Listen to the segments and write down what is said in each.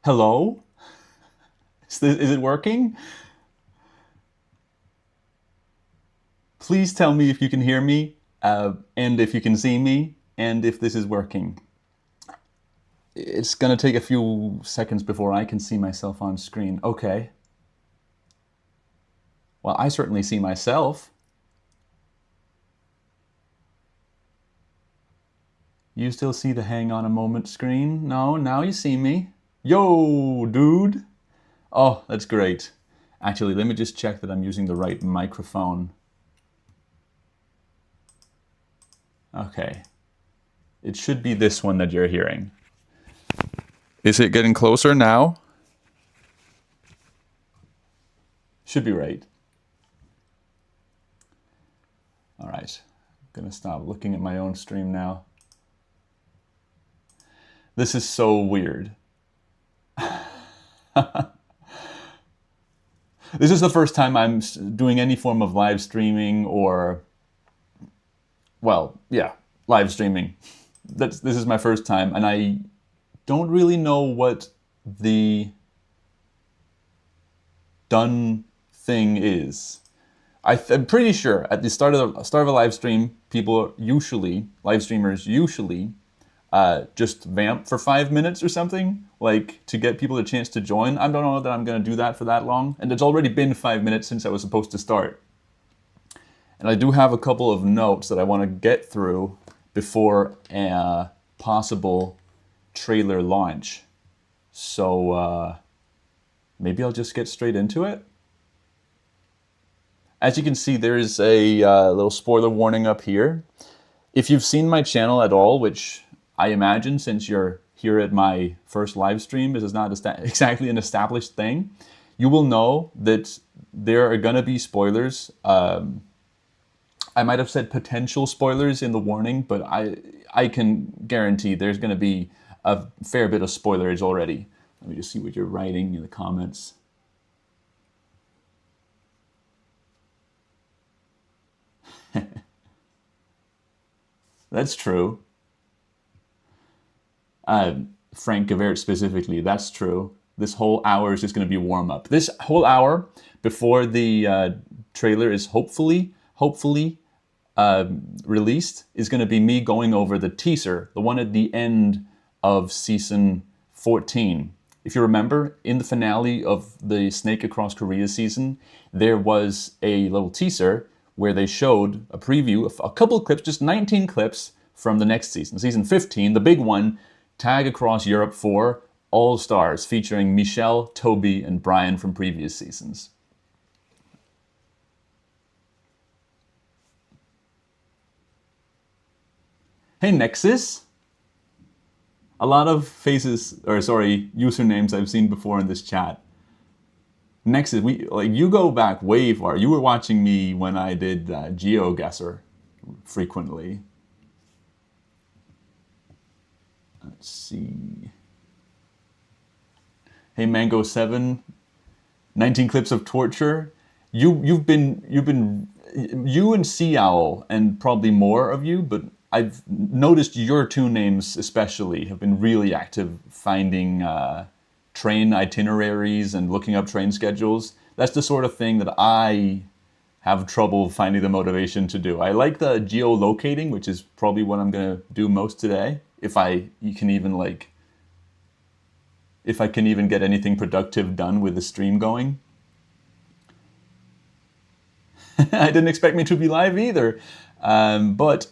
Hello? Is it working? Please tell me if you can hear me, and if you can see me, and if this is working. It's gonna take a few seconds before I can see myself on screen. Okay. Well, I certainly see myself. You still see the hang on a moment screen? No, now you see me. Yo, dude. Oh, that's great. Actually, let me just check that I'm using the right microphone. Okay. It should be this one that you're hearing. Is it getting closer now? Should be right. All right. I'm gonna stop looking at my own stream now. This is so weird. This is the first time I'm doing any form of live streaming or, well, yeah, live streaming. This is my first time, and I don't really know what the done thing is. I'm pretty sure at the start of a live stream, live streamers usually just vamp for 5 minutes or something, like to get people a chance to join. I don't know that I'm going to do that for that long, and it's already been 5 minutes since I was supposed to start. And I do have a couple of notes that I want to get through before a possible trailer launch. So maybe I'll just get straight into it. As you can see, there is a little spoiler warning up here. If you've seen my channel at all, which I imagine since you're here at my first live stream, this is not exactly an established thing, you will know that there are going to be spoilers. I might have said potential spoilers in the warning, but I can guarantee there's going to be a fair bit of spoilers already. Let me just see what you're writing in the comments. That's true. Frank Gavert specifically, that's true. This whole hour is just going to be warm up. This whole hour before the trailer is hopefully released is going to be me going over the teaser, the one at the end of season 14. If you remember, in the finale of the Snake Across Korea season, there was a little teaser where they showed a preview of a couple of clips, just 19 clips from the next season, season 15, the big one, Tag Across Europe 4, All Stars, featuring Michelle, Toby, and Brian from previous seasons. Hey Nexus! A lot of usernames I've seen before in this chat. Nexus, you go back way far. You were watching me when I did GeoGuessr frequently. Let's see. Hey Mango7, 19 clips of torture. You and Sea Owl and probably more of you, but I've noticed your two names especially have been really active finding train itineraries and looking up train schedules. That's the sort of thing that I have trouble finding the motivation to do. I like the geolocating, which is probably what I'm going to do most today, if I can even get anything productive done with the stream going. I didn't expect me to be live either, but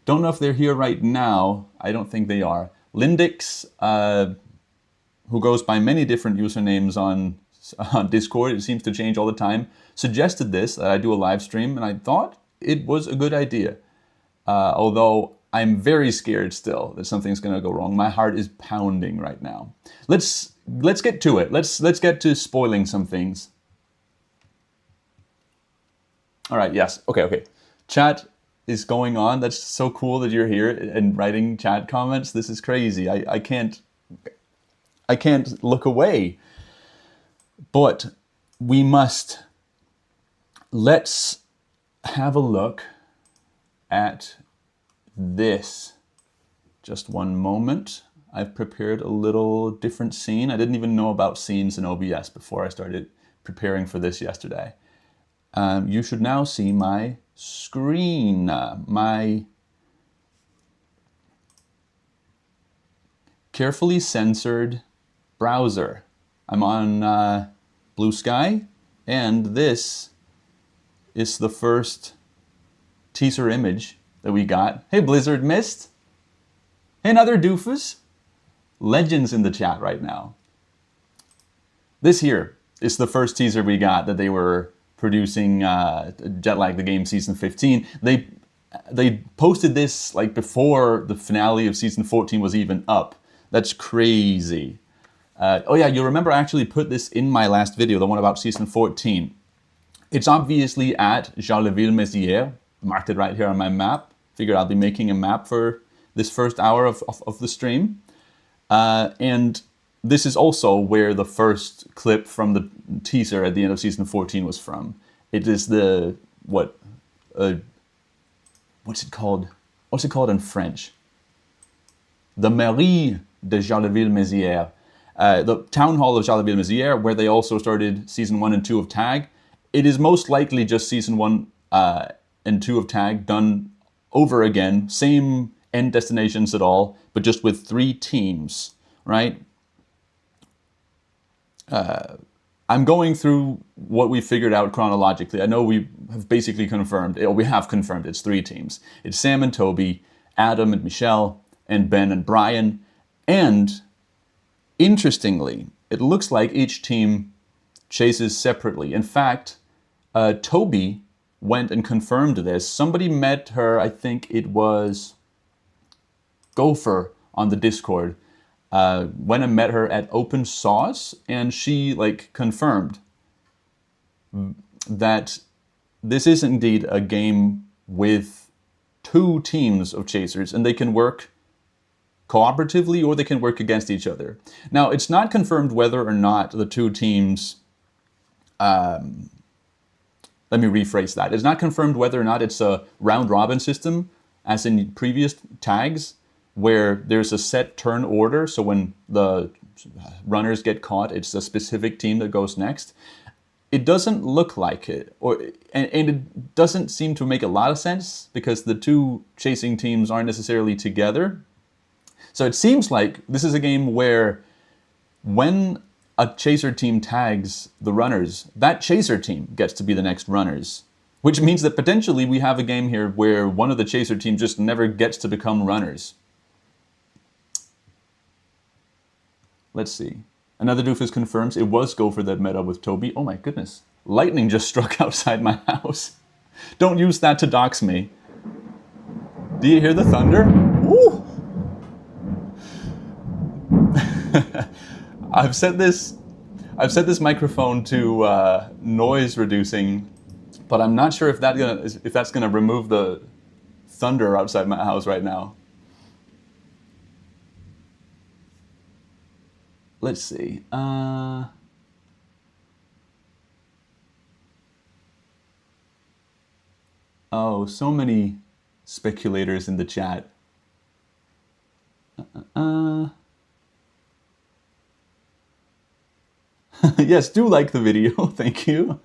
don't know if they're here right now. I don't think they are. Lindix, who goes by many different usernames on Discord, it seems to change all the time, suggested this, that I do a live stream, and I thought it was a good idea. Although I'm very scared still that something's going to go wrong. My heart is pounding right now. Let's get to it. Let's get to spoiling some things. All right, yes. Okay. Chat is going on. That's so cool that you're here and writing chat comments. This is crazy. I can't look away. But let's have a look at this. Just one moment. I've prepared a little different scene. I didn't even know about scenes in OBS before I started preparing for this yesterday. You should now see my screen, my carefully censored browser. I'm on Blue Sky, and this is the first teaser image that we got. Hey, Blizzard Mist. Hey, another doofus. Legends in the chat right now. This here is the first teaser we got that they were producing Jetlag the Game Season 15. They posted this like before the finale of Season 14 was even up. That's crazy. Oh yeah, you remember I actually put this in my last video, the one about Season 14. It's obviously at Charleville-Mézières, marked it right here on my map. Figured I'll be making a map for this first hour of the stream. And this is also where the first clip from the teaser at the end of Season 14 was from. It is the, what's it called? What's it called in French? The Mairie de Charleville-Mézières. The town hall of Charleville-Mézières, where they also started Season 1 and 2 of Tag. It is most likely just Season 1 and 2 of Tag done over again. Same end destinations at all, but just with 3 teams, right? I'm going through what we figured out chronologically. I know we have basically confirmed, or we have confirmed it's 3 teams. It's Sam and Toby, Adam and Michelle, and Ben and Brian. And interestingly, it looks like each team chases separately. In fact, Toby went and confirmed this. Somebody met her, I think it was Gopher on the Discord, went and met her at Open Sauce, and she like confirmed that this is indeed a game with 2 teams of chasers, and they can work cooperatively or they can work against each other. Now, it's not confirmed whether or not the 2 teams, let me rephrase that. It's not confirmed whether or not it's a round-robin system, as in previous tags, where there's a set turn order, so when the runners get caught, it's a specific team that goes next. It doesn't look like it, and it doesn't seem to make a lot of sense, because the 2 chasing teams aren't necessarily together. So it seems like this is a game where when a chaser team tags the runners, that chaser team gets to be the next runners. Which means that potentially we have a game here where one of the chaser teams just never gets to become runners. Let's see. Another doofus confirms it was Gopher that met up with Toby. Oh my goodness. Lightning just struck outside my house. Don't use that to dox me. Do you hear the thunder? Woo! I've set this microphone to noise reducing, but I'm not sure if that's gonna remove the thunder outside my house right now. Let's see. Oh, so many speculators in the chat. Yes, do like the video. Thank you.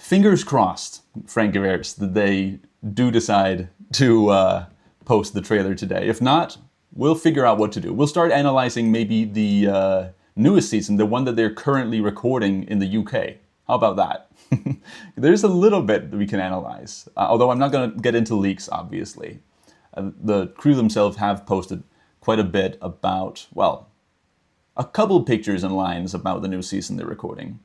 Fingers crossed, Frank Gerards, that they do decide to post the trailer today. If not, we'll figure out what to do. We'll start analyzing maybe the newest season, the one that they're currently recording in the UK. How about that? There's a little bit that we can analyze, although I'm not going to get into leaks, obviously. The crew themselves have posted quite a bit about, well, a couple pictures and lines about the new season they're recording.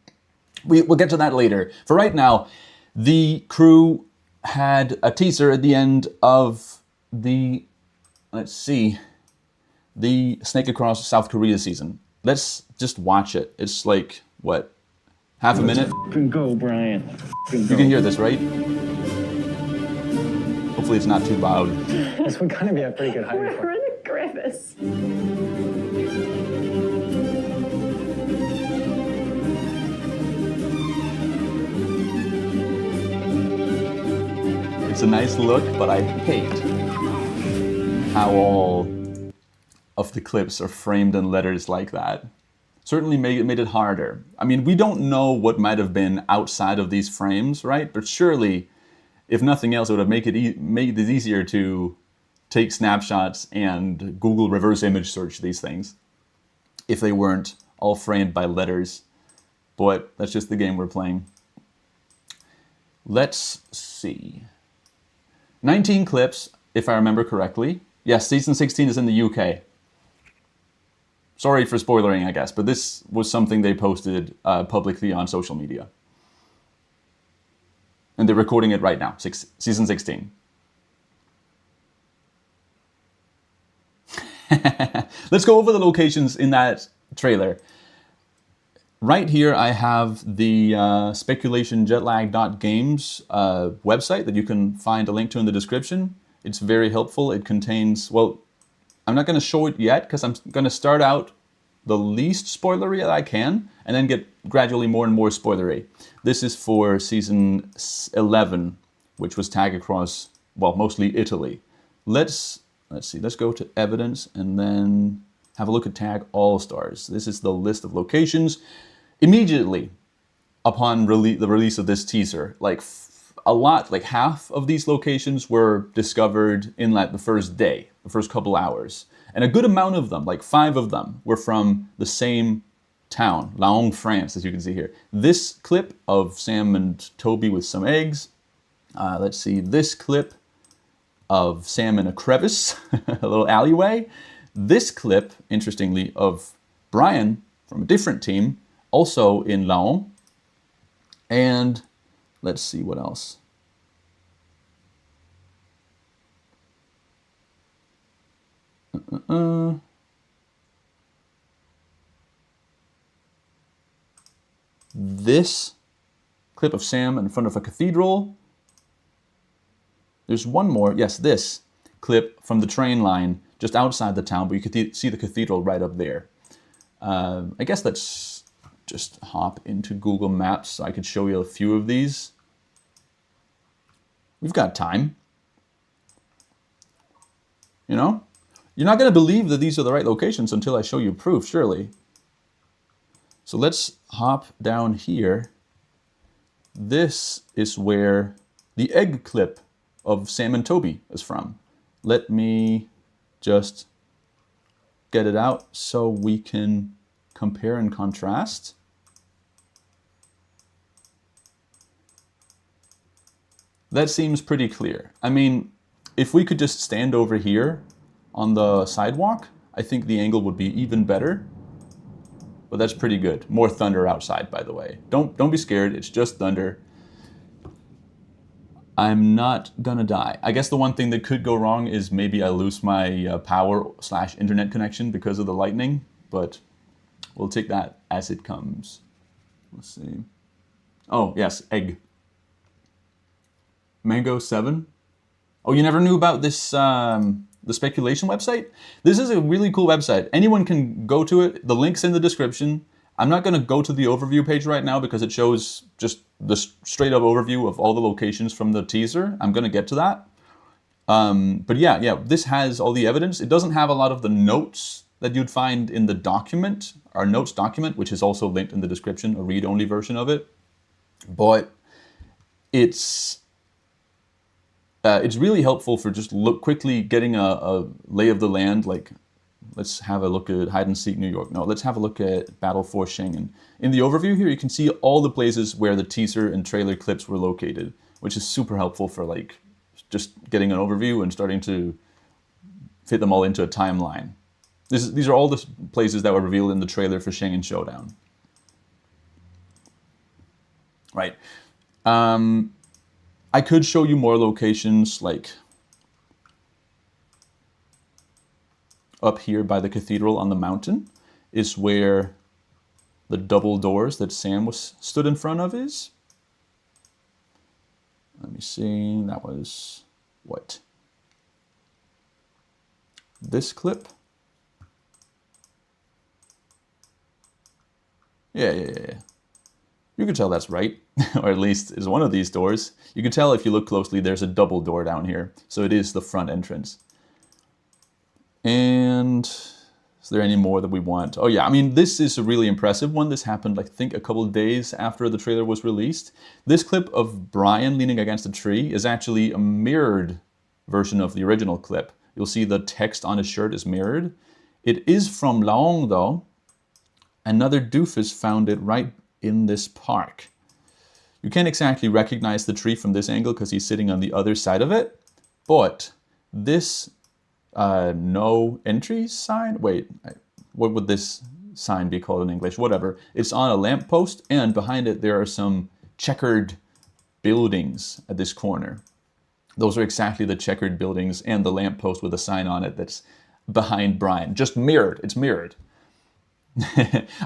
We'll get to that later. For right now, the crew had a teaser at the end of the, let's see, the Snake Across South Korea season. Let's just watch it. It's like, what, half a minute? Go, Brian. You can hear this, right? Hopefully it's not too loud. This would kind of be a pretty good hiding We're in the crevice. It's a nice look, but I hate how all of the clips are framed in letters like that. Certainly made it harder. I mean, we don't know what might have been outside of these frames, right? But surely, if nothing else, it would have made it easier to take snapshots and Google reverse image search these things if they weren't all framed by letters. But that's just the game we're playing. Let's see. 19 clips, if I remember correctly. Yes, season 16 is in the UK. Sorry for spoilering, I guess, but this was something they posted publicly on social media. And they're recording it right now, season 16. Let's go over the locations in that trailer. Right here, I have the speculationjetlag.games website that you can find a link to in the description. It's very helpful. It contains, well, I'm not going to show it yet because I'm going to start out the least spoilery that I can and then get gradually more and more spoilery. This is for season 11, which was tagged across, well, mostly Italy. Let's see, let's go to evidence and then have a look at tag all stars. This is the list of locations. Immediately upon the release of this teaser, like a lot, like half of these locations were discovered in like the first day, the first couple hours. And a good amount of them, like 5 of them, were from the same town, Laon, France, as you can see here. This clip of Sam and Toby with some eggs. Let's see, this clip of Sam in a crevice, a little alleyway. This clip, interestingly, of Brian from a different team, also in Laon. And let's see what else. This clip of Sam in front of a cathedral. There's one more. Yes, this clip from the train line just outside the town, but you could see the cathedral right up there. I guess let's just hop into Google Maps so I could show you a few of these. We've got time. You know? You're not going to believe that these are the right locations until I show you proof, surely. So let's hop down here. This is where the egg clip of Sam and Toby is from. Let me just get it out so we can compare and contrast. That seems pretty clear. I mean, if we could just stand over here on the sidewalk, I think the angle would be even better. But that's pretty good. More thunder outside, by the way. Don't be scared. It's just thunder. I'm not gonna die. I guess the one thing that could go wrong is maybe I lose my power/internet connection because of the lightning, but we'll take that as it comes. Let's see. Oh, yes, egg. Mango 7. Oh, you never knew about this, the speculation website? This is a really cool website. Anyone can go to it. The link's in the description. I'm not going to go to the overview page right now because it shows just the straight up overview of all the locations from the teaser. I'm going to get to that. But yeah, this has all the evidence. It doesn't have a lot of the notes that you'd find in the document, our notes document, which is also linked in the description, a read-only version of it. But it's really helpful for just quickly getting a lay of the land. Like, let's have a look at Hide and Seek New York. No, let's have a look at Battle for Schengen. In the overview here, you can see all the places where the teaser and trailer clips were located, which is super helpful for like just getting an overview and starting to fit them all into a timeline. These are all the places that were revealed in the trailer for Schengen Showdown. Right. I could show you more locations, like up here by the cathedral on the mountain is where the double doors that Sam stood in front of is. Let me see, that was what? This clip? Yeah. You can tell that's right, or at least is one of these doors. You can tell if you look closely, there's a double door down here. So it is the front entrance. And is there any more that we want? Oh yeah, I mean, this is a really impressive one. This happened, I think, a couple of days after the trailer was released. This clip of Brian leaning against a tree is actually a mirrored version of the original clip. You'll see the text on his shirt is mirrored. It is from Laon, though. Another doofus found it right in this park. You can't exactly recognize the tree from this angle because he's sitting on the other side of it, but this no entry sign, wait, what would this sign be called in English? Whatever. It's on a lamppost, and behind it there are some checkered buildings at this corner. Those are exactly the checkered buildings and the lamppost with a sign on it that's behind Brian. Just mirrored. It's mirrored.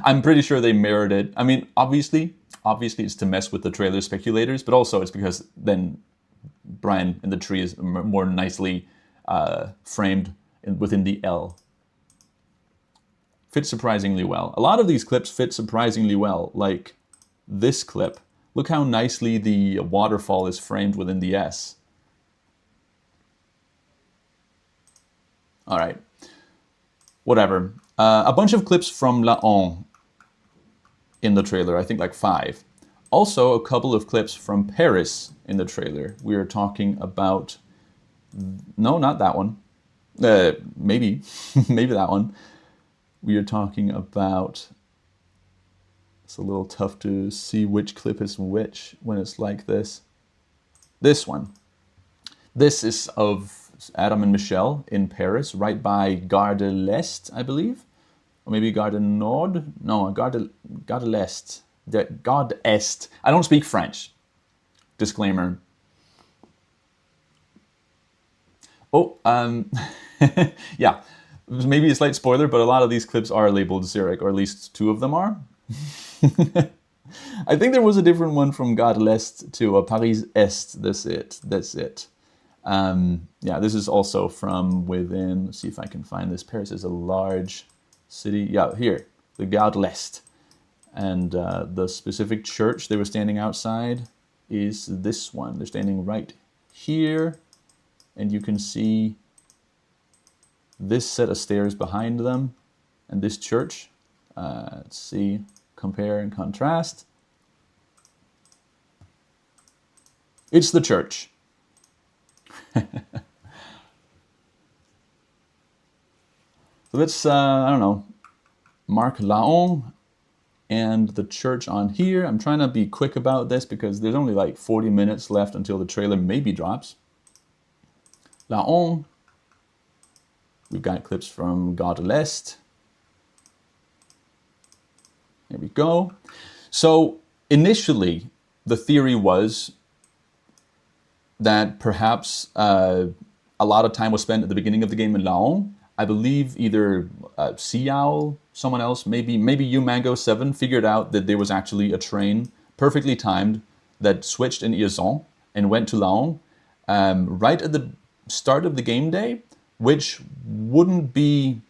I'm pretty sure they mirrored it. I mean, obviously it's to mess with the trailer speculators, but also it's because then Brian in the tree is more nicely framed within the L. Fits surprisingly well. A lot of these clips fit surprisingly well, like this clip. Look how nicely the waterfall is framed within the S. All right, whatever. A bunch of clips from Laon in the trailer, I think like 5. Also, a couple of clips from Paris in the trailer. We are talking about, no, not that one. Maybe, maybe that one. We are talking about, it's a little tough to see which clip is which when it's like this. This one. This is of Adam and Michelle in Paris, right by Gare de l'Est, I believe. Or maybe Gare du Nord? No, Gare de l'Est. Gare d'Est. I don't speak French. Disclaimer. Oh, yeah. Maybe a slight spoiler, but a lot of these clips are labeled Zurich, or at least 2 of them are. I think there was a different one from Gare de l'Est to Paris Est. That's it. Yeah, this is also from within, let's see if I can find this. Paris is a large city. Yeah, here, the Gare de l'Est. And the specific church they were standing outside is this one. They're standing right here, and you can see this set of stairs behind them and this church. Let's see, compare and contrast. It's the church. So let's, I don't know, mark Laon and the church on here. I'm trying to be quick about this because there's only like 40 minutes left until the trailer maybe drops. Laon. We've got clips from Gare de l'Est. There we go. So initially, the theory was that perhaps a lot of time was spent at the beginning of the game in Laon. I believe either Sea Owl, someone else, maybe you Mango 7 figured out that there was actually a train perfectly timed that switched in Liaison and went to Laon right at the start of the game day, which wouldn't be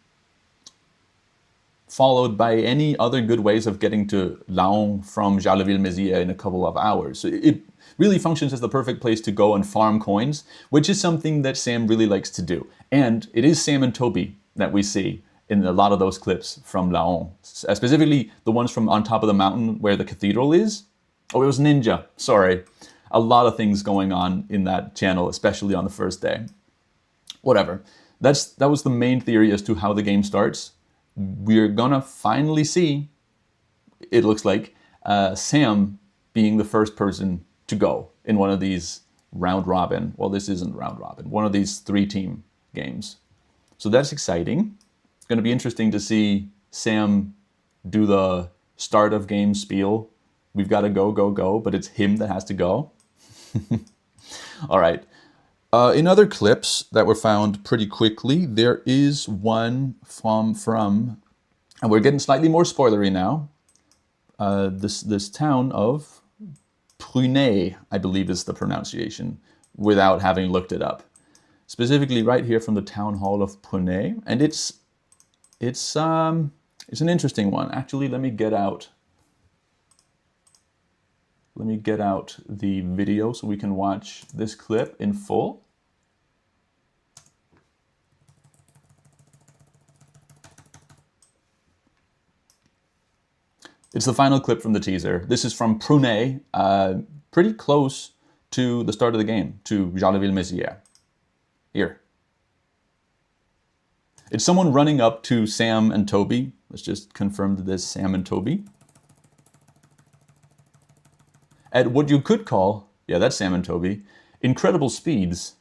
followed by any other good ways of getting to Laon from Jarleville-Mézières in a couple of hours. So it really functions as the perfect place to go and farm coins, which is something that Sam really likes to do. And it is Sam and Toby that we see in a lot of those clips from Laon, specifically the ones from on top of the mountain where the cathedral is. Oh, it was Ninja, sorry. A lot of things going on in that channel, especially on the first day. Whatever. That was the main theory as to how the game starts. We're gonna finally see, it looks like, Sam being the first person to go in one of these round robin. Well, this isn't round robin. One of these 3-team games. So that's exciting. It's gonna be interesting to see Sam do the start of game spiel. We've got to go, go, go, but it's him that has to go. All right. In other clips that were found pretty quickly, there is one from, and we're getting slightly more spoilery now, this town of Prunay, I believe is the pronunciation, without having looked it up. Specifically right here from the town hall of Prunay, and it's an interesting one. Actually, let me get out let me get out the video so we can watch this clip in full. It's the final clip from the teaser. This is from Prunay, pretty close to the start of the game, to Jarleville-Mézières. Here. It's someone running up to Sam and Toby. Let's just confirm that this is Sam and Toby. At what you could call, yeah, that's Sam and Toby, incredible speeds.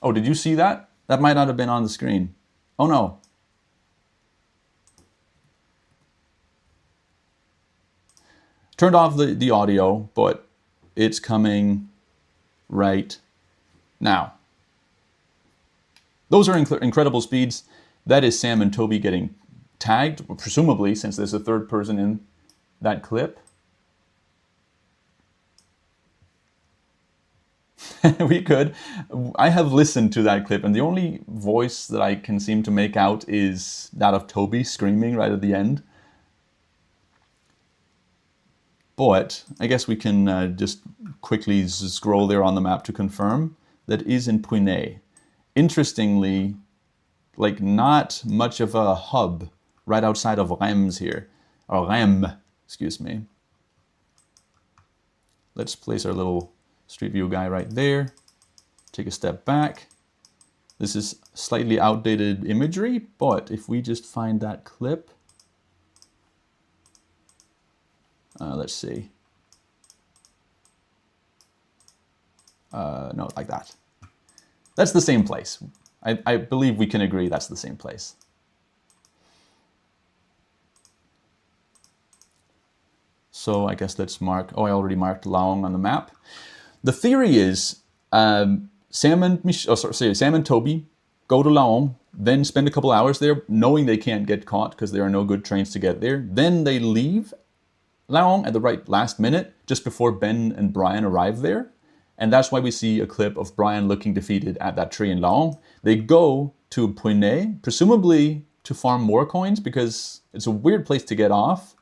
Oh, did you see that? That might not have been on the screen. Oh no. Turned off the audio, but it's coming right now. Those are incredible speeds. That is Sam and Toby getting tagged, presumably, since there's a third person in that clip. We could. I have listened to that clip, and the only voice that I can seem to make out is that of Toby screaming right at the end. But I guess we can just quickly scroll there on the map to confirm that is in Puynay. Interestingly, like not much of a hub right outside of Reims here. Or Reims, excuse me. Let's place our little Street View guy right there. Take a step back. This is slightly outdated imagery, but if we just find that clip, let's see. No, like that. That's the same place. I believe we can agree that's the same place. So I guess let's mark, oh, I already marked Laong on the map. The theory is Sam and Toby go to Laong, then spend a couple hours there knowing they can't get caught because there are no good trains to get there. Then they leave Laong at the right last minute, just before Ben and Brian arrive there. And that's why we see a clip of Brian looking defeated at that tree in Laong. They go to Puynay, presumably to farm more coins because it's a weird place to get off.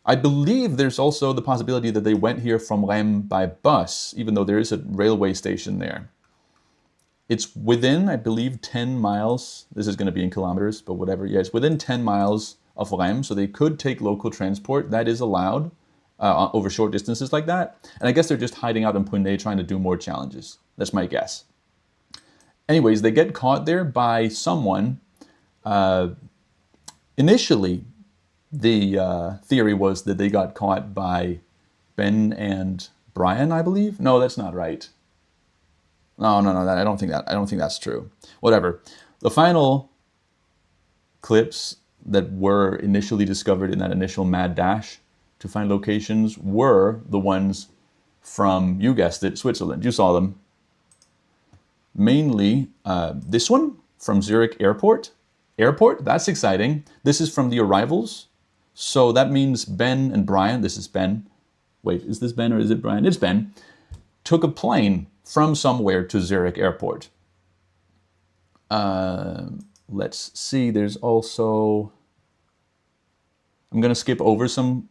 I believe there's also the possibility that they went here from Reims by bus, even though there is a railway station there. It's within, I believe, 10 miles. This is going to be in kilometers, but whatever. Yeah, it's within 10 miles of Reims, so they could take local transport. That is allowed over short distances like that. And I guess they're just hiding out in Puynay trying to do more challenges. That's my guess. Anyways, they get caught there by someone. Initially, the theory was that they got caught by Ben and Brian, I believe. No, that's not right. No, I don't think that's true. Whatever. The final clips that were initially discovered in that initial mad dash to find locations were the ones from, you guessed it, Switzerland. You saw them. Mainly this one from Zurich Airport. That's exciting. This is from the arrivals. So that means Ben and Brian, this is Ben. Wait, is this Ben or is it Brian? It's Ben. Took a plane from somewhere to Zurich Airport. Let's see, there's also, I'm going to skip over some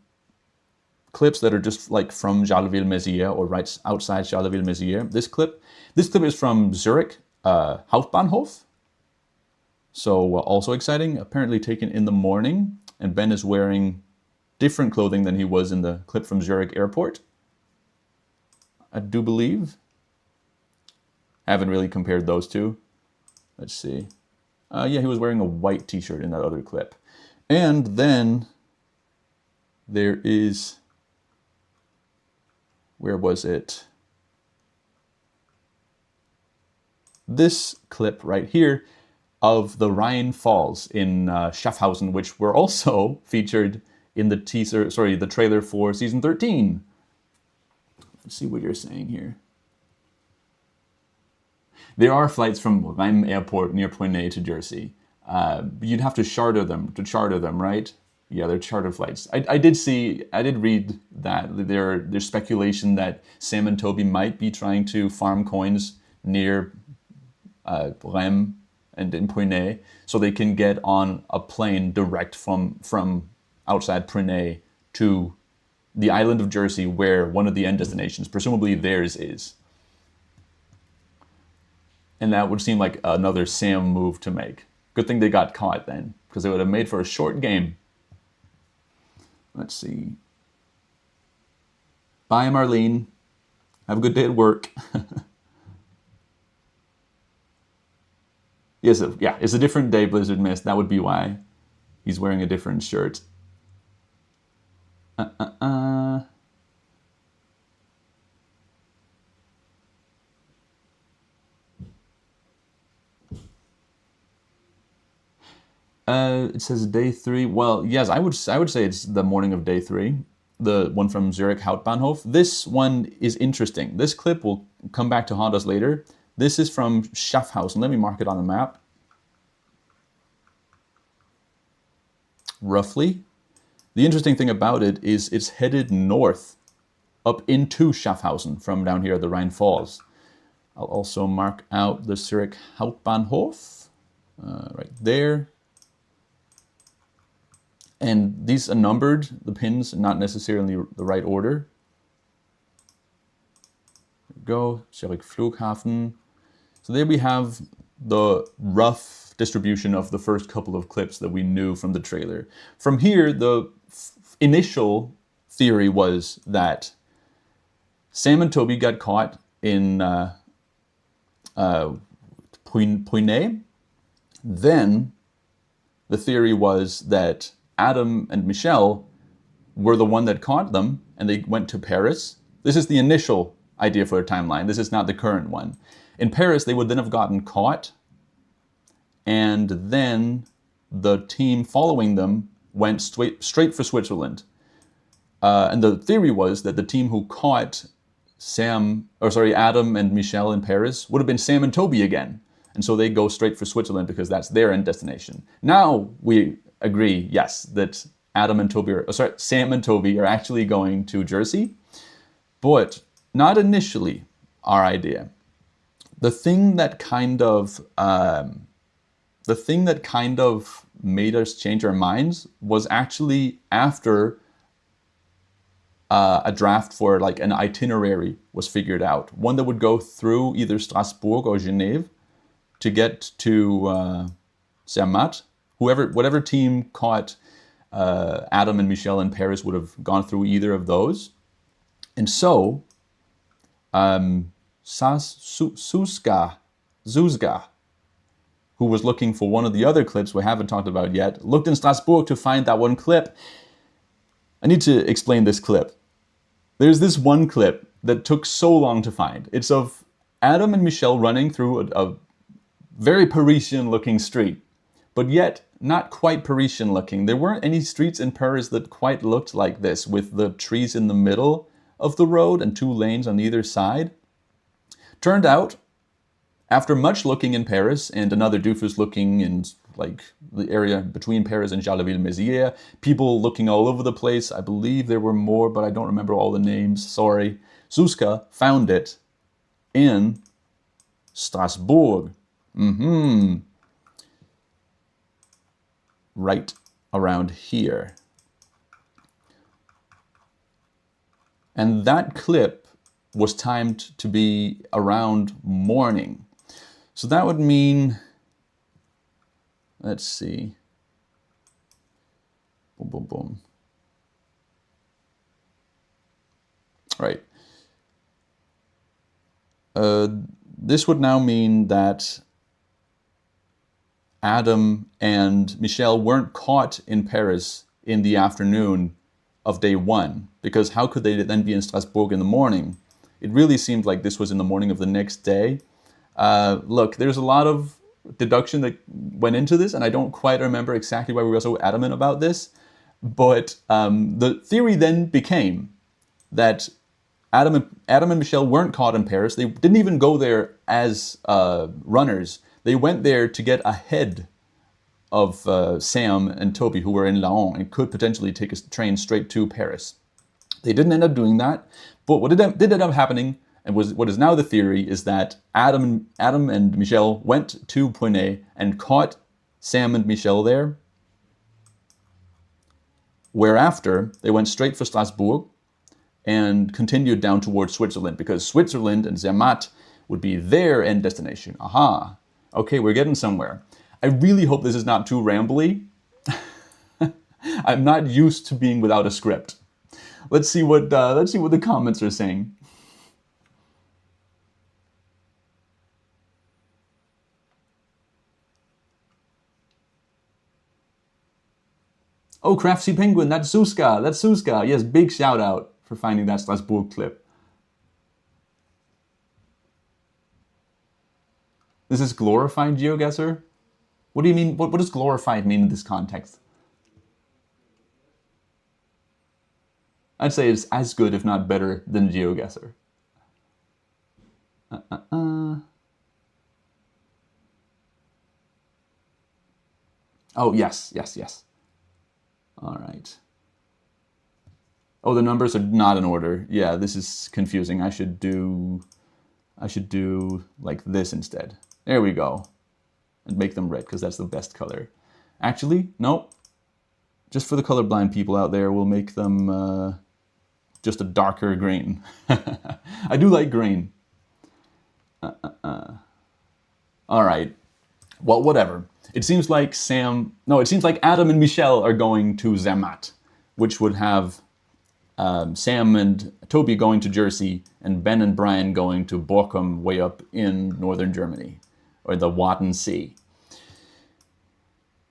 clips that are just like from Jarleville-Mézières or right outside Jarleville-Mézières. This clip is from Zurich Hauptbahnhof. So also exciting, apparently taken in the morning. And Ben is wearing different clothing than he was in the clip from Zurich Airport. I do believe. Haven't really compared those two. Let's see. Yeah, he was wearing a white t-shirt in that other clip. And then there is, where was it? This clip right here of the Rhine Falls in Schaffhausen, which were also featured in the the trailer for season 13. Let's see what you're saying here. There are flights from Reims Airport near Puynay to Jersey. You'd have to charter them, right? Yeah, they're charter flights. I did read that there's speculation that Sam and Toby might be trying to farm coins near Reims and in Pune, so they can get on a plane direct from outside Pune to the island of Jersey, where one of the end destinations, presumably theirs, is. And that would seem like another Sam move to make. Good thing they got caught then, because it would have made for a short game. Let's see. Bye, Marlene. Have a good day at work. Yes, yeah, it's a different day, Blizzard missed. That would be why he's wearing a different shirt. It says day 3. Well, yes, I would say it's the morning of day 3. The one from Zurich Hauptbahnhof. This one is interesting. This clip will come back to haunt us later. This is from Schaffhausen. Let me mark it on the map. Roughly. The interesting thing about it is it's headed north up into Schaffhausen from down here at the Rhine Falls. I'll also mark out the Zurich Hauptbahnhof right there. And these are numbered, the pins, not necessarily the right order. There we go, Zurich Flughafen. So there we have the rough distribution of the first couple of clips that we knew from the trailer. From here, the initial theory was that Sam and Toby got caught in Pune. Then the theory was that Adam and Michelle were the one that caught them, and they went to Paris. This is the initial idea for a timeline. This is not the current one. In Paris, they would then have gotten caught, and then the team following them went straight for Switzerland. And the theory was that the team who caught Adam and Michelle in Paris would have been Sam and Toby again. And so they go straight for Switzerland because that's their end destination. Now we agree, yes, that Sam and Toby are actually going to Jersey, but not initially our idea. The thing that kind of made us change our minds was actually after a draft for like an itinerary was figured out, one that would go through either Strasbourg or Genève to get to Zermatt. Whatever team caught Adam and Michelle in Paris would have gone through either of those. And so, Zuzga, who was looking for one of the other clips we haven't talked about yet, looked in Strasbourg to find that one clip. I need to explain this clip. There's this one clip that took so long to find. It's of Adam and Michelle running through a very Parisian-looking street, but yet not quite Parisian-looking. There weren't any streets in Paris that quite looked like this, with the trees in the middle of the road and 2 lanes on either side. Turned out, after much looking in Paris and another doofus looking in like the area between Paris and Charleville-Mézières, people looking all over the place. I believe there were more, but I don't remember all the names. Sorry. Zuzka found it in Strasbourg. Right around here. And that clip was timed to be around morning. So that would mean, let's see. Boom, boom, boom. Right. This would now mean that Adam and Michelle weren't caught in Paris in the afternoon of day 1, because how could they then be in Strasbourg in the morning? It really seemed like this was in the morning of the next day. Look, there's a lot of deduction that went into this, and I don't quite remember exactly why we were so adamant about this, but the theory then became that Adam and Michelle weren't caught in Paris. They didn't even go there as runners. They went there to get ahead of Sam and Toby, who were in Laon and could potentially take a train straight to Paris. They didn't end up doing that, but what did end up happening, And what is now the theory is that Adam and Michel went to Poinet and caught Sam and Michel there, whereafter they went straight for Strasbourg and continued down towards Switzerland, because Switzerland and Zermatt would be their end destination. Aha. Okay, we're getting somewhere. I really hope this is not too rambly. I'm not used to being without a script. Let's see what the comments are saying. Oh, Craftsy Penguin, that's Suska. That's Suska. Yes, big shout out for finding that Strasbourg clip. This is glorified GeoGuessr? What do you mean? What does glorified mean in this context? I'd say it's as good, if not better, than GeoGuessr. Oh, yes. All right. Oh, the numbers are not in order. Yeah, this is confusing. I should do like this instead. There we go. And make them red, because that's the best color. Actually, no. Just for the colorblind people out there, we'll make them just a darker green. I do like green. All right. Well, whatever. It seems like Adam and Michel are going to Zermatt, which would have Sam and Toby going to Jersey, and Ben and Brian going to Borkum, way up in northern Germany, or the Wadden Sea.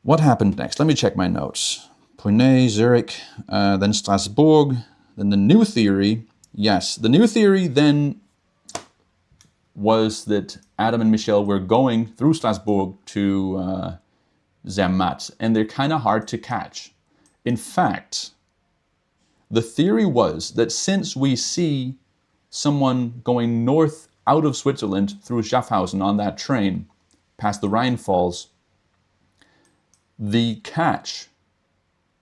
What happened next? Let me check my notes. Poinet, Zurich, then Strasbourg, then the new theory. Yes, the new theory then was that Adam and Michel were going through Strasbourg to Zermatt, and they're kind of hard to catch. In fact, the theory was that since we see someone going north out of Switzerland through Schaffhausen on that train, past the Rhine Falls, the catch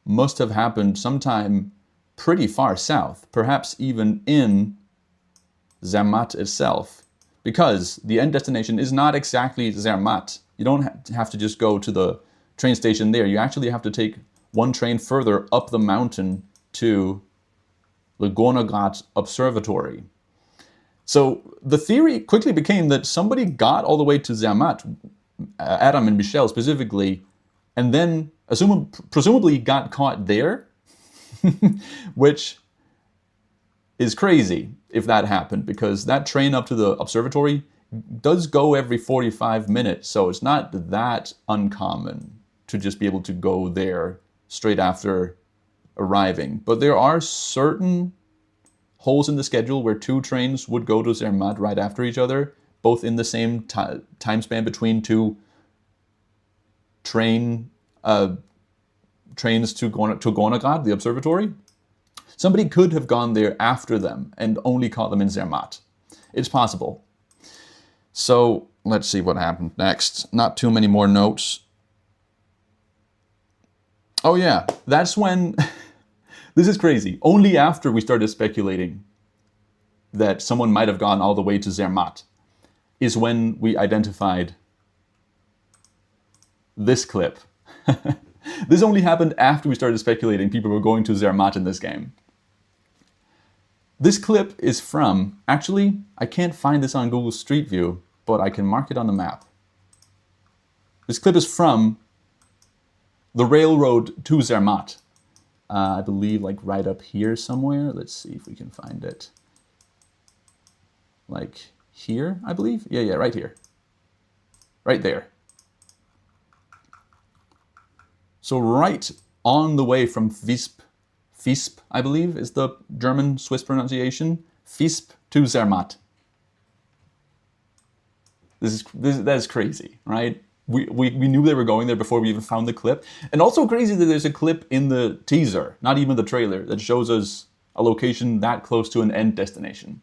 must have happened sometime pretty far south, perhaps even in Zermatt itself, because the end destination is not exactly Zermatt. You don't have to just go to the train station there. You actually have to take one train further up the mountain to the Gornergrat Observatory. So the theory quickly became that somebody got all the way to Zermatt, Adam and Michel specifically, and then presumably got caught there, which is crazy if that happened, because that train up to the observatory does go every 45 minutes, so it's not that uncommon to just be able to go there straight after arriving. But there are certain holes in the schedule where two trains would go to Zermatt right after each other, both in the same time span between two trains to Gornergrat, the observatory. Somebody could have gone there after them and only caught them in Zermatt. It's possible. So let's see what happened next. Not too many more notes. Oh yeah, that's when, this is crazy. Only after we started speculating that someone might have gone all the way to Zermatt is when we identified this clip. This only happened after we started speculating people were going to Zermatt in this game. This clip is from, actually, I can't find this on Google Street View, but I can mark it on the map. This clip is from the railroad to Zermatt. I believe like right up here somewhere. Let's see if we can find it. Like here, I believe? Yeah, right here. Right there. So right on the way from Visp, I believe, is the German-Swiss pronunciation, Visp to Zermatt. That is crazy, right? We knew they were going there before we even found the clip. And also crazy that there's a clip in the teaser, not even the trailer, that shows us a location that close to an end destination.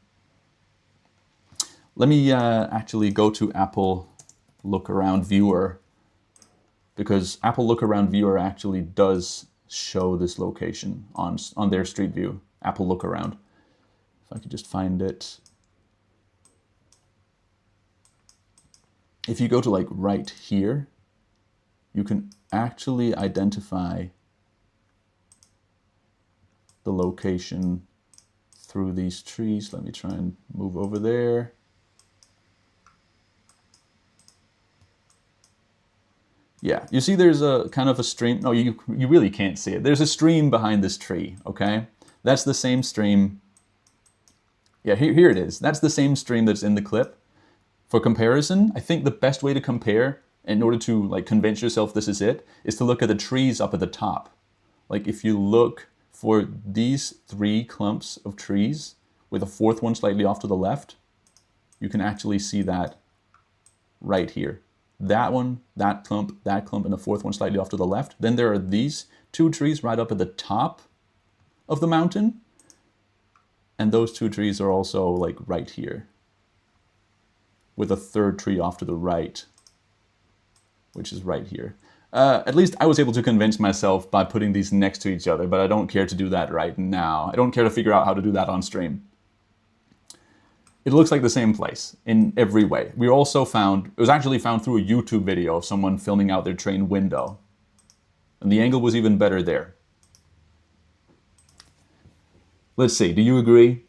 Let me actually go to Apple Look Around Viewer, because Apple Look Around Viewer actually does show this location on their Street View, Apple Look Around. If I could just find it. if you go to like right here, you can actually identify the location through these trees. Let me try and move over there. Yeah, you see there's a kind of a stream. No, you really can't see it. There's a stream behind this tree, okay? That's the same stream. Yeah, here it is. That's the same stream that's in the clip. For comparison, I think the best way to compare, in order to like convince yourself this is it, is to look at the trees up at the top. Like if you look for these 3 clumps of trees, with a 4th one slightly off to the left, you can actually see that right here. That one, that clump, and the 4th one slightly off to the left. Then there are these 2 trees right up at the top of the mountain. And those 2 trees are also like right here, with a 3rd tree off to the right, which is right here. At least I was able to convince myself by putting these next to each other, but I don't care to do that right now. I don't care to figure out how to do that on stream. It looks like the same place in every way. We also found, it was actually found through a YouTube video of someone filming out their train window. And the angle was even better there. Let's see, do you agree?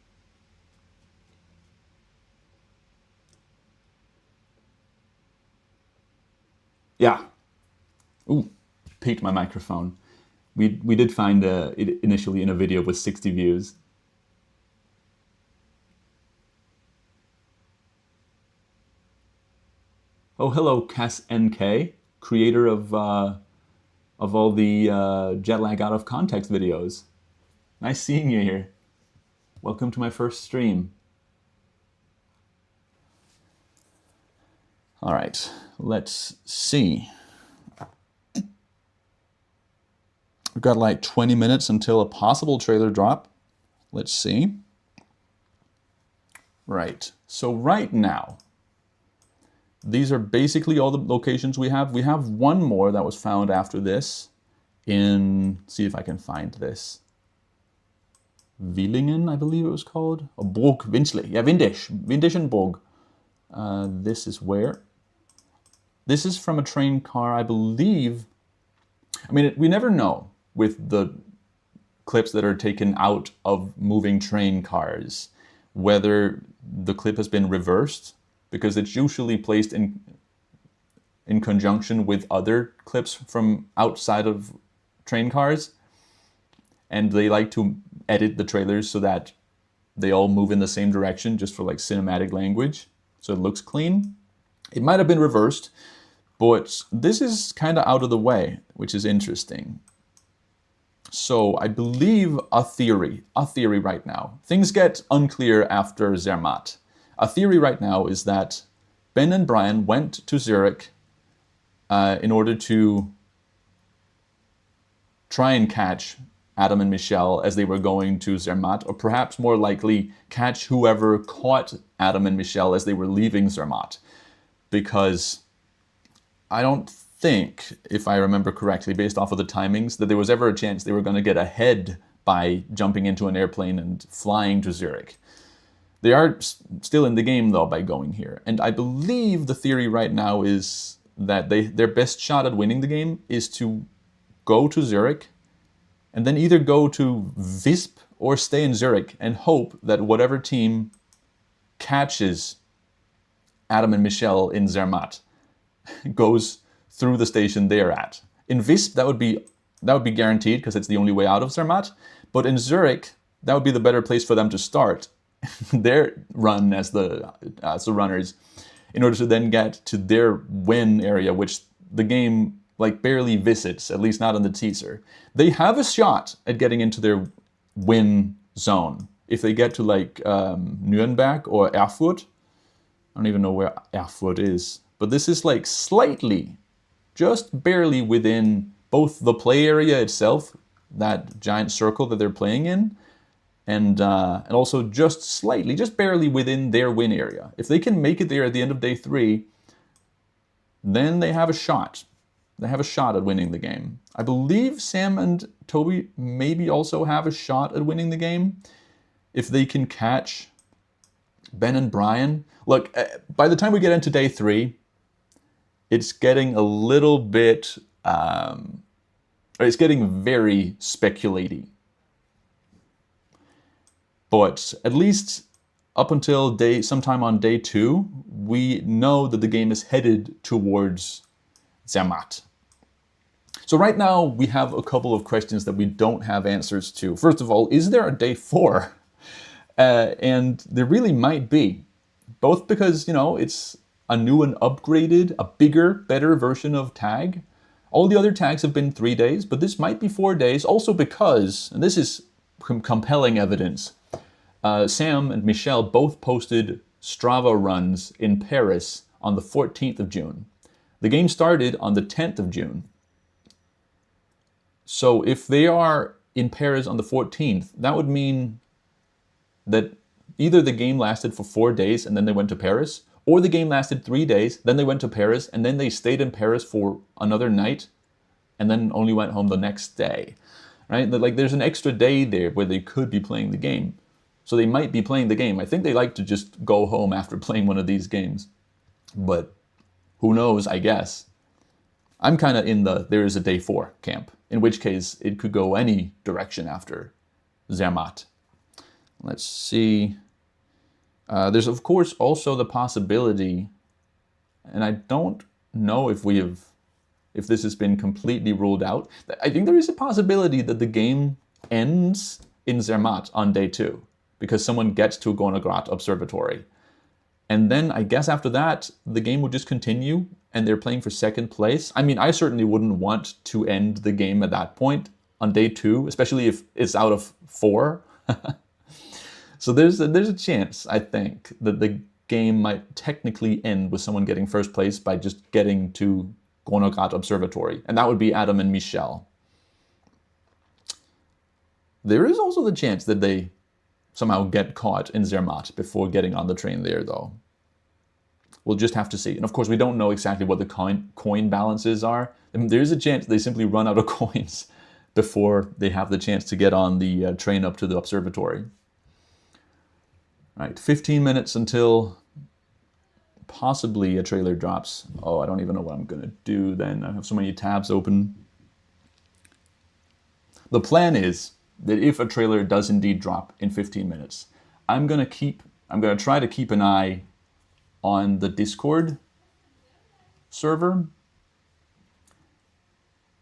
Yeah. Ooh, peaked my microphone. We did find it initially in a video with 60 views. Oh, hello, Cass NK, creator of all the jet lag out of context videos. Nice seeing you here. Welcome to my first stream. All right, let's see. We've got like 20 minutes until a possible trailer drop. Let's see. Right, so right now, these are basically all the locations we have. We have one more that was found after this in, see if I can find this. Willingen, I believe it was called. Or Burg Winsley. Yeah, Windischen Burg. This is where? This is from a train car, I believe. I mean, we never know with the clips that are taken out of moving train cars whether the clip has been reversed, because it's usually placed in conjunction with other clips from outside of train cars. And they like to edit the trailers so that they all move in the same direction just for like cinematic language, so it looks clean. It might have been reversed, but this is kind of out of the way, which is interesting. So I believe a theory right now. Things get unclear after Zermatt. A theory right now is that Ben and Brian went to Zurich in order to try and catch Adam and Michelle as they were going to Zermatt, or perhaps more likely catch whoever caught Adam and Michelle as they were leaving Zermatt. Because I don't think, if I remember correctly, based off of the timings, that there was ever a chance they were going to get ahead by jumping into an airplane and flying to Zurich. They are still in the game, though, by going here. And I believe the theory right now is that their best shot at winning the game is to go to Zurich and then either go to Visp or stay in Zurich and hope that whatever team catches Adam and Michelle in Zermatt goes through the station they're at. In Visp, that would be guaranteed because it's the only way out of Zermatt. But in Zurich, that would be the better place for them to start their run as the runners, in order to then get to their win area, which the game like barely visits, at least not in the teaser. They have a shot at getting into their win zone if they get to like Nuremberg or Erfurt. I don't even know where Erfurt is, but this is like slightly, just barely within both the play area itself, that giant circle that they're playing in, and also just slightly, just barely within their win area. If they can make it there at the end of day 3, then they have a shot. They have a shot at winning the game. I believe Sam and Toby maybe also have a shot at winning the game if they can catch Ben and Brian. Look, by the time we get into day 3, it's getting a little bit, it's getting very speculaty. But at least up until sometime on day 2, we know that the game is headed towards Zermatt. So right now we have a couple of questions that we don't have answers to. First of all, is there a day 4? And there really might be. Both because, it's a new and upgraded, a bigger, better version of tag. All the other tags have been 3 days, but this might be 4 days. Also because, and this is compelling evidence, Sam and Michelle both posted Strava runs in Paris on the 14th of June. The game started on the 10th of June. So if they are in Paris on the 14th, that would mean that either the game lasted for 4 days and then they went to Paris, or the game lasted 3 days, then they went to Paris, and then they stayed in Paris for another night, and then only went home the next day. Right? Like there's an extra day there where they could be playing the game. So they might be playing the game. I think they like to just go home after playing one of these games. But who knows, I guess. I'm kind of in the there is a day 4 camp, in which case it could go any direction after Zermatt. Let's see. There's of course also the possibility, and I don't know if this has been completely ruled out. I think there is a possibility that the game ends in Zermatt on day 2. Because someone gets to Gornograt Observatory. And then I guess after that, the game would just continue and they're playing for second place. I mean, I certainly wouldn't want to end the game at that point on day 2, especially if it's out of 4. So there's a chance, I think, that the game might technically end with someone getting first place by just getting to Gornograt Observatory. And that would be Adam and Michelle. There is also the chance that they somehow get caught in Zermatt before getting on the train there, though. We'll just have to see. And of course, we don't know exactly what the coin balances are. And there is a chance they simply run out of coins before they have the chance to get on the train up to the observatory. Right, 15 minutes until possibly a trailer drops. Oh, I don't even know what I'm going to do then. I have so many tabs open. The plan is that if a trailer does indeed drop in 15 minutes, I'm going to try to keep an eye on the Discord server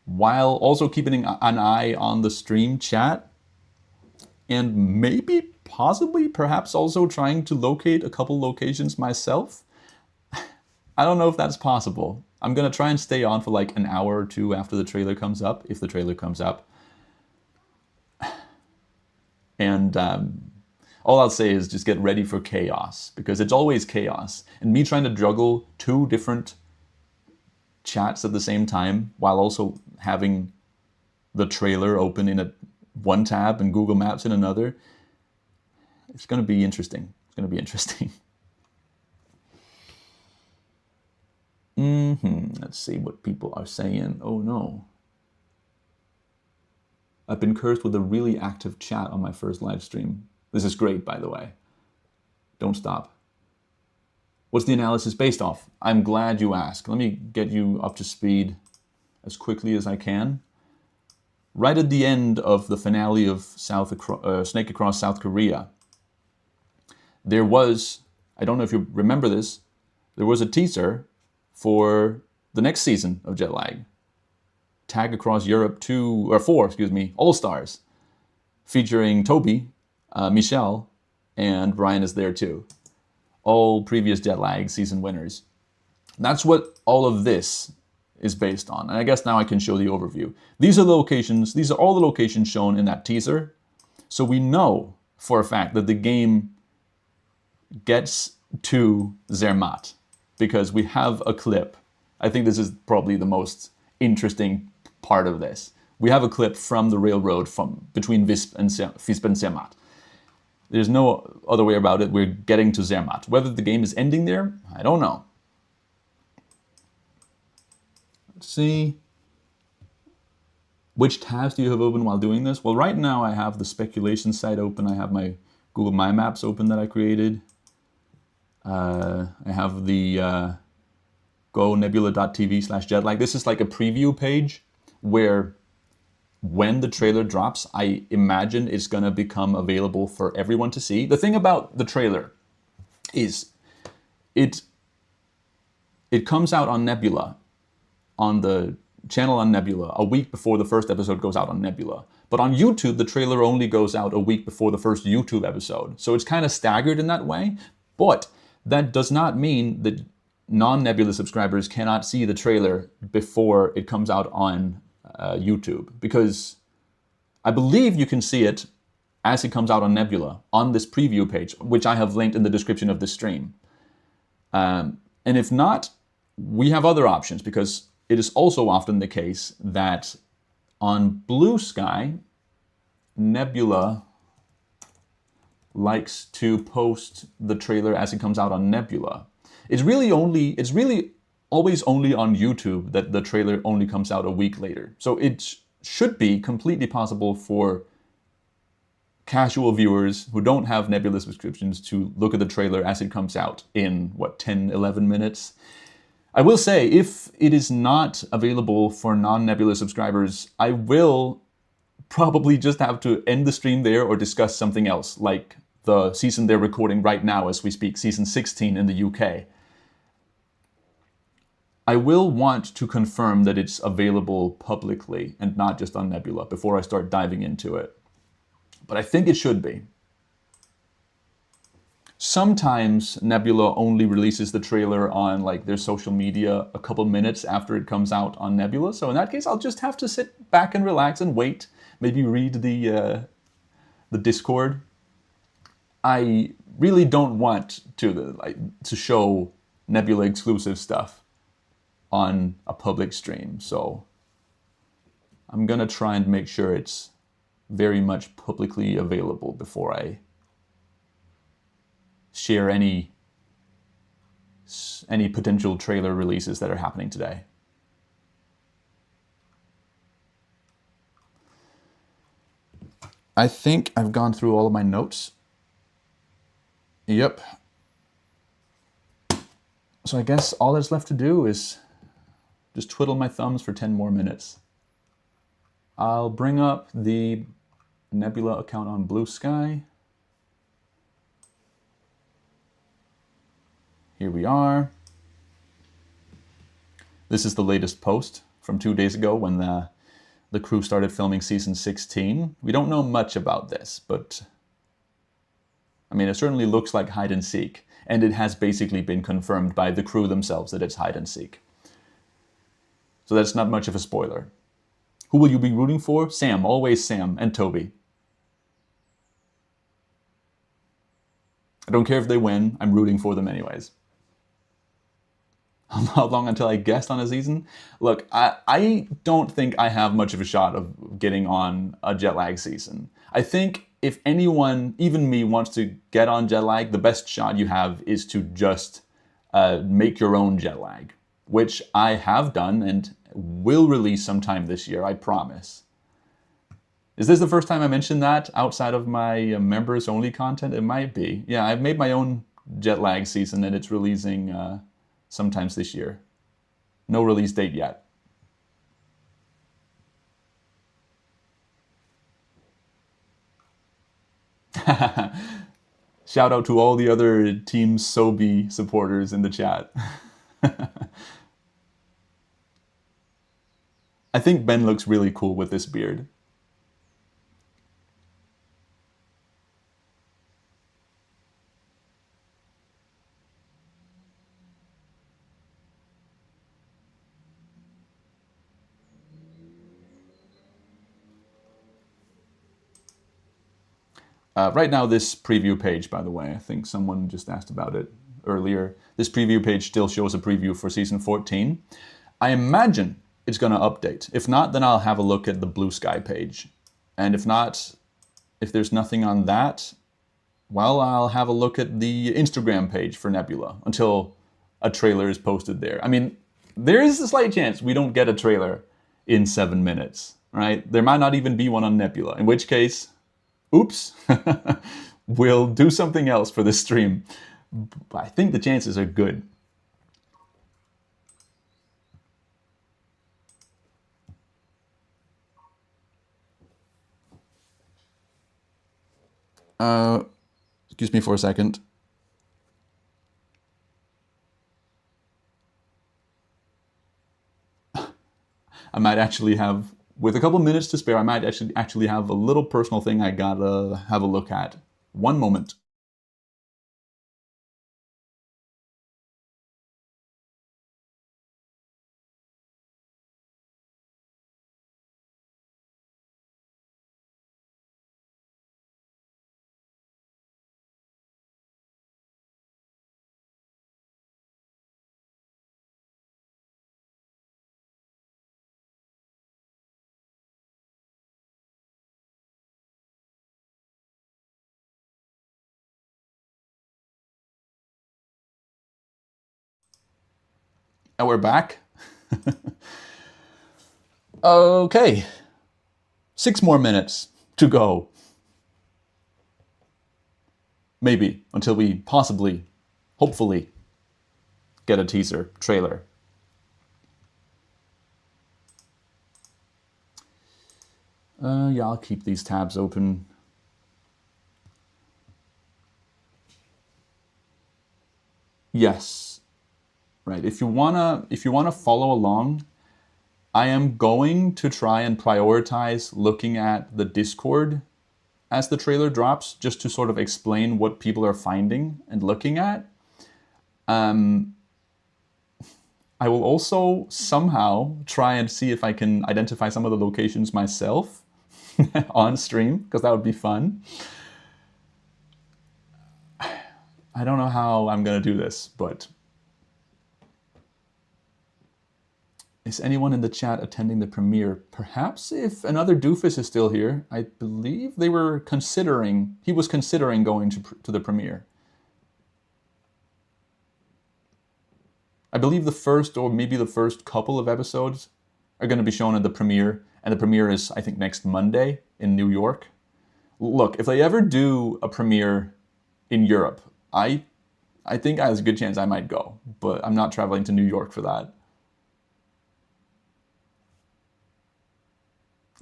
while also keeping an eye on the stream chat, and maybe, possibly, perhaps also trying to locate a couple locations myself. I don't know if that's possible. I'm going to try and stay on for like an hour or 2 after the trailer comes up, if the trailer comes up. And all I'll say is just get ready for chaos, because it's always chaos. And me trying to juggle 2 different chats at the same time while also having the trailer open in one tab and Google Maps in another, it's going to be interesting. It's going to be interesting. Let's see what people are saying. Oh no. I've been cursed with a really active chat on my first live stream. This is great, by the way. Don't stop. What's the analysis based off? I'm glad you asked. Let me get you up to speed as quickly as I can. Right at the end of the finale of Snake Across South Korea, there was, I don't know if you remember this, there was a teaser for the next season of Jet Lag. Tag Across Europe 4, All Stars, featuring Toby, Michelle, and Brian is there too. All previous Jet Lag season winners. That's what all of this is based on. And I guess now I can show the overview. These are the locations, these are all the locations shown in that teaser. So we know for a fact that the game gets to Zermatt because we have a clip. I think this is probably the most interesting part of this. We have a clip from the railroad between Visp and Zermatt. There's no other way about it. We're getting to Zermatt. Whether the game is ending there, I don't know. Let's see. Which tabs do you have open while doing this? Well, right now I have the speculation site open. I have my Google My Maps open that I created. I have the go nebula.tv/jetlag. This is like a preview page where when the trailer drops, I imagine it's going to become available for everyone to see. The thing about the trailer is it comes out on Nebula, on the channel on Nebula, a week before the first episode goes out on Nebula. But on YouTube, the trailer only goes out a week before the first YouTube episode. So it's kind of staggered in that way. But that does not mean that non-Nebula subscribers cannot see the trailer before it comes out on YouTube. Because I believe you can see it as it comes out on Nebula on this preview page, which I have linked in the description of this stream. And if not, we have other options, because it is also often the case that on Blue Sky, Nebula likes to post the trailer as it comes out on Nebula. It's really always only on YouTube that the trailer only comes out a week later. So it should be completely possible for casual viewers who don't have Nebula subscriptions to look at the trailer as it comes out in, 10, 11 minutes. I will say, if it is not available for non-Nebula subscribers, I will probably just have to end the stream there or discuss something else, like the season they're recording right now as we speak, season 16 in the UK. I will want to confirm that it's available publicly and not just on Nebula before I start diving into it. But I think it should be. Sometimes Nebula only releases the trailer on their social media a couple minutes after it comes out on Nebula. So in that case, I'll just have to sit back and relax and wait. Maybe read the Discord. I really don't want to show Nebula exclusive stuff on a public stream. So I'm gonna try and make sure it's very much publicly available before I share any potential trailer releases that are happening today. I think I've gone through all of my notes. Yep. So I guess all that's left to do is just twiddle my thumbs for 10 more minutes. I'll bring up the Nebula account on Blue Sky. Here we are. This is the latest post from 2 days ago when the crew started filming season 16. We don't know much about this, but I mean, it certainly looks like hide and seek, and it has basically been confirmed by the crew themselves that it's hide and seek. So that's not much of a spoiler. Who will you be rooting for? Sam, always Sam, and Toby. I don't care if they win, I'm rooting for them anyways. How long until I guest on a season? Look, I don't think I have much of a shot of getting on a jet lag season. I think if anyone, even me, wants to get on jet lag, the best shot you have is to just make your own jet lag, which I have done and will release sometime this year, I promise. Is this the first time I mentioned that outside of my members only content? It might be. Yeah, I've made my own jet lag season and it's releasing sometimes this year. No release date yet. Shout out to all the other Team Sobi supporters in the chat. I think Ben looks really cool with this beard. Right now, this preview page, by the way, I think someone just asked about it earlier. This preview page still shows a preview for season 14. I imagine it's going to update. If not, then I'll have a look at the Blue Sky page. And if not, if there's nothing on that, well, I'll have a look at the Instagram page for Nebula until a trailer is posted there. I mean, there is a slight chance we don't get a trailer in 7 minutes, right? There might not even be one on Nebula, in which case, oops, we'll do something else for this stream. But I think the chances are good. Excuse me for a second. I might actually have, with a couple minutes to spare, I might actually have a little personal thing I gotta have a look at. One moment. And we're back. Okay. 6 more minutes to go. Maybe, until we possibly, hopefully, get a teaser trailer. Yeah, I'll keep these tabs open. Yes. Right. If you wanna follow along, I am going to try and prioritize looking at the Discord as the trailer drops, just to sort of explain what people are finding and looking at. I will also somehow try and see if I can identify some of the locations myself on stream, because that would be fun. I don't know how I'm going to do this, but is anyone in the chat attending the premiere? Perhaps if another doofus is still here. I believe he was considering going to the premiere. I believe the first, or maybe the first couple of episodes are going to be shown at the premiere, and the premiere is, I think, next Monday in New York. Look, if they ever do a premiere in Europe, I think there's a good chance I might go, but I'm not traveling to New York for that.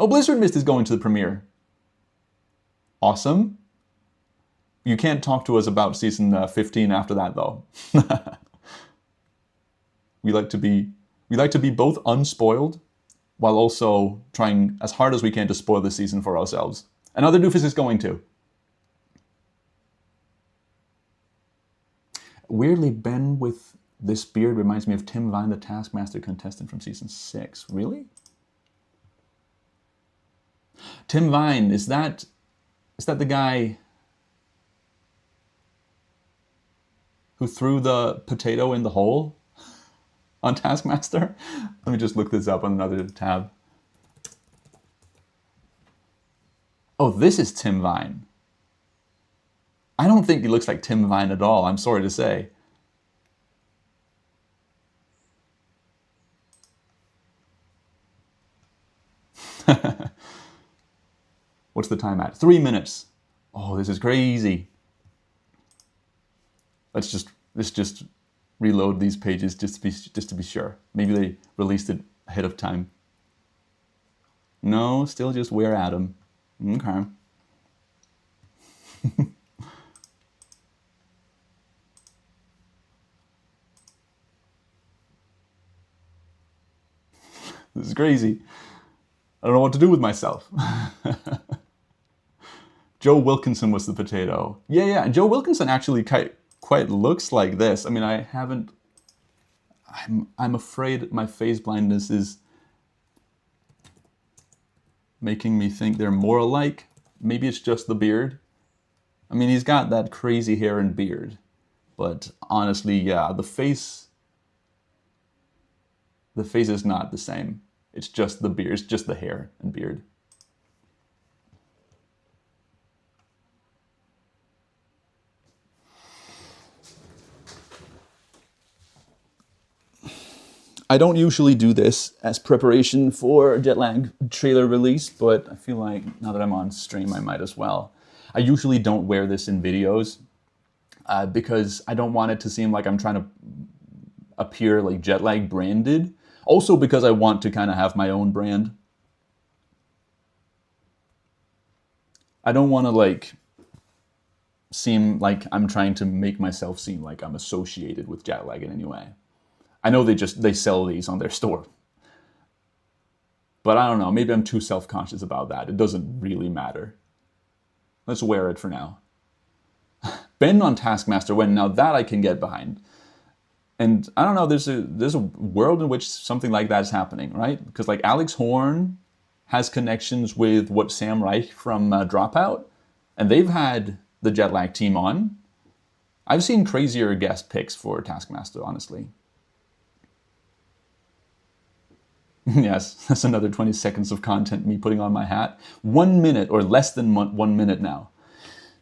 Oh, Blizzard Mist is going to the premiere. Awesome. You can't talk to us about season 15 after that, though. We like to be both unspoiled, while also trying as hard as we can to spoil the season for ourselves. Another doofus is going to. Weirdly, Ben with this beard reminds me of Tim Vine, the Taskmaster contestant from season 6. Really? Tim Vine, is that the guy who threw the potato in the hole on Taskmaster? Let me just look this up on another tab. Oh, this is Tim Vine. I don't think he looks like Tim Vine at all, I'm sorry to say. What's the time at? 3 minutes. Oh, this is crazy. Let's just reload these pages just to be sure. Maybe they released it ahead of time. No, still just Where Adam. Okay. This is crazy. I don't know what to do with myself. Joe Wilkinson was the potato. Yeah. Joe Wilkinson actually quite looks like this. I mean, I'm afraid my face blindness is making me think they're more alike. Maybe it's just the beard. I mean, he's got that crazy hair and beard. But honestly, yeah, the face is not the same. It's just the beard. It's just the hair and beard. I don't usually do this as preparation for Jetlag trailer release, but I feel like now that I'm on stream, I might as well. I usually don't wear this in videos because I don't want it to seem like I'm trying to appear like Jetlag branded. Also because I want to kind of have my own brand. I don't want to like seem like I'm trying to make myself seem like I'm associated with jet lag in any way. I know they sell these on their store. But I don't know, maybe I'm too self-conscious about that. It doesn't really matter. Let's wear it for now. Ben on Taskmaster when now that I can get behind. And I don't know, there's a world in which something like that is happening, right? Because like Alex Horn has connections with Sam Reich from Dropout, and they've had the jet lag team on. I've seen crazier guest picks for Taskmaster, honestly. Yes, that's another 20 seconds of content, me putting on my hat. 1 minute or less than 1 minute now.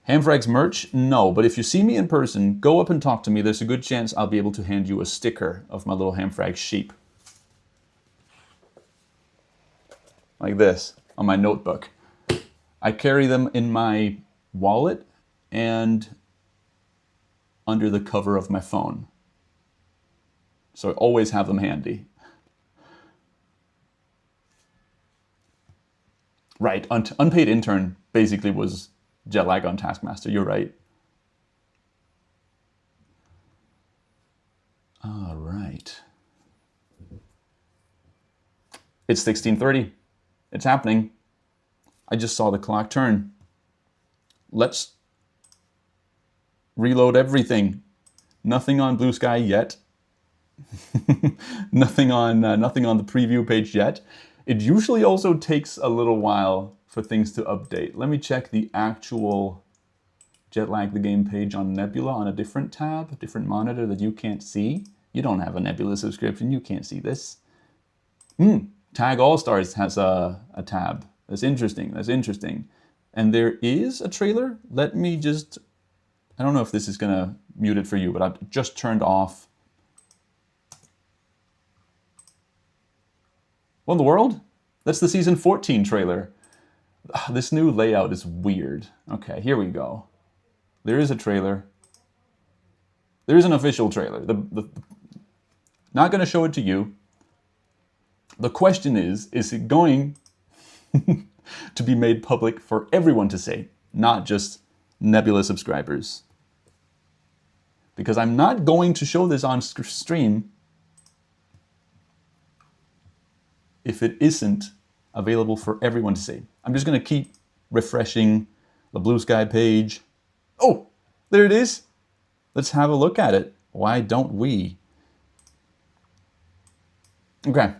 Hamfrags merch? No, but if you see me in person, go up and talk to me. There's a good chance I'll be able to hand you a sticker of my little Hamfrags sheep. Like this, on my notebook. I carry them in my wallet and under the cover of my phone. So I always have them handy. Right, unpaid intern basically was jet lag on Taskmaster, you're right. All right. It's 16:30. It's happening. I just saw the clock turn. Let's reload everything. Nothing on Blue Sky yet. nothing on the preview page yet. It usually also takes a little while for things to update. Let me check the actual Jet Lag the Game page on Nebula on a different tab, a different monitor that you can't see. You don't have a Nebula subscription, you can't see this. Tag All-Stars has a tab. That's interesting, that's interesting. And there is a trailer. Let me just, I don't know if this is gonna mute it for you, but I've just turned off. What in the world? That's the season 14 trailer. This new layout is weird. Okay, here we go. There is a trailer. There is an official trailer. Not going to show it to you. The question is it going to be made public for everyone to see, not just Nebula subscribers? Because I'm not going to show this on stream if it isn't available for everyone to see. I'm just going to keep refreshing the Blue Sky page. Oh, there it is. Let's have a look at it. Why don't we? Okay,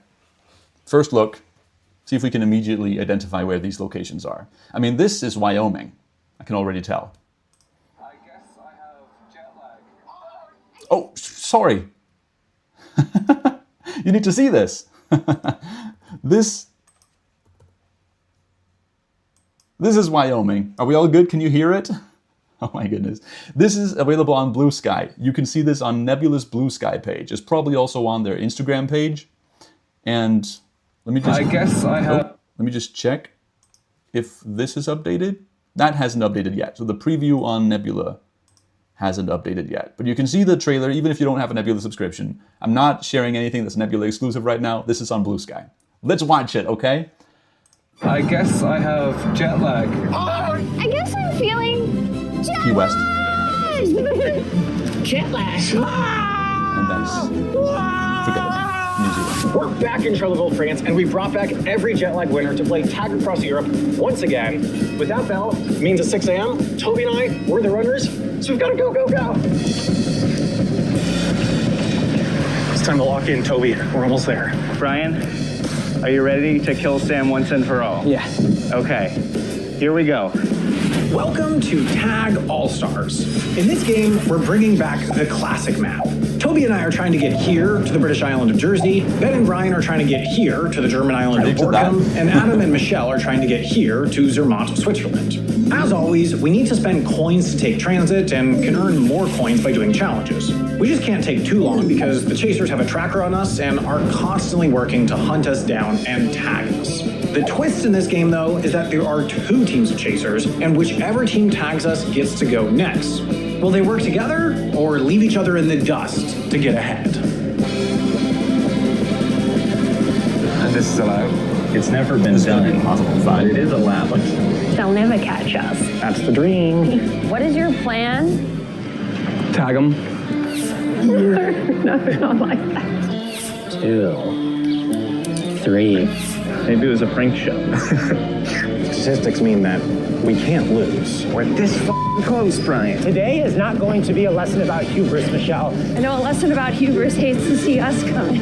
first look. See if we can immediately identify where these locations are. I mean, this is Wyoming. I can already tell. I guess I have jet lag. Oh, sorry. You need to see this. This is Wyoming. Are we all good? Can you hear it? Oh my goodness. This is available on Blue Sky. You can see this on Nebula's Blue Sky page. It's probably also on their Instagram page. And let me just... I guess I have... let me just check if this is updated. That hasn't updated yet. So the preview on Nebula hasn't updated yet. But you can see the trailer even if you don't have a Nebula subscription. I'm not sharing anything that's Nebula exclusive right now. This is on Blue Sky. Let's watch it, okay? I guess I have jet lag. I guess I'm feeling jet Key West. lag. Jet lag. And that's... forget it. New Zealand. We're back in Charleville, France, and we brought back every jet lag winner to play tag across Europe once again. With that bell, it means at 6 a.m., Toby and I, we're the runners, so we've got to go, go, go. It's time to lock in, Toby. We're almost there. Brian, are you ready to kill Sam once and for all? Yeah. Okay, here we go. Welcome to Tag All-Stars. In this game, we're bringing back the classic map. Toby and I are trying to get here to the British island of Jersey. Ben and Brian are trying to get here to the German island of Borkum. And Adam and Michelle are trying to get here to Zermatt, Switzerland. As always, we need to spend coins to take transit and can earn more coins by doing challenges. We just can't take too long because the chasers have a tracker on us and are constantly working to hunt us down and tag us. The twist in this game, though, is that there are 2 teams of chasers, and whichever team tags us gets to go next. Will they work together, or leave each other in the dust to get ahead? And this is allowed. It's never been This is gonna be done. impossible. But Fine. it is a lab. They'll never catch us. That's the dream. What is your plan? Tag them. No, not like that. 2, 3. Maybe it was a prank show. Statistics mean that we can't lose. We're this close, Brian. Today is not going to be a lesson about hubris, Michelle. I know a lesson about hubris hates to see us coming.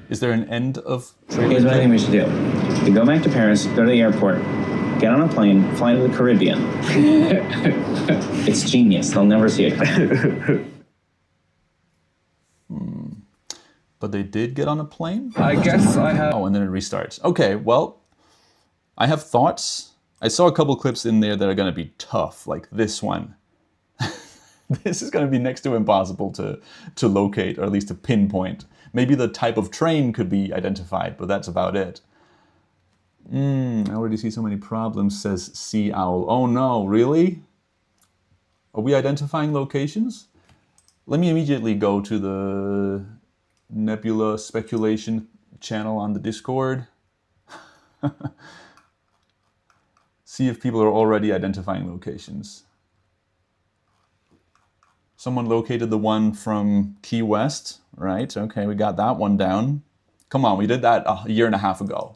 Is there an end of Here's what I think we should do. We go back to Paris, go to the airport, get on a plane, fly to the Caribbean. It's genius. They'll never see it. But they did get on a plane? I guess I have. Oh, and then it restarts. Okay, well, I have thoughts. I saw a couple clips in there that are going to be tough, like this one. This is going to be next to impossible to locate, or at least to pinpoint. Maybe the type of train could be identified, but that's about it. I already see so many problems, says Sea Owl. Oh no, really? Are we identifying locations? Let me immediately go to the Nebula speculation channel on the Discord. See if people are already identifying locations. Someone located the one from Key West, right? Okay, we got that one down. Come on, we did that a year and a half ago.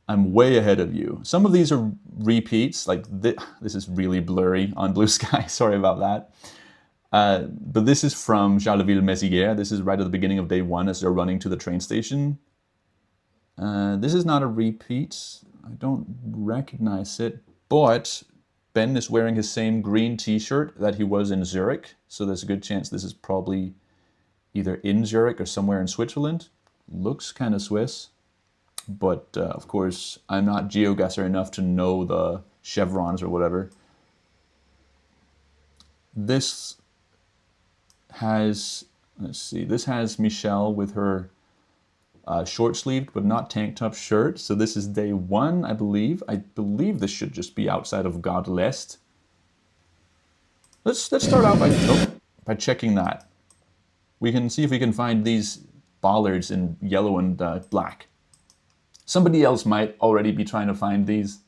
I'm way ahead of you. Some of these are repeats, like this is really blurry on Blue Sky, sorry about that. But this is from Charleville-Mézières. This is right at the beginning of day one as they're running to the train station. This is not a repeat. I don't recognize it, but Ben is wearing his same green t-shirt that he was in Zurich. So there's a good chance this is probably either in Zurich or somewhere in Switzerland. Looks kind of Swiss. But of course, I'm not GeoGuessr enough to know the chevrons or whatever. This has, let's see, this has Michelle with her short-sleeved but not tank top shirt. So this is day one, I believe. I believe this should just be outside of God L'Est. Let's start out by checking that. We can see if we can find these bollards in yellow and black. Somebody else might already be trying to find these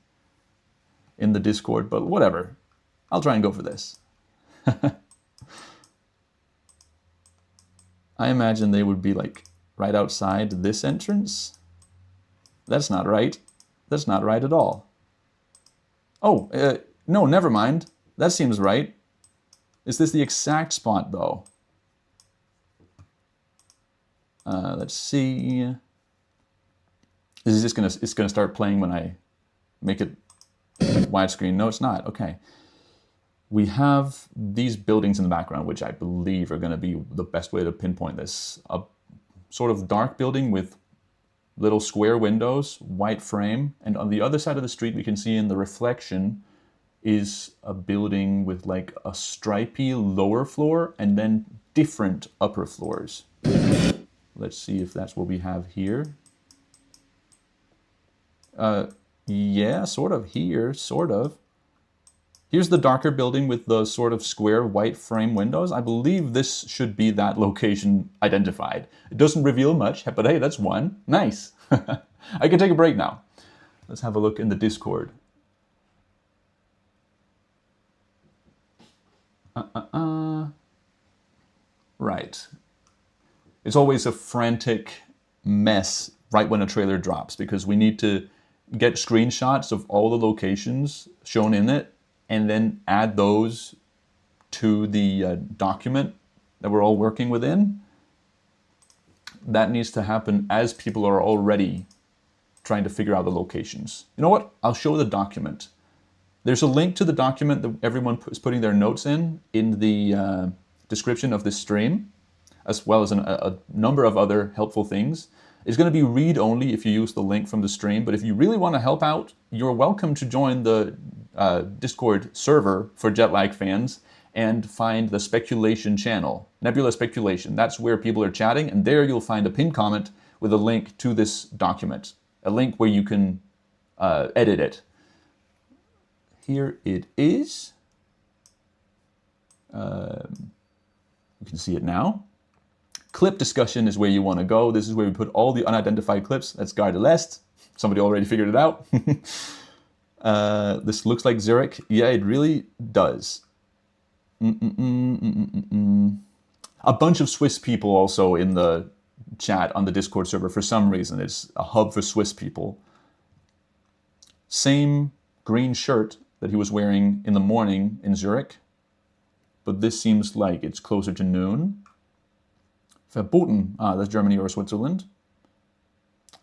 in the Discord, but whatever. I'll try and go for this. I imagine they would be like right outside this entrance. That's not right. That's not right at all. Oh, no, never mind. That seems right. Is this the exact spot though? Let's see. Is this it's gonna start playing when I make it widescreen? No, it's not. Okay. We have these buildings in the background, which I believe are gonna be the best way to pinpoint this. A sort of dark building with little square windows, white frame, and on the other side of the street we can see in the reflection is a building with like a stripy lower floor and then different upper floors. Let's see if that's what we have here. Yeah, sort of here, sort of. Here's the darker building with the sort of square white frame windows. I believe this should be that location identified. It doesn't reveal much, but hey, that's one. Nice. I can take a break now. Let's have a look in the Discord. Right. It's always a frantic mess right when a trailer drops because we need to get screenshots of all the locations shown in it and then add those to the document that we're all working within. That needs to happen as people are already trying to figure out the locations. You know what? I'll show the document. There's a link to the document that everyone is putting their notes in the description of this stream, as well as a number of other helpful things. It's going to be read-only if you use the link from the stream, but if you really want to help out, you're welcome to join the Discord server for Jetlag fans and find the speculation channel, Nebula Speculation. That's where people are chatting, and there you'll find a pinned comment with a link to this document, a link where you can edit it. Here it is. You can see it now. Clip discussion is where you want to go. This is where we put all the unidentified clips. That's Gare de l'Est. Somebody already figured it out. This looks like Zurich. Yeah, it really does. A bunch of Swiss people also in the chat on the Discord server for some reason. It's a hub for Swiss people. Same green shirt that he was wearing in the morning in Zurich, but this seems like it's closer to noon. Verboten, that's Germany or Switzerland.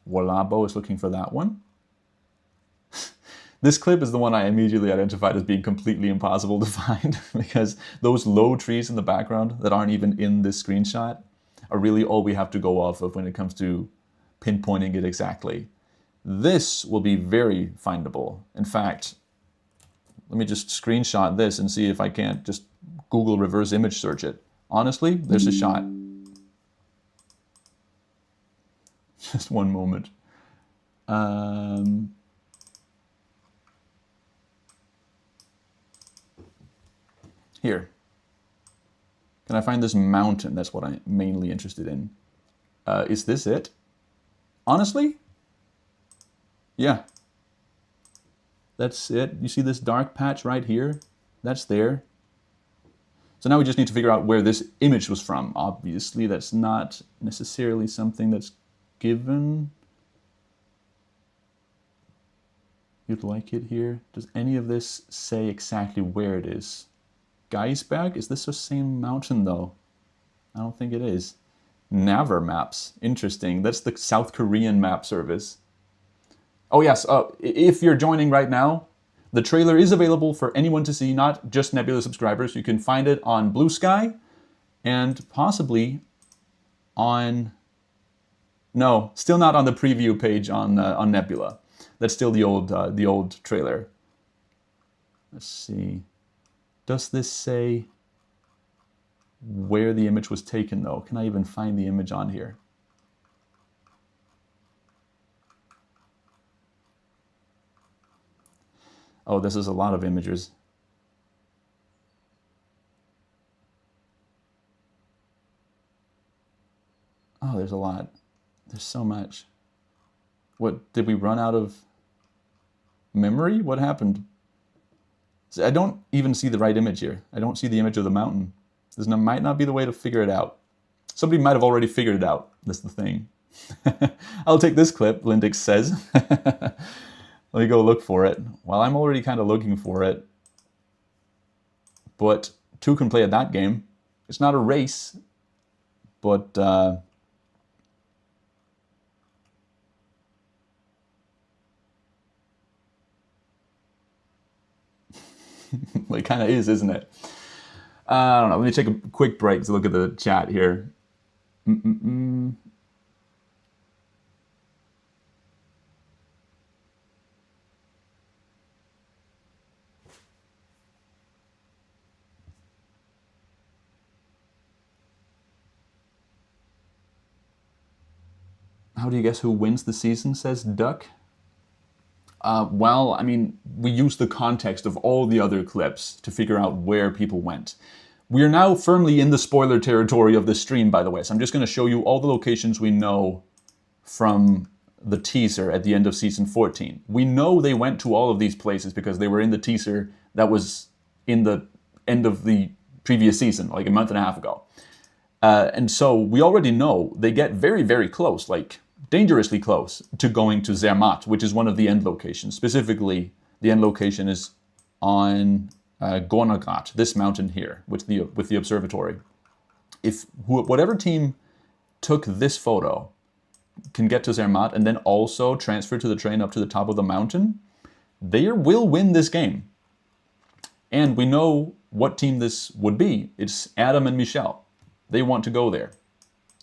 Voila, Bo is looking for that one. This clip is the one I immediately identified as being completely impossible to find because those low trees in the background that aren't even in this screenshot are really all we have to go off of when it comes to pinpointing it exactly. This will be very findable. In fact, let me just screenshot this and see if I can't just Google reverse image search it. Honestly, there's a shot. Just one moment. Here. Can I find this mountain? That's what I'm mainly interested in. Is this it? Honestly? Yeah. That's it. You see this dark patch right here? That's there. So now we just need to figure out where this image was from. Obviously, that's not necessarily something that's given. You'd like it here. Does any of this say exactly where it is? Geisberg? Is this the same mountain though? I don't think it is. Naver maps. Interesting. That's the South Korean map service. Oh yes, if you're joining right now, the trailer is available for anyone to see, not just Nebula subscribers. You can find it on Blue Sky and possibly on... No, still not on the preview page on Nebula. That's still the old trailer. Let's see. Does this say where the image was taken though? Can I even find the image on here? Oh, this is a lot of images. Oh, there's a lot. There's so much. What, did we run out of memory? What happened? I don't even see the right image here. I don't see the image of the mountain. This might not be the way to figure it out. Somebody might have already figured it out. That's the thing. I'll take this clip, Lindix says. Let me go look for it. Well, I'm already kind of looking for it. But two can play at that game. It's not a race, but... Well, it kind of is, isn't it? I don't know. Let me take a quick break to look at the chat here. How do you guess who wins the season, says Duck? Well, I mean, we use the context of all the other clips to figure out where people went. We are now firmly in the spoiler territory of the stream, by the way, so I'm just going to show you all the locations we know from the teaser at the end of season 14. We know they went to all of these places because they were in the teaser that was in the end of the previous season, like a month and a half ago. And so we already know they get very, very close, like dangerously close to going to Zermatt, which is one of the end locations. Specifically, the end location is on Gornergrat, this mountain here, with the observatory. If whatever team took this photo can get to Zermatt and then also transfer to the train up to the top of the mountain, they will win this game. And we know what team this would be. It's Adam and Michelle. They want to go there.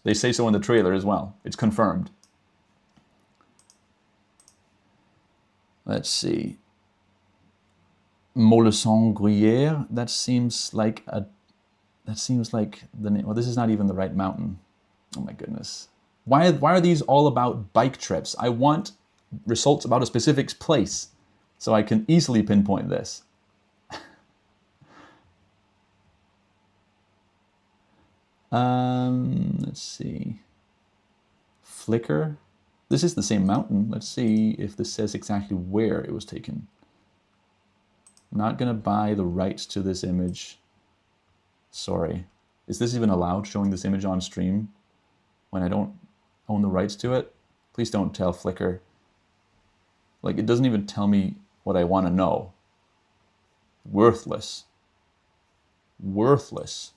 They say so in the trailer as well. It's confirmed. Let's see. Moleson Gruyere. That seems like the name. Well, this is not even the right mountain. Oh my goodness. Why are these all about bike trips? I want results about a specific place so I can easily pinpoint this. Let's see. Flicker. This is the same mountain. Let's see if this says exactly where it was taken. I'm not gonna buy the rights to this image. Sorry. Is this even allowed, showing this image on stream when I don't own the rights to it? Please don't tell Flickr. Like, it doesn't even tell me what I want to know. Worthless. Worthless.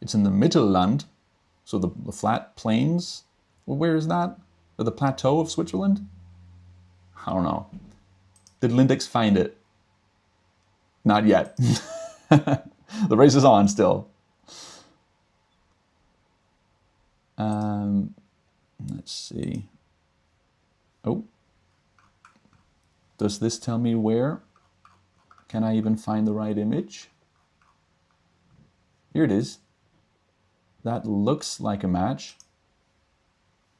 It's in the Mittelland, so the flat plains. Well, where is that? Or the plateau of Switzerland? I don't know. Did Lindex find it? Not yet. The race is on still. Let's see. Oh. Does this tell me where? Can I even find the right image? Here it is. That looks like a match.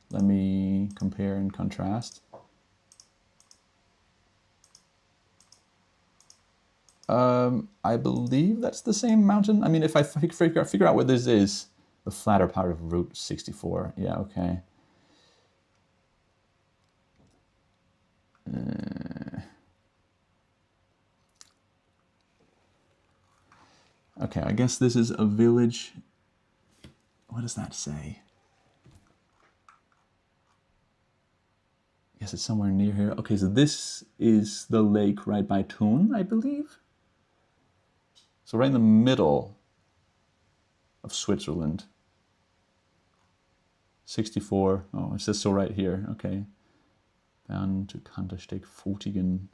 Let me compare and contrast. I believe that's the same mountain. I mean, if I figure out where this is, the flatter part of Route 64. Yeah, okay. Okay, I guess this is a village. What does that say? I guess it's somewhere near here. Okay, so this is the lake right by Thun, I believe. So right in the middle of Switzerland. 64. Oh, it says so right here. Okay. Down to Kantersteg, Fotigen.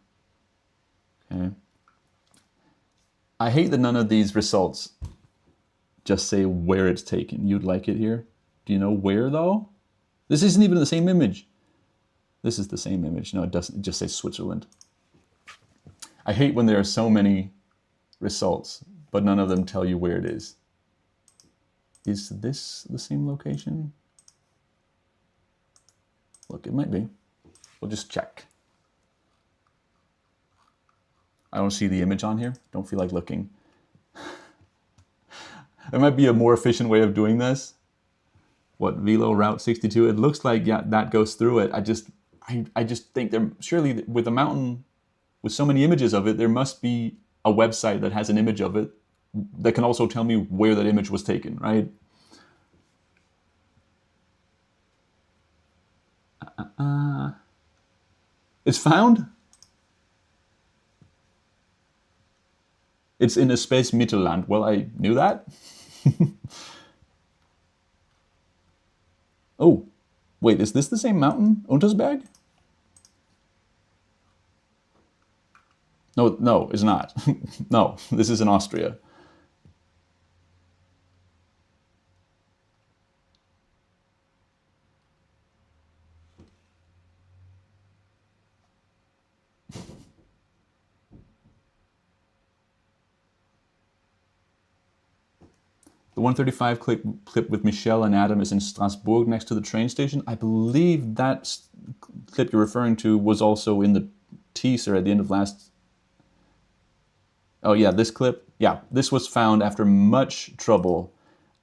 Okay. I hate that none of these results just say where it's taken. You'd like it here. Do you know where though? This isn't even the same image. This is the same image. No, it doesn't. It just says Switzerland. I hate when there are so many results, but none of them tell you where it is. Is this the same location? Look, it might be. We'll just check. I don't see the image on here. Don't feel like looking. There might be a more efficient way of doing this. What, Velo Route 62? It looks like, yeah, that goes through it. I just think there, surely with a mountain with so many images of it, there must be a website that has an image of it that can also tell me where that image was taken, right? It's found? It's in a space Mittelland. Well, I knew that. Oh, wait, is this the same mountain? Untersberg? No, no, it's not. No, this is in Austria. The 135 clip with Michelle and Adam is in Strasbourg next to the train station. I believe that clip you're referring to was also in the teaser at the end of last... Oh yeah, this clip. Yeah, this was found after much trouble.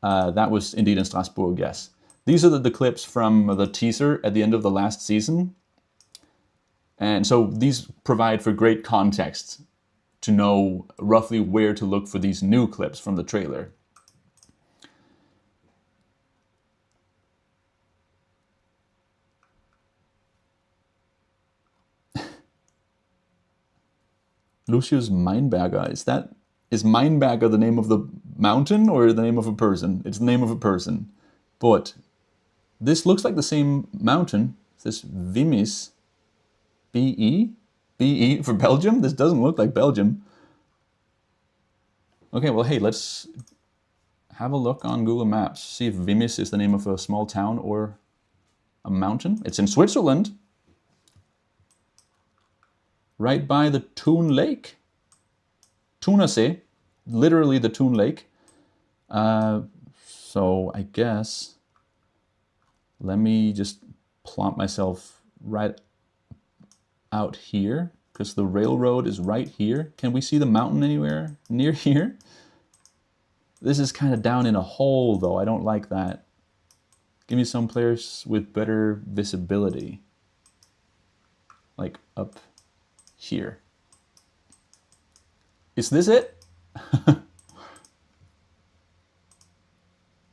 That was indeed in Strasbourg, yes. These are the clips from the teaser at the end of the last season. And so these provide for great context to know roughly where to look for these new clips from the trailer. Lucius Meinberger, is Meinberger the name of the mountain or the name of a person? It's the name of a person. But this looks like the same mountain. This Vimis, B-E? B-E for Belgium? This doesn't look like Belgium. Okay, well, hey, let's have a look on Google Maps. See if Vimis is the name of a small town or a mountain. It's in Switzerland. Right by the Thun Lake. Thunersee, literally the Thun Lake. So I guess, let me just plonk myself right out here. because the railroad is right here. Can we see the mountain anywhere near here? This is kind of down in a hole, though. I don't like that. Give me some players with better visibility. Like up here. Is this it?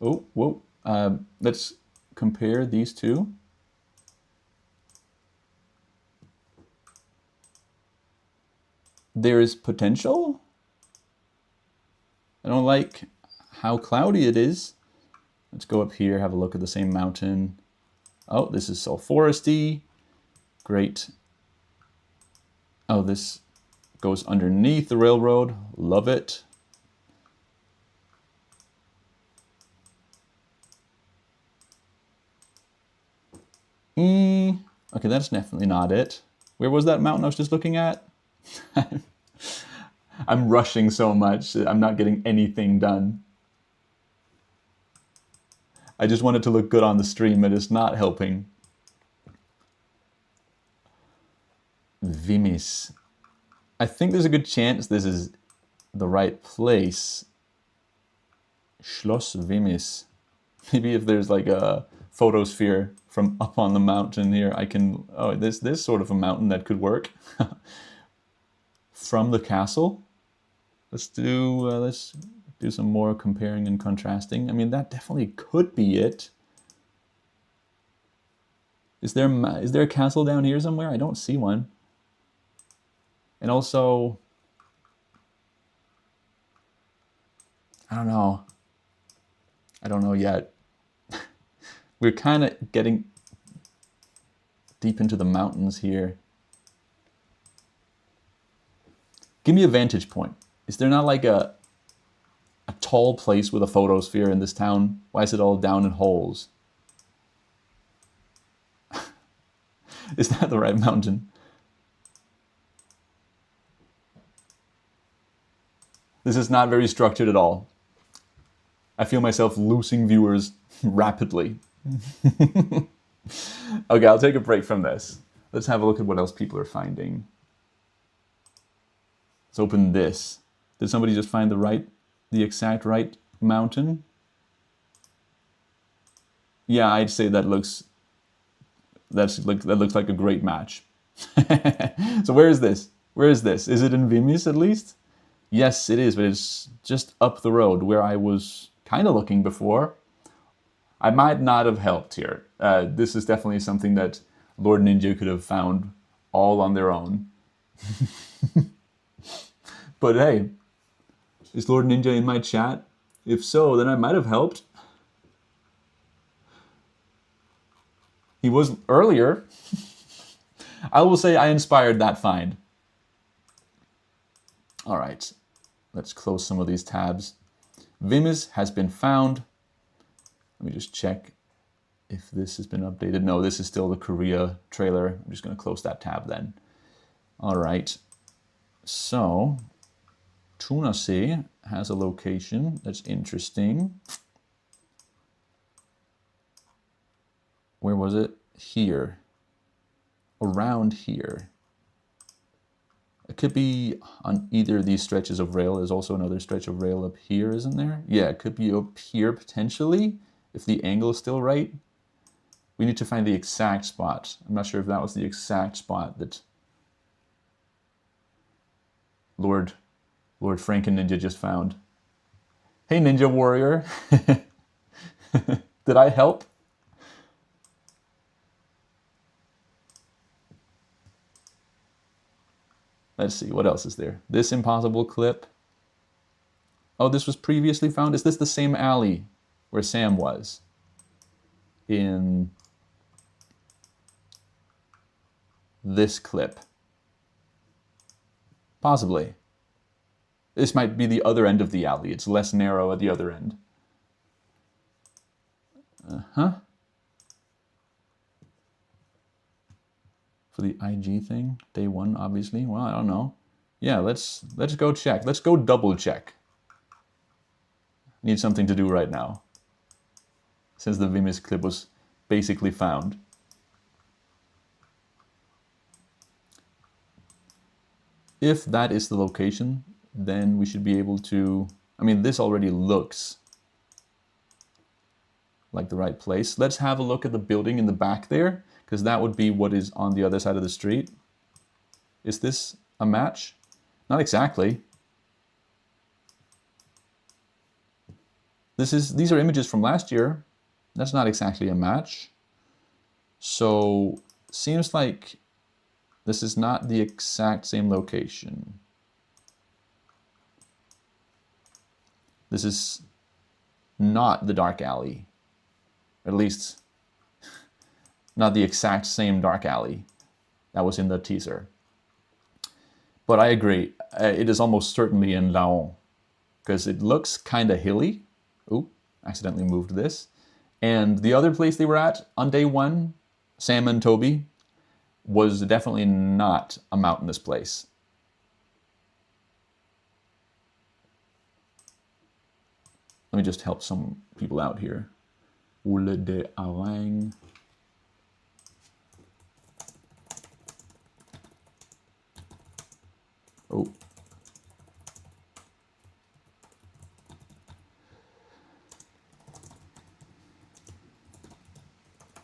Oh, whoa. Let's compare these two. There is potential. I don't like how cloudy it is. Let's go up here, have a look at the same mountain. Oh, this is so foresty. Great. Oh, this goes underneath the railroad. Love it. Okay, that's definitely not it. Where was that mountain I was just looking at? I'm rushing so much, I'm not getting anything done. I just want it to look good on the stream, and it's not helping. Vimis. I think there's a good chance this is the right place. Schloss Vimis. Maybe if there's like a photosphere from up on the mountain here, I can... Oh, this sort of a mountain that could work. From the castle. Let's do some more comparing and contrasting. I mean, that definitely could be it. Is there a castle down here somewhere? I don't see one. And also, I don't know. I don't know yet. We're kind of getting deep into the mountains here. Give me a vantage point. Is there not like a tall place with a photosphere in this town? Why is it all down in holes? Is that the right mountain? This is not very structured at all. I feel myself losing viewers rapidly. Okay, I'll take a break from this. Let's have a look at what else people are finding. Let's open this. Did somebody just find the exact right mountain? Yeah, I'd say that looks like a great match. So where is this? Where is this? Is it in Vimis at least? Yes, it is, but it's just up the road where I was kind of looking before. I might not have helped here. This is definitely something that Lord Ninja could have found all on their own. But hey, is Lord Ninja in my chat? If so, then I might have helped. He was earlier. I will say I inspired that find. All right, let's close some of these tabs. Vimis has been found. Let me just check if this has been updated. No, this is still the Korea trailer. I'm just going to close that tab then. All right, so Tunasee has a location that's interesting. Where was it? Here. Around here. It could be on either of these stretches of rail. There's also another stretch of rail up here, isn't there? Yeah, it could be up here potentially, if the angle is still right. We need to find the exact spot. I'm not sure if that was the exact spot that Lord Franken Ninja just found. Hey, Ninja Warrior. Did I help? Let's see, what else is there? This impossible clip. Oh, this was previously found. Is this the same alley where Sam was? In this clip. Possibly. This might be the other end of the alley. It's less narrow at the other end. Uh-huh. For the IG thing, day one, obviously. Well, I don't know. Yeah, let's go check. Let's go double check. Need something to do right now, since the Vimis clip was basically found. if that is the location, then we should be able to, I mean, this already looks like the right place. Let's have a look at the building in the back there, because that would be what is on the other side of the street. Is this a match? Not exactly. These are images from last year. That's not exactly a match. So seems like this is not the exact same location. This is not the dark alley. At least not the exact same dark alley that was in the teaser. But I agree, it is almost certainly in Laon, because it looks kind of hilly. Ooh, accidentally moved this. And the other place they were at on day one, Sam and Toby, was definitely not a mountainous place. Let me just help some people out here. Oule de Arang. Oh.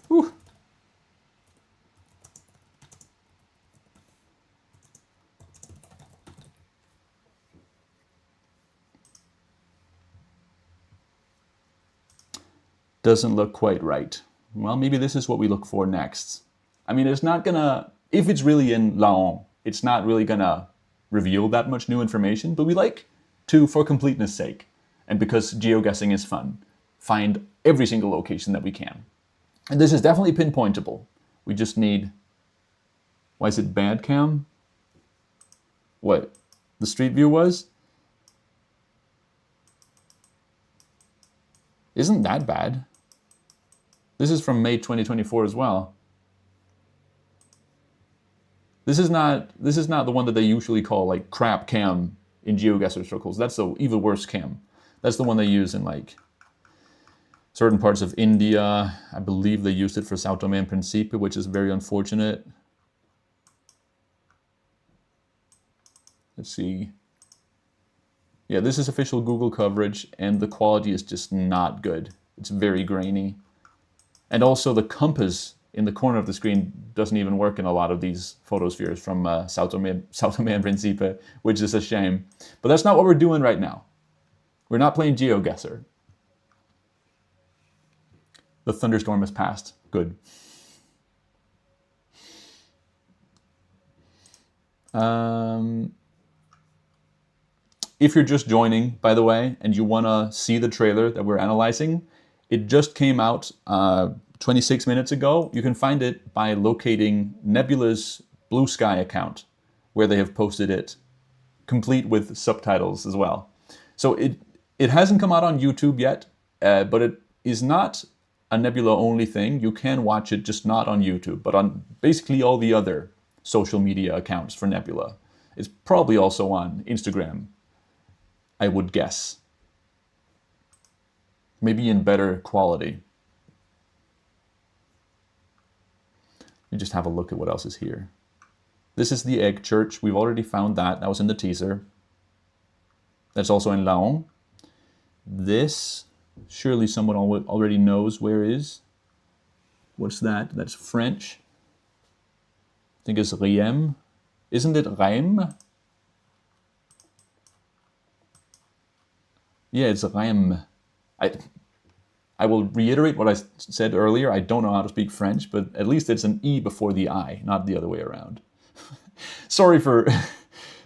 Whew. Doesn't look quite right. Well, maybe this is what we look for next. I mean, it's not gonna, if it's really in Laon, it's not really gonna reveal that much new information, but we like to, for completeness sake, and because geoguessing is fun, find every single location that we can. And this is definitely pinpointable. We just need, why is it bad cam? What, the street view was? Isn't that bad? This is from May 2024 as well. This is not the one that they usually call like crap cam in GeoGuessr circles. That's the even worse cam. That's the one they use in like certain parts of India. I believe they used it for Sao Tome and Principe, which is very unfortunate. Let's see. Yeah, this is official Google coverage, and the quality is just not good. It's very grainy. And also the compass in the corner of the screen doesn't even work in a lot of these photospheres from Sao Tome and Principe, which is a shame. But that's not what we're doing right now. We're not playing GeoGuessr. The thunderstorm has passed. Good. If you're just joining, by the way, and you want to see the trailer that we're analyzing, it just came out 26 minutes ago. You can find it by locating Nebula's Blue Sky account, where they have posted it, complete with subtitles as well. So it hasn't come out on YouTube yet, but it is not a Nebula only thing. You can watch it, just not on YouTube, but on basically all the other social media accounts for Nebula. It's probably also on Instagram, I would guess. Maybe in better quality. You just have a look at what else is here. This is the Egg Church. We've already found that. That was in the teaser. That's also in Laon. This, surely someone already knows where is. What's that? That's French. I think it's Riem. Isn't it Riem? Yeah, it's Riem. I will reiterate what I said earlier. I don't know how to speak French, but at least it's an E before the I, not the other way around. sorry for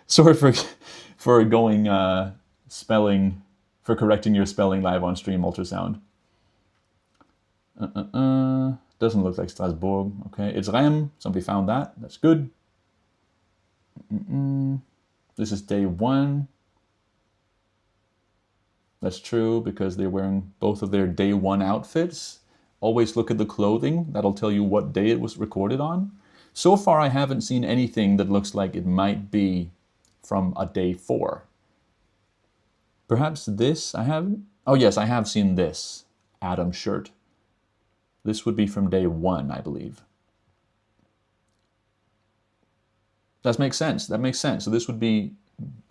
going spelling, for correcting your spelling live on stream ultrasound. Doesn't look like Strasbourg. Okay, it's Rem. Somebody found that. That's good. This is day one. That's true, because they're wearing both of their day one outfits. Always look at the clothing. That'll tell you what day it was recorded on. So far, I haven't seen anything that looks like it might be from a day 4. Perhaps this, I haven't? Oh yes, I have seen this Adam shirt. This would be from day 1, I believe. That makes sense. That makes sense. So this would be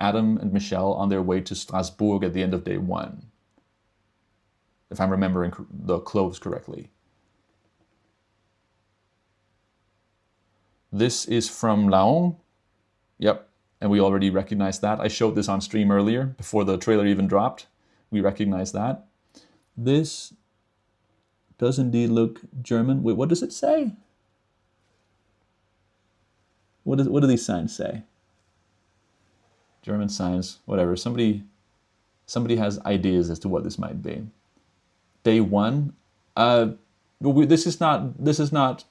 Adam and Michelle on their way to Strasbourg at the end of day 1. If I'm remembering the clothes correctly. This is from Laon. Yep, and we already recognized that. I showed this on stream earlier, before the trailer even dropped. We recognize that. This does indeed look German. Wait, what does it say? What do these signs say? German signs, whatever. Somebody has ideas as to what this might be. Day 1. This is not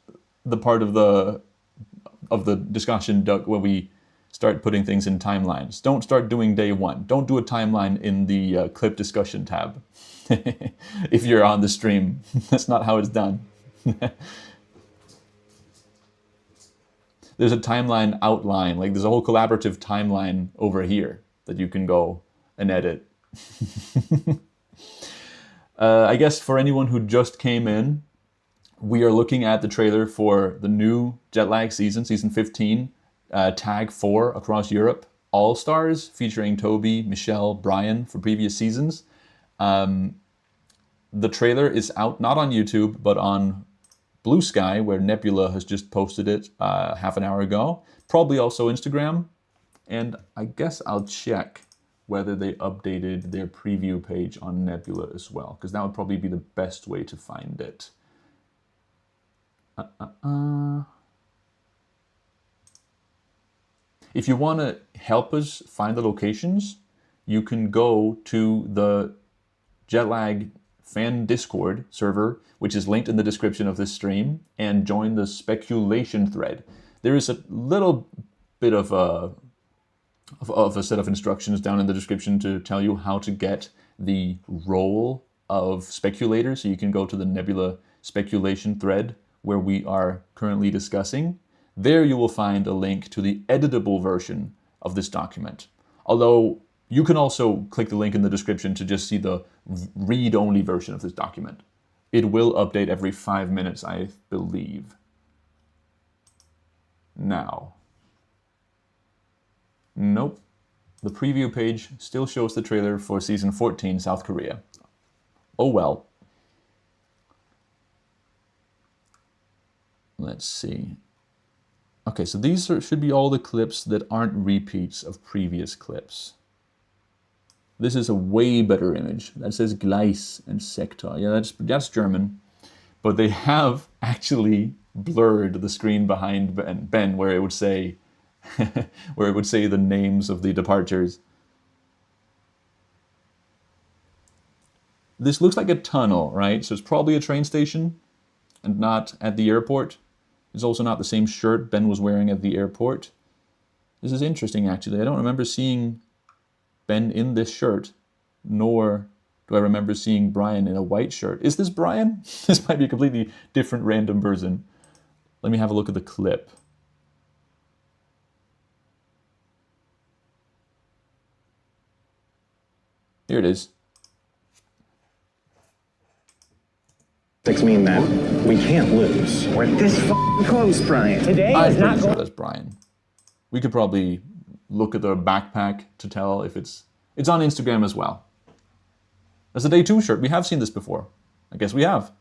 the part of the discussion, Doug, where we start putting things in timelines. Don't start doing day 1. Don't do a timeline in the clip discussion tab. If you're on the stream, that's not how it's done. There's a timeline outline, like there's a whole collaborative timeline over here that you can go and edit. I guess for anyone who just came in, we are looking at the trailer for the new Jetlag season 15, Tag 4 across Europe, All Stars, featuring Toby, Michelle, Brian for previous seasons. The trailer is out not on YouTube, but on Blue Sky, where Nebula has just posted it half an hour ago. Probably also Instagram. And I guess I'll check whether they updated their preview page on Nebula as well, because that would probably be the best way to find it. If you want to help us find the locations, you can go to the Jetlag fan Discord server, which is linked in the description of this stream, and join the speculation thread. There is a little bit of a set of instructions down in the description to tell you how to get the role of speculator, so you can go to the Nebula speculation thread where we are currently discussing. There you will find a link to the editable version of this document. Although you can also click the link in the description to just see the read-only version of this document. It will update every 5 minutes, I believe. Now. Nope. The preview page still shows the trailer for Season 14, South Korea. Oh well. Let's see. Okay, so these should be all the clips that aren't repeats of previous clips. This is a way better image. That says Gleis and Sektor. Yeah, that's German. But they have actually blurred the screen behind Ben where it would say the names of the departures. This looks like a tunnel, right? So it's probably a train station and not at the airport. It's also not the same shirt Ben was wearing at the airport. This is interesting, actually. I don't remember seeing Ben in this shirt, nor do I remember seeing Brian in a white shirt. Is this Brian? This might be a completely different random person. Let me have a look at the clip. Here it is. Mean that we can't lose. We're this close, Brian. Today I'm is not pretty sure going. that's Brian. We could probably look at the backpack to tell if it's on Instagram as well. That's a day 2 shirt. We have seen this before. I guess we have.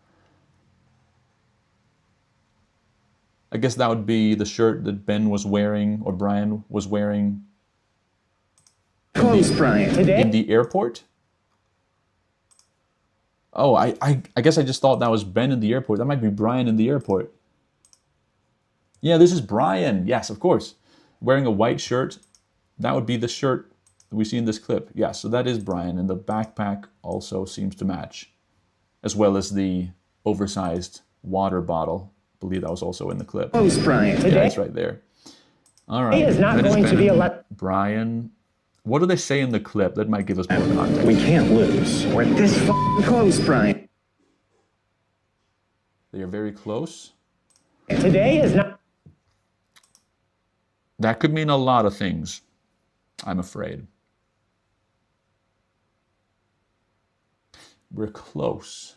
I guess that would be the shirt that Ben was wearing, or Brian was wearing. Close, Brian. Today In the airport? Oh, I guess I just thought that was Ben in the airport. That might be Brian in the airport. Yeah, this is Brian. Yes, of course. Wearing a white shirt. That would be the shirt that we see in this clip. Yeah, so that is Brian. And the backpack also seems to match. As well as the oversized water bottle. I believe that was also in the clip. Close, Brian. Yeah, it's right there. All right. is not That going to be a Ben, Brian. What do they say in the clip? That might give us more context. We can't lose. We're this close, Brian. They are very close. Today is not. That could mean a lot of things, I'm afraid. We're close.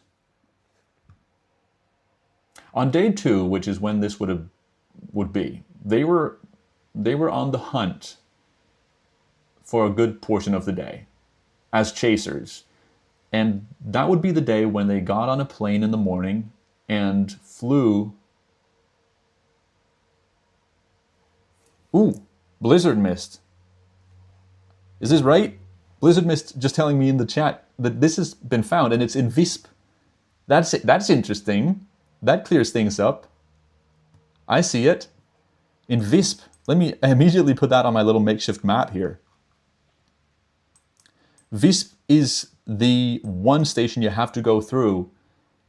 On day 2, which is when this would be, they were they were on the hunt for a good portion of the day as chasers. And that would be the day when they got on a plane in the morning and flew. Ooh, blizzard mist. Is this right? Blizzard mist just telling me in the chat that this has been found and it's in Visp. That's interesting. That clears things up. I see it. In Visp. Let me immediately put that on my little makeshift map here. Visp is the one station you have to go through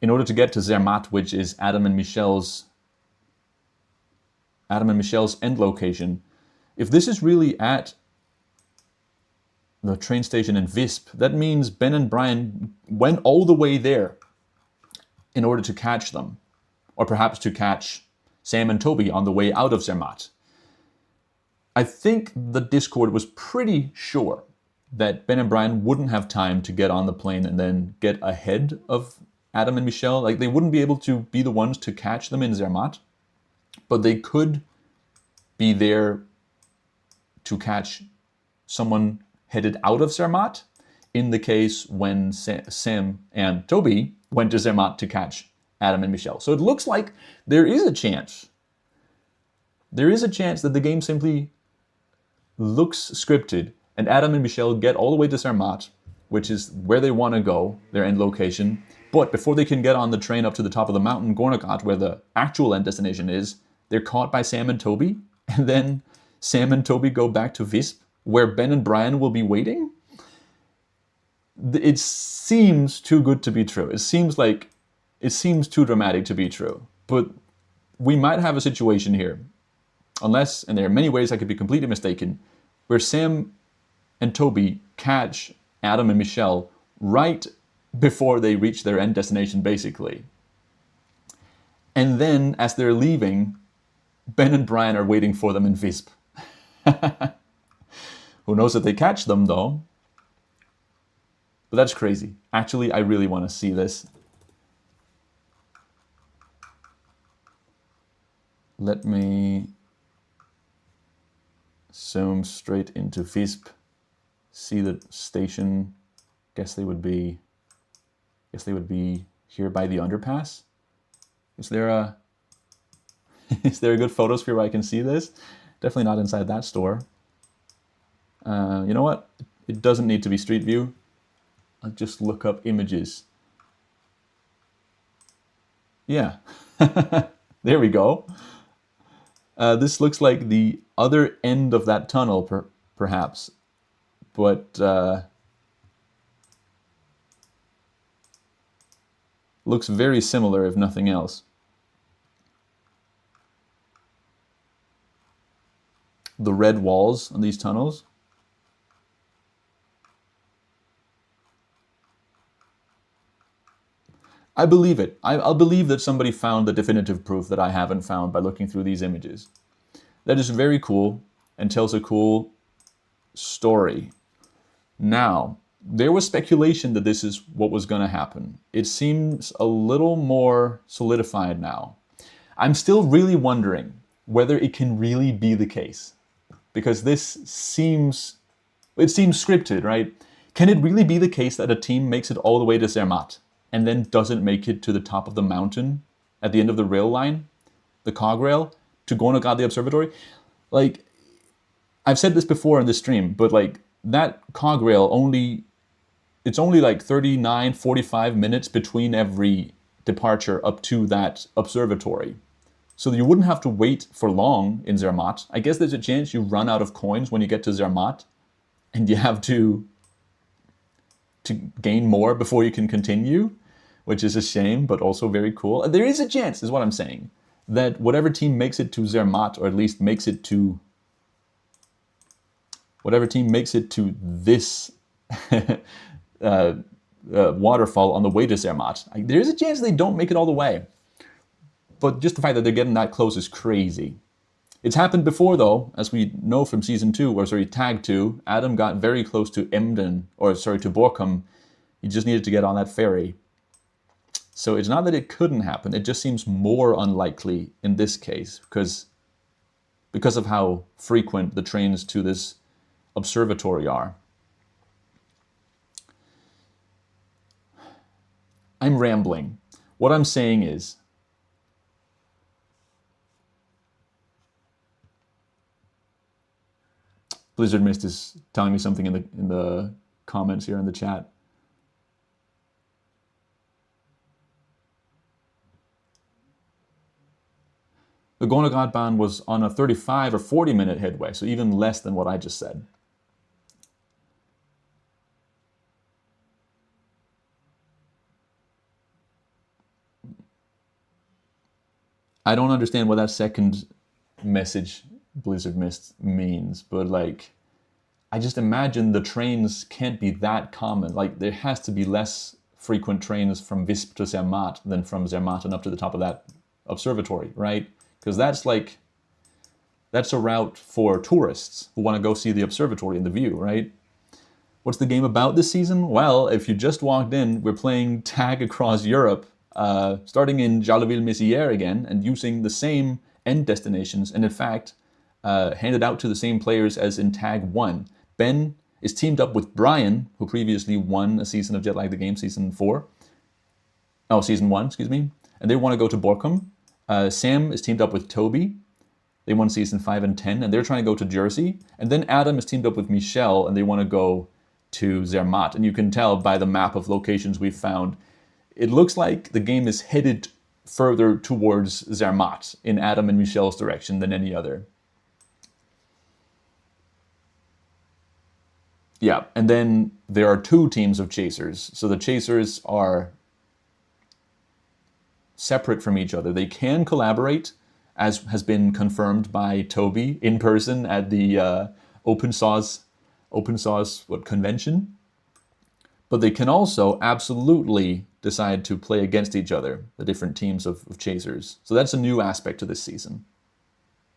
in order to get to Zermatt, which is Adam and Michelle's end location. If this is really at the train station in Visp, that means Ben and Brian went all the way there in order to catch them, or perhaps to catch Sam and Toby on the way out of Zermatt. I think the Discord was pretty sure that Ben and Brian wouldn't have time to get on the plane and then get ahead of Adam and Michelle. Like, they wouldn't be able to be the ones to catch them in Zermatt, but they could be there to catch someone headed out of Zermatt in the case when Sam and Toby went to Zermatt to catch Adam and Michelle. So it looks like there is a chance. There is a chance that the game simply looks scripted and Adam and Michelle get all the way to Zermatt, which is where they want to go, their end location. But before they can get on the train up to the top of the mountain, Gornagat, where the actual end destination is, they're caught by Sam and Toby. And then Sam and Toby go back to Visp, where Ben and Brian will be waiting. It seems too good to be true. It seems too dramatic to be true. But we might have a situation here, unless, and there are many ways I could be completely mistaken, where Sam and Toby catch Adam and Michelle right before they reach their end destination, basically. And then, as they're leaving, Ben and Brian are waiting for them in Visp. Who knows if they catch them, though? But that's crazy. Actually, I really want to see this. Let me zoom straight into Visp. See the station. Guess they would be here by the underpass. Is there a good photosphere where I can see this? Definitely not inside that store. You know what? It doesn't need to be Street View. I'll just look up images. Yeah. There we go. This looks like the other end of that tunnel, perhaps. But looks very similar, if nothing else. The red walls on these tunnels. I believe it. I'll believe that somebody found the definitive proof that I haven't found by looking through these images. That is very cool and tells a cool story. Now, there was speculation that this is what was going to happen. It seems a little more solidified now. I'm still really wondering whether it can really be the case. Because it seems scripted, right? Can it really be the case that a team makes it all the way to Zermatt and then doesn't make it to the top of the mountain at the end of the rail line, the cog rail, to Gornagat, the observatory? Like, I've said this before in this stream, but like, that cog rail it's only like 39, 45 minutes between every departure up to that observatory. So you wouldn't have to wait for long in Zermatt. I guess there's a chance you run out of coins when you get to Zermatt and you have to gain more before you can continue, which is a shame, but also very cool. There is a chance, is what I'm saying, that whatever team makes it to Zermatt, or at least makes it to this waterfall on the way to Zermatt, there is a chance they don't make it all the way. But just the fact that they're getting that close is crazy. It's happened before, though, as we know from Season 2, or sorry, Tag 2. Adam got very close to Emden, or sorry, to Borkum. He just needed to get on that ferry. So it's not that it couldn't happen, it just seems more unlikely in this case, because because of how frequent the trains to this observatory are. I'm rambling. What I'm saying is, Blizzard Mist is telling me something in the comments here in the chat. The Gonagadban was on a 35 or 40 minute headway, so even less than what I just said. I don't understand what that second message Blizzard Mist means, but like, I just imagine the trains can't be that common. Like, there has to be less frequent trains from Visp to Zermatt than from Zermatt and up to the top of that observatory, right? Because that's a route for tourists who want to go see the observatory and the view, right? What's the game about this season? Well, if you just walked in, we're playing tag across Europe, starting in Jarleville-Mézières again, and using the same end destinations, and in fact, handed out to the same players as in Tag 1. Ben is teamed up with Brian, who previously won a season of Jetlag the Game, season 1, excuse me, and they want to go to Borkum. Sam is teamed up with Toby. They won season 5 and 10, and they're trying to go to Jersey. And then Adam is teamed up with Michelle, and they want to go to Zermatt. And you can tell by the map of locations we've found, it looks like the game is headed further towards Zermatt in Adam and Michelle's direction than any other. Yeah, and then there are 2 teams of chasers. So the chasers are separate from each other. They can collaborate, as has been confirmed by Toby in person at the open source convention. But they can also absolutely decide to play against each other, the different teams of chasers. So that's a new aspect to this season.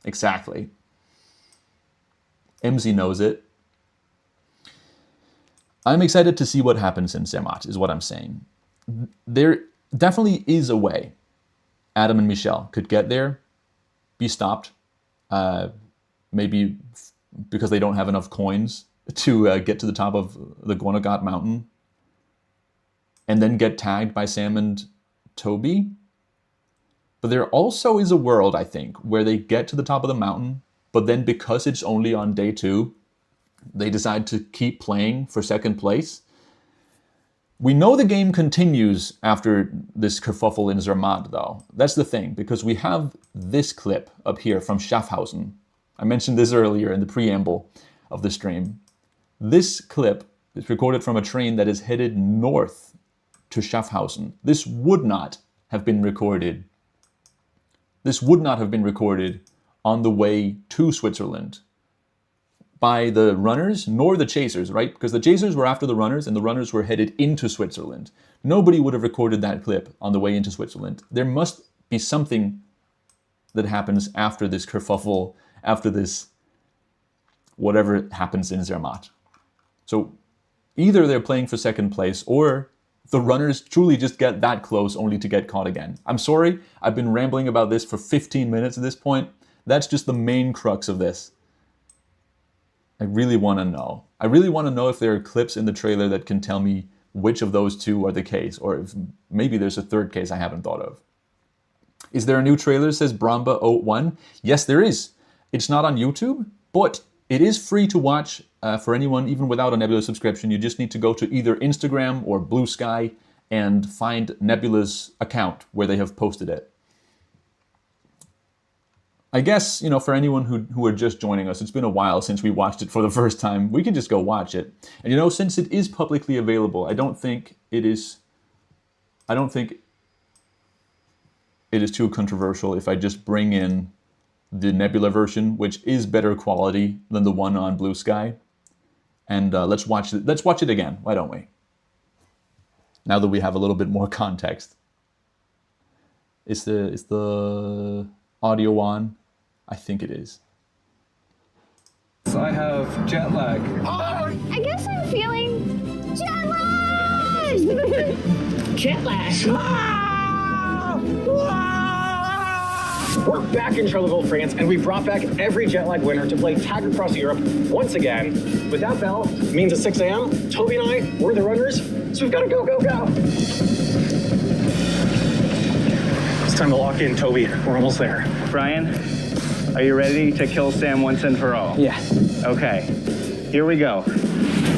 Exactly. MZ knows it. I'm excited to see what happens in Zermatt, is what I'm saying. There definitely is a way Adam and Michelle could get there, be stopped, maybe because they don't have enough coins to get to the top of the Gonagat mountain, and then get tagged by Sam and Toby. But there also is a world, I think, where they get to the top of the mountain, but then because it's only on day 2, they decide to keep playing for second place. We know the game continues after this kerfuffle in Zermatt, though. That's the thing, because we have this clip up here from Schaffhausen. I mentioned this earlier in the preamble of the stream. This clip is recorded from a train that is headed north to Schaffhausen. This would not have been recorded. This would not have been recorded on the way to Switzerland by the runners nor the chasers, right? Because the chasers were after the runners and the runners were headed into Switzerland. Nobody would have recorded that clip on the way into Switzerland. There must be something that happens after this kerfuffle, after this whatever happens in Zermatt. So either they're playing for second place or the runners truly just get that close only to get caught again. I'm sorry, I've been rambling about this for 15 minutes at this point. That's just the main crux of this. I really want to know. I really want to know if there are clips in the trailer that can tell me which of those 2 are the case, or if maybe there's a third case I haven't thought of. Is there a new trailer, says Bramba01? Yes, there is. It's not on YouTube, but it is free to watch for anyone, even without a Nebula subscription. You just need to go to either Instagram or Blue Sky and find Nebula's account where they have posted it. I guess, for anyone who are just joining us, it's been a while since we watched it for the first time. We can just go watch it. And since it is publicly available, I don't think it is too controversial if I just bring in the Nebula version, which is better quality than the one on Blue Sky. And let's watch it again, why don't we? Now that we have a little bit more context. Is the audio on? I think it is. I have jet lag. I guess I'm feeling jet lag. Jet lag. We're back in Charleville, France, and we brought back every jet lag winner to play tag across Europe once again. But that bell means at 6 a.m., Toby and I, we're the runners, so we've got to go, go, go. It's time to lock in, Toby. We're almost there. Brian, are you ready to kill Sam once and for all? Yeah. Okay, here we go.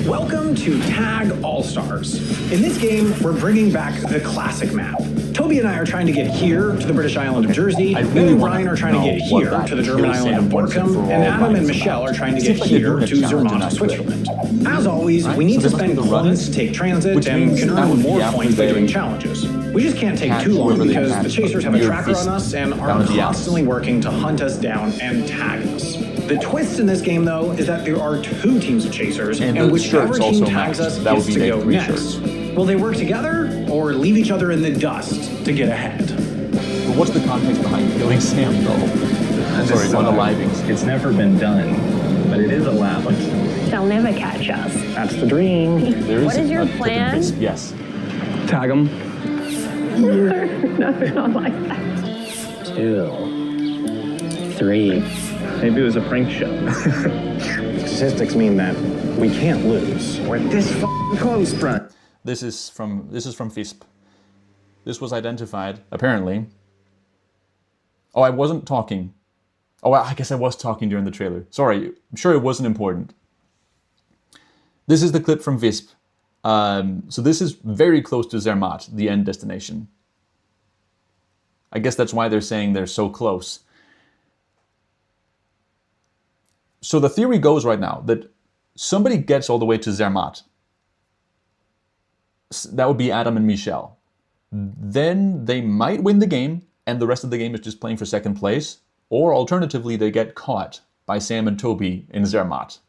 Welcome to Tag All-Stars. In this game, we're bringing back the classic map. Toby and I are trying to get here to the British island of Jersey. I Ben really and wanna Brian are trying to know get what here that to the German Kill island of Sam once and Borkum. for all And Adam fight and is Michelle about. are trying to Seems get like they're here doing a to challenge in Zermatt, that Switzerland. As always, we need to So they're spend doing the points, run, take transit, which and means can that would earn be more after points by they doing challenges. We just can't take catch too long whoever they because catch the chasers have a near tracker this on us and are bound to the constantly working to hunt us down and tag us. The twist in this game, though, is that there are two teams of chasers, And and the whichever shirts team also tags match. us That would gets be to like go 3 next. shirts. Will they work together or leave each other in the dust to get ahead? But what's the context behind killing Sam, though? Sorry, unaliving. It's never been done, but it is allowed. They'll never catch us. That's the dream. There What is your a clip in plan? this- Yes. Tag them. No, not like that. 2, 3. Maybe it was a prank show. Statistics mean that we can't lose. We're this close, Brian. This is from FISP. This was identified, apparently. Oh, I wasn't talking. Oh, I guess I was talking during the trailer. Sorry, I'm sure it wasn't important. This is the clip from Visp. So this is very close to Zermatt, the end destination. I guess that's why they're saying they're so close. So the theory goes right now that somebody gets all the way to Zermatt. That would be Adam and Michelle. Then they might win the game, and the rest of the game is just playing for second place. Or alternatively, they get caught by Sam and Toby in Zermatt.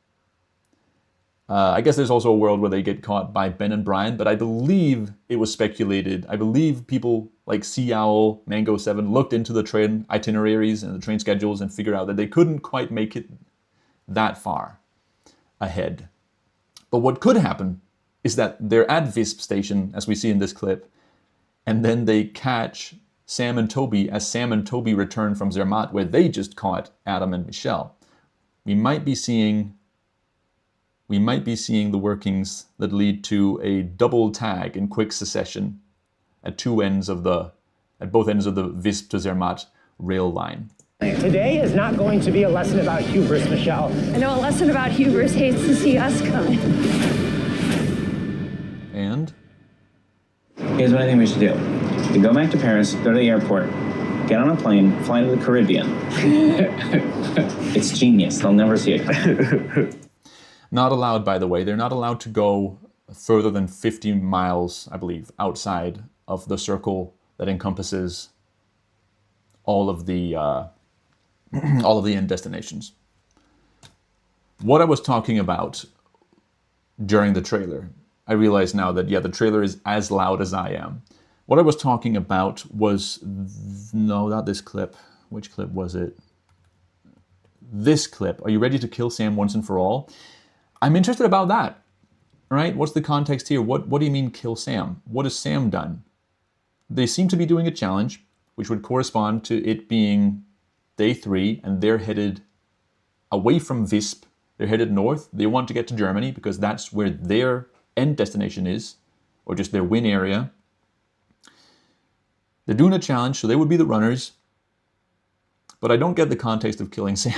I guess there's also a world where they get caught by Ben and Brian, but I believe it was speculated. I believe people like Sea Owl, Mango 7 looked into the train itineraries and the train schedules and figured out that they couldn't quite make it that far ahead. But what could happen is that they're at Visp station, as we see in this clip, and then they catch Sam and Toby as Sam and Toby return from Zermatt, where they just caught Adam and Michelle. We might be seeing the workings that lead to a double tag in quick succession at both ends of the Visp to Zermatt rail line. Today is not going to be a lesson about hubris, Michelle. I know a lesson about hubris hates to see us coming. And Here's what I think we should do. We go back to Paris, go to the airport, get on a plane, fly to the Caribbean. It's genius. They'll never see it. not allowed, by the way. They're not allowed to go further than 50 miles, I believe, outside of the circle that encompasses all of the end destinations. What I was talking about during the trailer, I realize now that, yeah, the trailer is as loud as I am. What I was talking about was, no, not this clip. Which clip was it? This clip. Are you ready to kill Sam once and for all? I'm interested about that, right? What's the context here? What do you mean kill Sam? What has Sam done? They seem to be doing a challenge, which would correspond to it being day 3, and they're headed away from Visp. They're headed north. They want to get to Germany because that's where their end destination is, or just their win area. They're doing a challenge, so they would be the runners. But I don't get the context of killing Sam.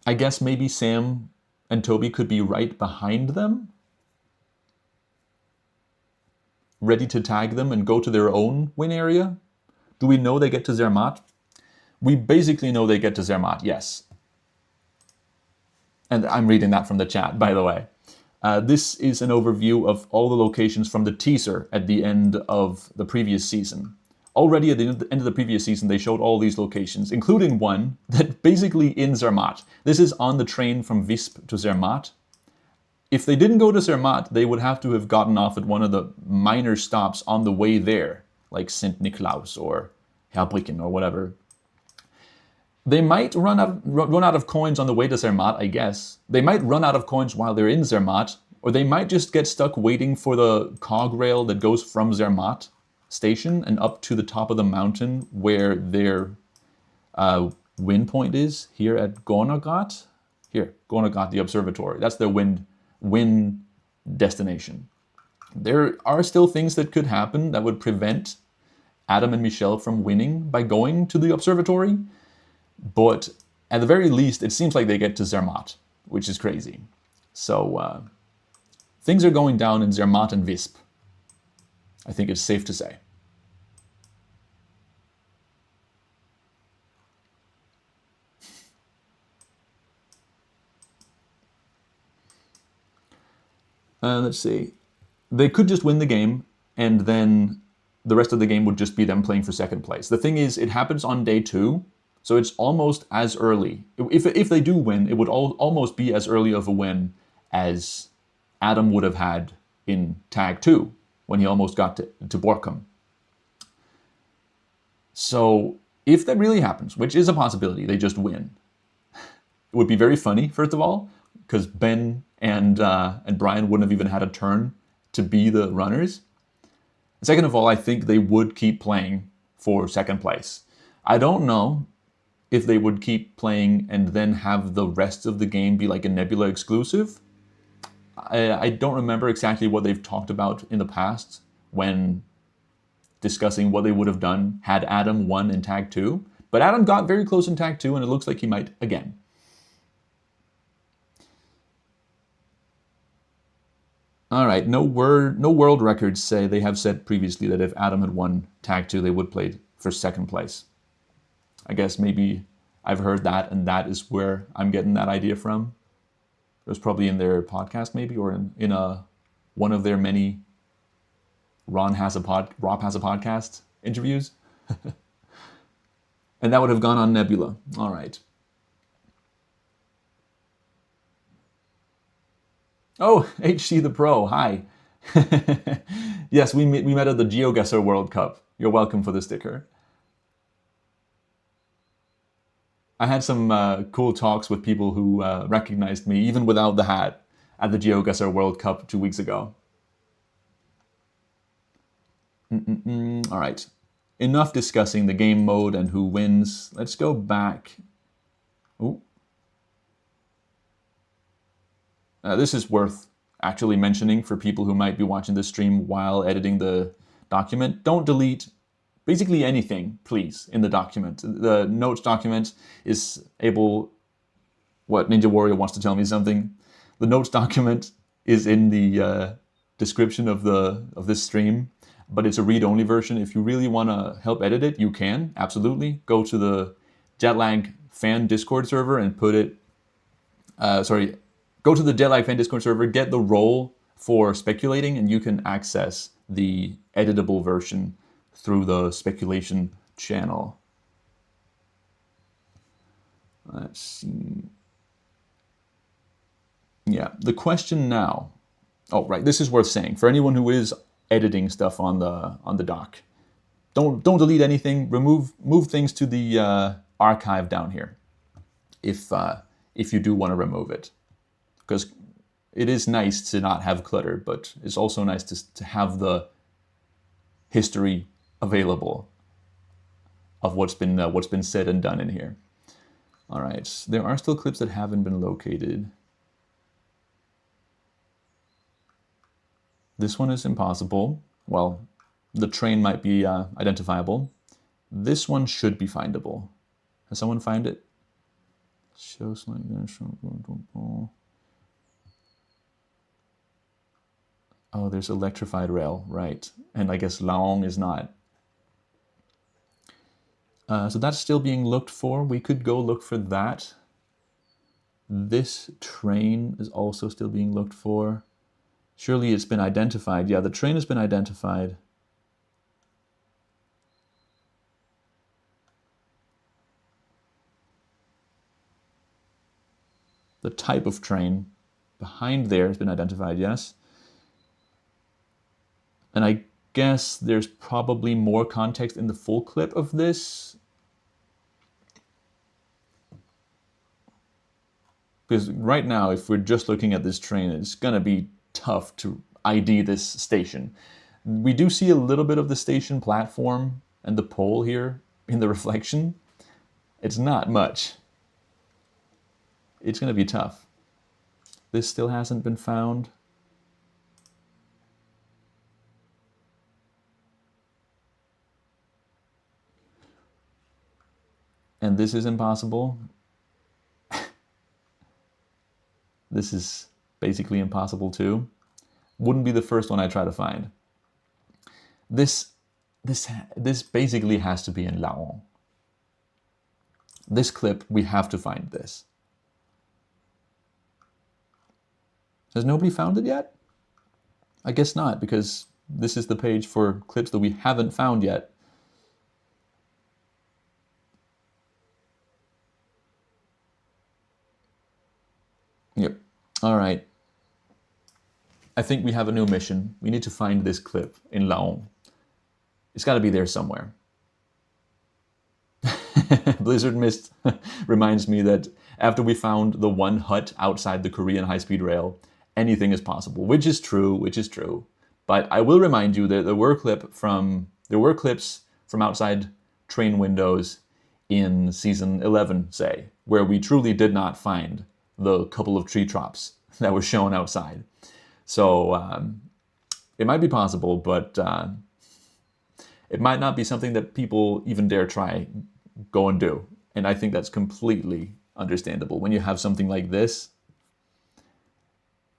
I guess maybe Sam and Toby could be right behind them, ready to tag them and go to their own win area. Do we know they get to Zermatt? We basically know they get to Zermatt, yes. And I'm reading that from the chat, by the way. This is an overview of all the locations from the teaser at the end of the previous season. Already at the end of the previous season, they showed all these locations, including one that basically in Zermatt. This is on the train from Visp to Zermatt. If they didn't go to Zermatt, they would have to have gotten off at one of the minor stops on the way there, like St. Niklaus or Herbrücken or whatever. They might run out of coins on the way to Zermatt, I guess. They might run out of coins while they're in Zermatt, or they might just get stuck waiting for the cog rail that goes from Zermatt station and up to the top of the mountain where their wind point is here at Gornagat. Here, Gornagat, the observatory. That's their wind destination. There are still things that could happen that would prevent Adam and Michelle from winning by going to the observatory, but at the very least, it seems like they get to Zermatt, which is crazy. So things are going down in Zermatt and Visp. I think it's safe to say. Let's see. They could just win the game, and then the rest of the game would just be them playing for second place. The thing is, it happens on day 2, so it's almost as early. If they do win, it would almost be as early of a win as Adam would have had in Tag 2, when he almost got to Borkum. So if that really happens, which is a possibility, they just win. It would be very funny, first of all, because Ben and Brian wouldn't have even had a turn to be the runners. Second of all, I think they would keep playing for second place. I don't know if they would keep playing and then have the rest of the game be like a Nebula exclusive. I don't remember exactly what they've talked about in the past when discussing what they would have done had Adam won in Tag 2. But Adam got very close in Tag 2, and it looks like he might again. All right, no world records say. They have said previously that if Adam had won Tag 2, they would play for second place. I guess maybe I've heard that, and that is where I'm getting that idea from. It was probably in their podcast, maybe, or in one of their many Rob has a podcast interviews. And that would have gone on Nebula. All right. Oh, HC the Pro, hi. Yes, we met at the GeoGuessr World Cup. You're welcome for the sticker. I had some cool talks with people who recognized me, even without the hat, at the GeoGuessr World Cup 2 weeks ago. All right, enough discussing the game mode and who wins. Let's go back. Ooh. This is worth actually mentioning for people who might be watching this stream while editing the document. Don't delete basically anything, please, in the document. The notes document is able... What, Ninja Warrior wants to tell me something? The notes document is in the description of this stream, but it's a read-only version. If you really want to help edit it, you can, absolutely. Go to the Jetlag fan Discord server and put it... Go to the Jetlag fan Discord server, get the role for speculating, and you can access the editable version through the speculation channel. Let's see. Yeah, the question now. Oh, right. This is worth saying for anyone who is editing stuff on the doc. Don't delete anything. Move things to the archive down here, if you do want to remove it. Because it is nice to not have clutter, but it's also nice to have the history available of what's been said and done in here. All right, there are still clips that haven't been located. This one is impossible. Well, the train might be identifiable. This one should be findable. Has someone found it? Shows like this. Oh, there's electrified rail, right. And I guess Laon is not. So that's still being looked for. We could go look for that. This train is also still being looked for. Surely it's been identified. Yeah, the train has been identified. The type of train behind there has been identified, yes. And I guess there's probably more context in the full clip of this. Because right now, if we're just looking at this train, it's going to be tough to ID this station. We do see a little bit of the station platform and the pole here in the reflection. It's not much. It's going to be tough. This still hasn't been found. And this is impossible. This is basically impossible too. Wouldn't be the first one I try to find. This basically has to be in Laon. This clip, we have to find this. Has nobody found it yet? I guess not, because this is the page for clips that we haven't found yet. Yep. All right. I think we have a new mission. We need to find this clip in Laon. It's got to be there somewhere. Blizzard Mist reminds me that after we found the one hut outside the Korean high-speed rail, anything is possible, which is true. But I will remind you that there were clips from outside train windows in season 11, say, where we truly did not find the couple of tree tops that were shown outside. So it might be possible, but it might not be something that people even dare try, go and do. And I think that's completely understandable. When you have something like this,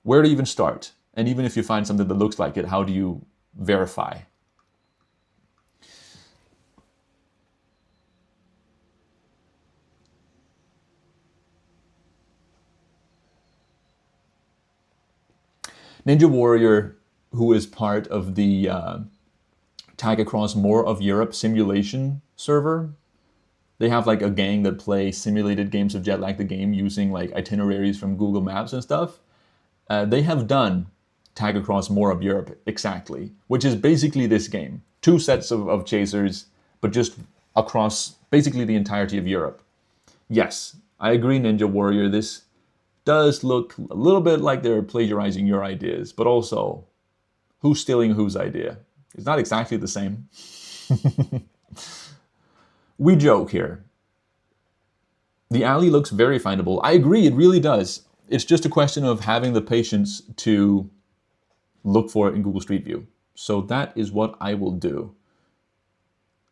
where to even start? And even if you find something that looks like it, how do you verify? Ninja Warrior, who is part of the Tag Across More of Europe simulation server, they have like a gang that play simulated games of Jetlag the game using like itineraries from Google Maps and stuff. They have done Tag Across More of Europe exactly, which is basically this game. 2 sets of chasers, but just across basically the entirety of Europe. Yes, I agree, Ninja Warrior, this does look a little bit like they're plagiarizing your ideas, but also, who's stealing whose idea? It's not exactly the same. We joke here. The alley looks very findable. I agree, it really does. It's just a question of having the patience to look for it in Google Street View. So that is what I will do.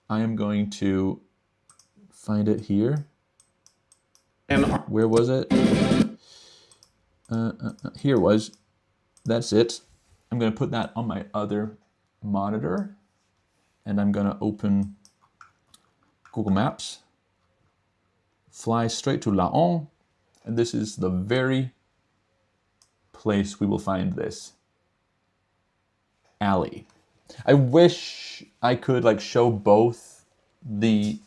I am going to find it here. Where was it? Here it was. That's it. I'm going to put that on my other monitor. And I'm going to open Google Maps. Fly straight to Laon. And this is the very place we will find this alley. I wish I could like show both the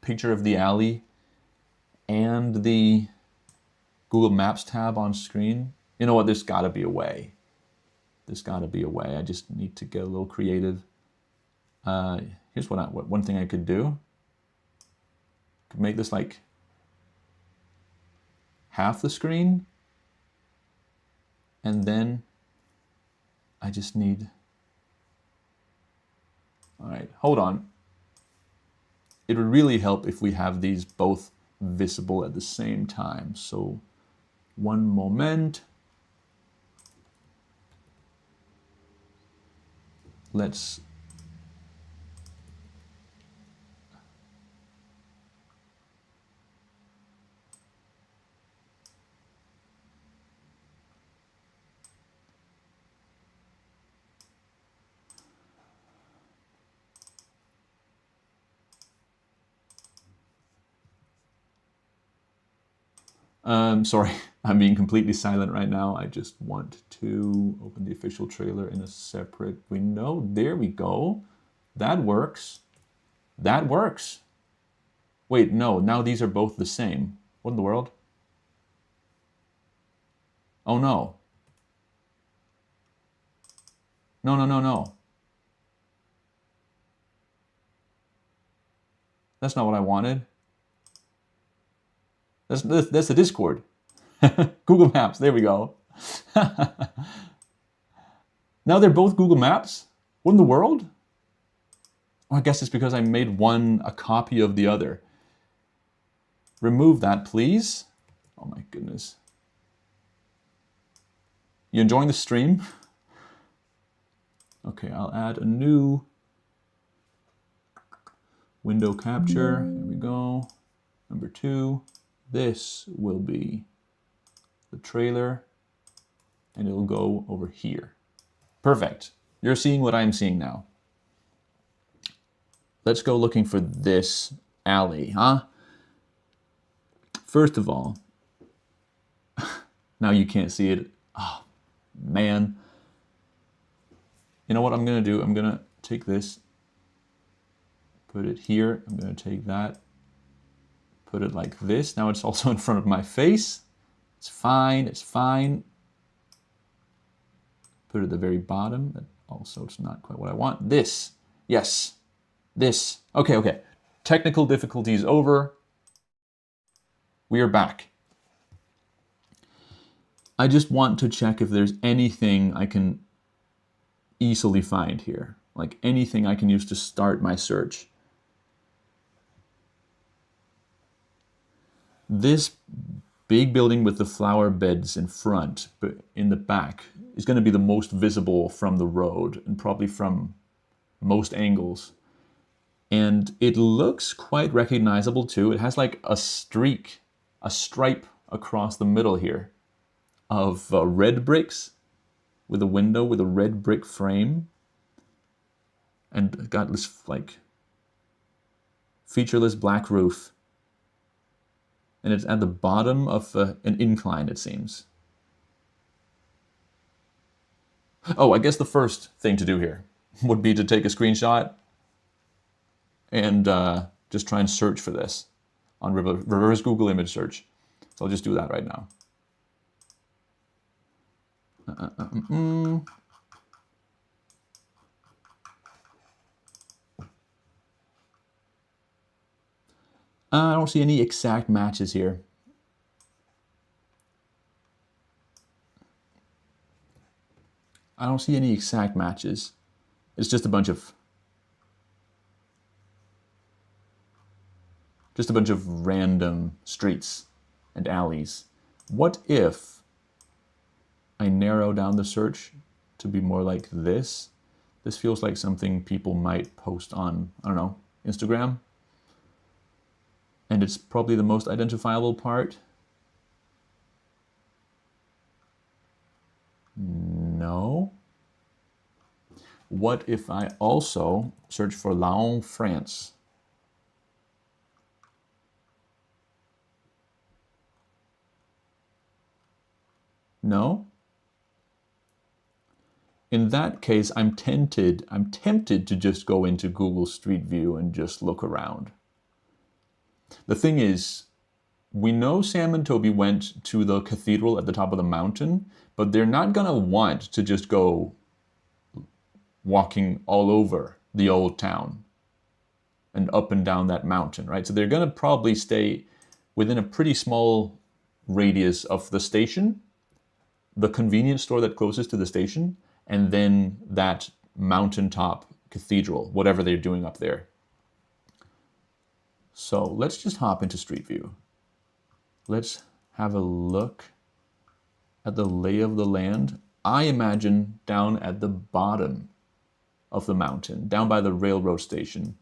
picture of the alley and the Google Maps tab on screen. You know what? There's got to be a way. There's got to be a way. I just need to get a little creative. Here's one thing I could do. I could make this like half the screen, and then I just need. All right, hold on. It would really help if we have these both visible at the same time. So, one moment. Let's sorry, I'm being completely silent right now. I just want to open the official trailer in a separate window. There we go. That works. That works. Wait, no, now these are both the same. What in the world? Oh no. No. That's not what I wanted. That's the Discord. Google Maps, there we go. Now they're both Google Maps? What in the world? Oh, I guess it's because I made one a copy of the other. Remove that, please. Oh my goodness. You enjoying the stream? Okay, I'll add a new window capture. Here we go. Number 2. This will be the trailer, and it'll go over here. Perfect. You're seeing what I'm seeing now. Let's go looking for this alley, huh? First of all, now you can't see it. Oh, man. You know what I'm going to do? I'm going to take this, put it here. I'm going to take that, put it like this. Now it's also in front of my face. It's fine. It's fine. Put it at the very bottom. Also, it's not quite what I want. This. Yes. This. Okay, okay. Technical difficulties over. We are back. I just want to check if there's anything I can easily find here. Like anything I can use to start my search. This big building with the flower beds in front, but in the back, is going to be the most visible from the road and probably from most angles. And it looks quite recognizable too. It has like a streak, a stripe across the middle here of red bricks with a window with a red brick frame. And got this like featureless black roof. And it's at the bottom of an incline, it seems. Oh, I guess the first thing to do here would be to take a screenshot and just try and search for this on reverse Google image search. So I'll just do that right now. I don't see any exact matches here. I don't see any exact matches. It's just a bunch of random streets and alleys. What if I narrow down the search to be more like this? This feels like something people might post on, I don't know, Instagram. And it's probably the most identifiable part. No. What if I also search for Laon, France? No. In that case, I'm tempted to just go into Google Street View and just look around. The thing is, we know Sam and Toby went to the cathedral at the top of the mountain, but they're not gonna want to just go walking all over the old town and up and down that mountain, right? So they're gonna probably stay within a pretty small radius of the station, the convenience store that closest to the station, and then that mountaintop cathedral, whatever they're doing up there. So let's just hop into Street View. Let's have a look at the lay of the land. I imagine down at the bottom of the mountain, down by the railroad station,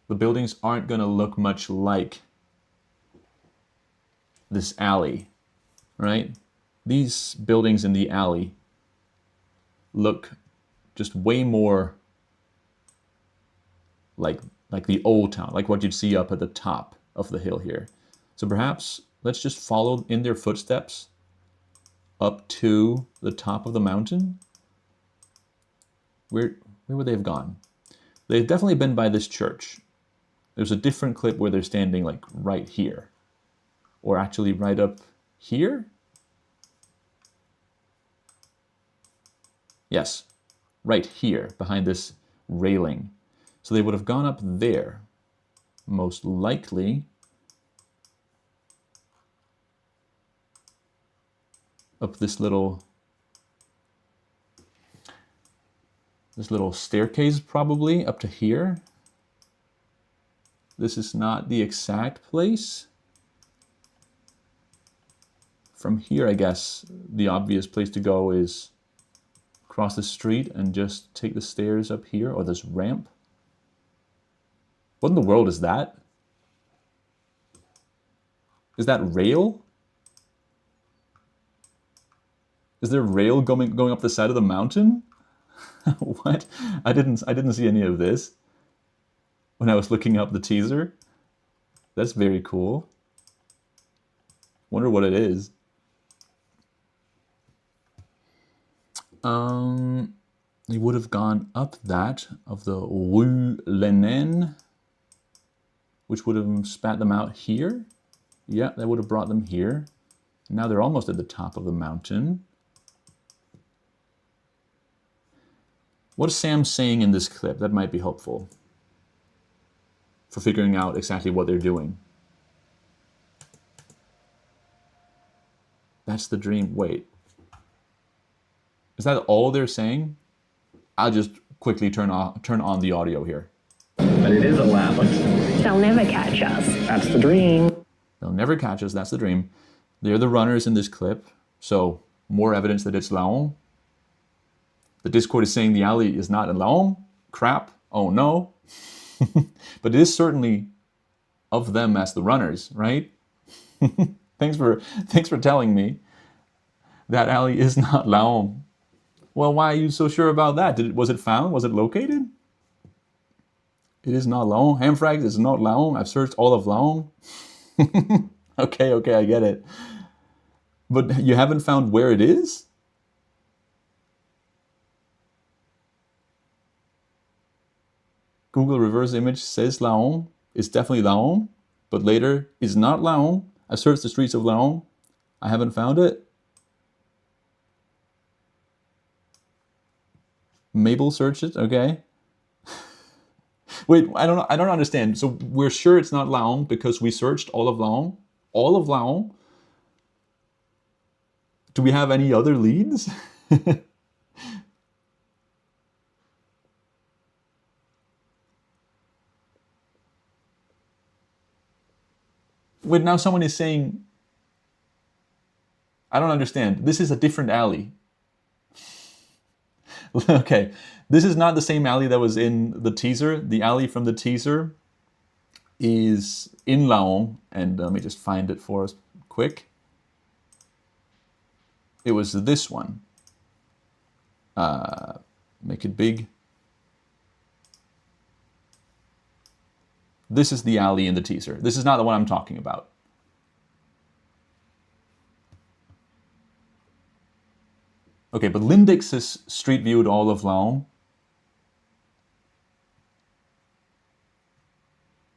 the buildings aren't going to look much like this alley, right? These buildings in the alley look just way more like the old town, like what you'd see up at the top of the hill here. So perhaps let's just follow in their footsteps up to the top of the mountain. Where would they have gone? They've definitely been by this church. There's a different clip where they're standing like right here, or actually right up here. Yes, right here behind this railing. So they would have gone up there, most likely. Up this little This little staircase probably up to here. This is not the exact place. From here, I guess, the obvious place to go is across the street and just take the stairs up here, or this ramp. What in the world is that? Is that rail? Is there rail going up the side of the mountain? What? I didn't see any of this when I was looking up the teaser. That's very cool. Wonder what it is. They would have gone up that of the Rue Lenin, which would have spat them out here. Yeah, that would have brought them here. Now they're almost at the top of the mountain. What is Sam saying in this clip? That might be helpful for figuring out exactly what they're doing. That's the dream. Wait. Is that all they're saying? I'll just quickly turn on the audio here. But it is a lab. They'll never catch us. That's the dream. They'll never catch us. That's the dream. They're the runners in this clip. So more evidence that it's Laon. The Discord is saying the alley is not in Laon. Crap. Oh no. But it is certainly of them as the runners, right? Thanks for telling me that alley is not Laon. Well, why are you so sure about that? Was it found? Was it located? It is not Laon. Hamfrags is not Laon. I've searched all of Laon. Okay, I get it. But you haven't found where it is? Google reverse image says Laon. It's definitely Laon, but later is not Laon. I searched the streets of Laon. I haven't found it. Mabel searched it. Okay. Wait, I don't understand. So we're sure it's not Laon because we searched all of Laon. All of Laon. Do we have any other leads? Wait, now someone is saying, I don't understand. This is a different alley. Okay, this is not the same alley that was in the teaser. The alley from the teaser is in Laon, and let me just find it for us quick. It was this one. Make it big. This is the alley in the teaser. This is not the one I'm talking about. Okay, but Lindex has street viewed all of Laon.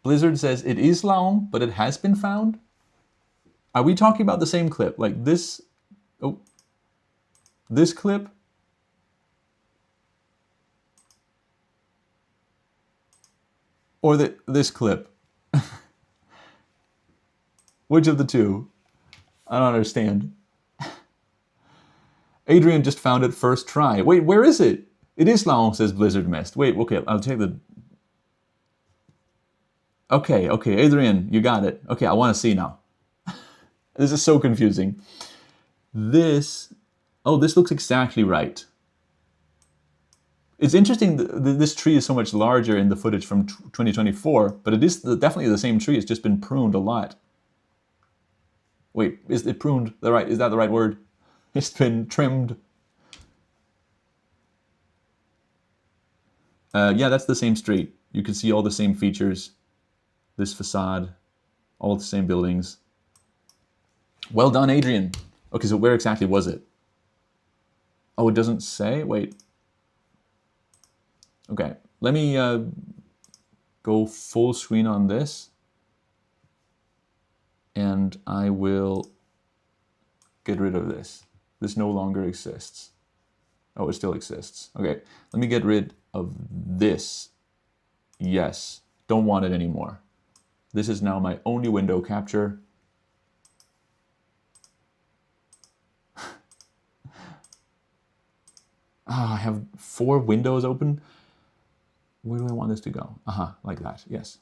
Blizzard says it is Laon, but it has been found. Are we talking about the same clip? Like this? Oh, this clip? Or this clip? Which of the two? I don't understand. Adrian just found it first try. Wait, where is it? It is Laon, says Blizzard Mist. Wait, okay, I'll take the... Okay, Adrian, you got it. Okay, I want to see now. This is so confusing. This... Oh, this looks exactly right. It's interesting that this tree is so much larger in the footage from 2024, but it is definitely the same tree. It's just been pruned a lot. Wait, is it pruned the right? Is that the right word? It's been trimmed. Yeah, that's the same street. You can see all the same features. This facade, all the same buildings. Well done, Adrian. Okay, so where exactly was it? Oh, it doesn't say? Wait. Okay, let me go full screen on this. And I will get rid of this. This no longer exists. Oh, it still exists. Okay, let me get rid of this. Yes, don't want it anymore. This is now my only window capture. I have 4 windows open. Where do I want this to go? Like that, yes.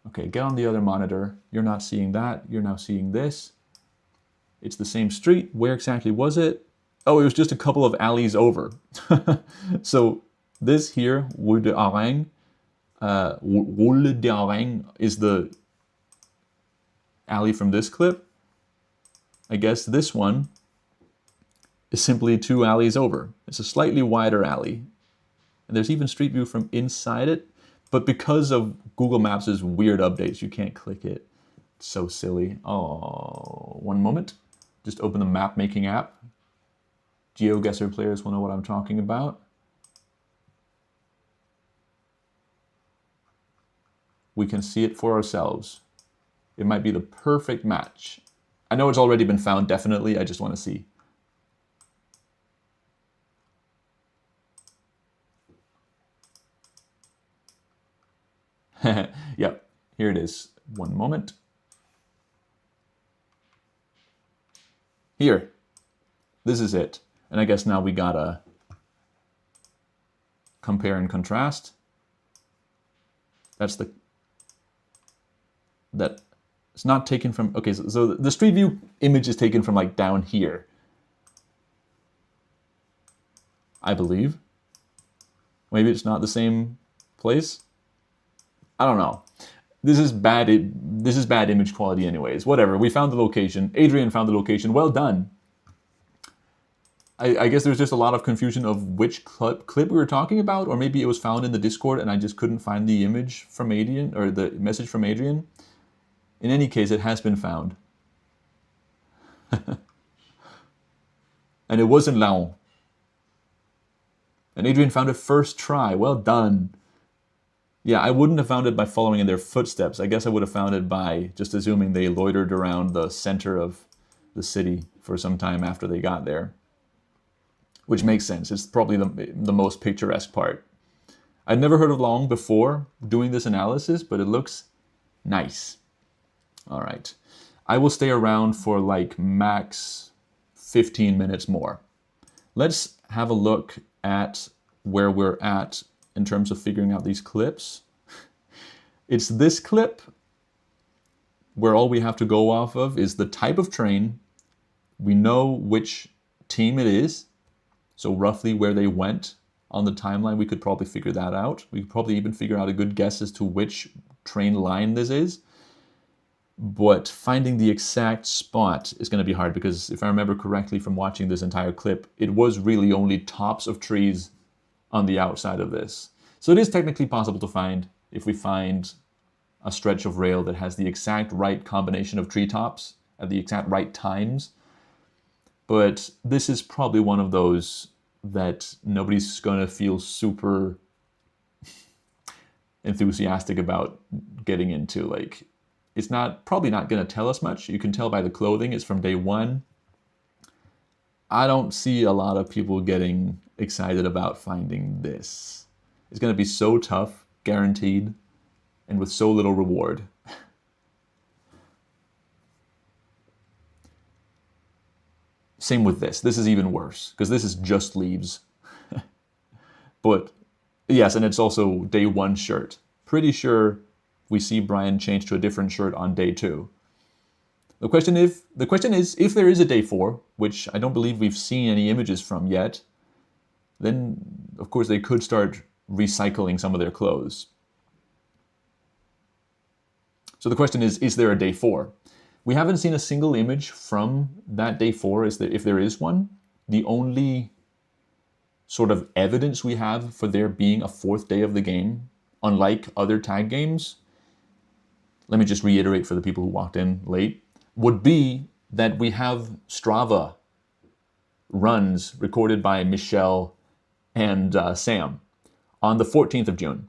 Okay, get on the other monitor. You're not seeing that. You're now seeing this. It's the same street. Where exactly was it? Oh, it was just a couple of alleys over. So this here, Rue de Hareng, Rue de Hareng is the alley from this clip. I guess this one is simply 2 alleys over. It's a slightly wider alley. And there's even Street View from inside it. But because of Google Maps' weird updates, you can't click it. It's so silly. Oh, one moment. Just open the map making app. GeoGuessr players will know what I'm talking about. We can see it for ourselves. It might be the perfect match. I know it's already been found, definitely. I just want to see. Yep, here it is. One moment. Here. This is it. And I guess now we gotta compare and contrast. That's the... That... It's not taken from... Okay, so the Street View image is taken from like down here. I believe. Maybe it's not the same place. I don't know. This is bad image quality anyways. Whatever, we found the location. Adrian found the location. Well done. I guess there's just a lot of confusion of which clip we were talking about, or maybe it was found in the Discord and I just couldn't find the image from Adrian, or the message from Adrian. In any case, it has been found. And it wasn't Laon. And Adrian found it first try. Well done. Yeah, I wouldn't have found it by following in their footsteps. I guess I would have found it by just assuming they loitered around the center of the city for some time after they got there. Which makes sense. It's probably the most picturesque part. I'd never heard of Long before doing this analysis, but it looks nice. All right. I will stay around for like max 15 minutes more. Let's have a look at where we're at in terms of figuring out these clips. It's this clip where all we have to go off of is the type of train. We know which team it is, so roughly where they went on the timeline. We could probably figure that out. We could probably even figure out a good guess as to which train line this is. But finding the exact spot is going to be hard, because if I remember correctly from watching this entire clip, it was really only tops of trees on the outside of this. So it is technically possible to find if we find a stretch of rail that has the exact right combination of treetops at the exact right times. But this is probably one of those that nobody's going to feel super enthusiastic about getting into. Like, it's probably not going to tell us much. You can tell by the clothing, it's from day one. I don't see a lot of people getting excited about finding this. It's going to be so tough, guaranteed, and with so little reward. Same with this. This is even worse, because this is just leaves. But yes, and it's also day one shirt. Pretty sure we see Brian change to a different shirt on day 2. The question is, if there is a day 4, which I don't believe we've seen any images from yet, then of course they could start recycling some of their clothes. So the question is there a day 4? We haven't seen a single image from that day 4, if there is one. The only sort of evidence we have for there being a 4th day of the game, unlike other tag games, let me just reiterate for the people who walked in late, would be that we have Strava runs recorded by Michelle and Sam on the 14th of June.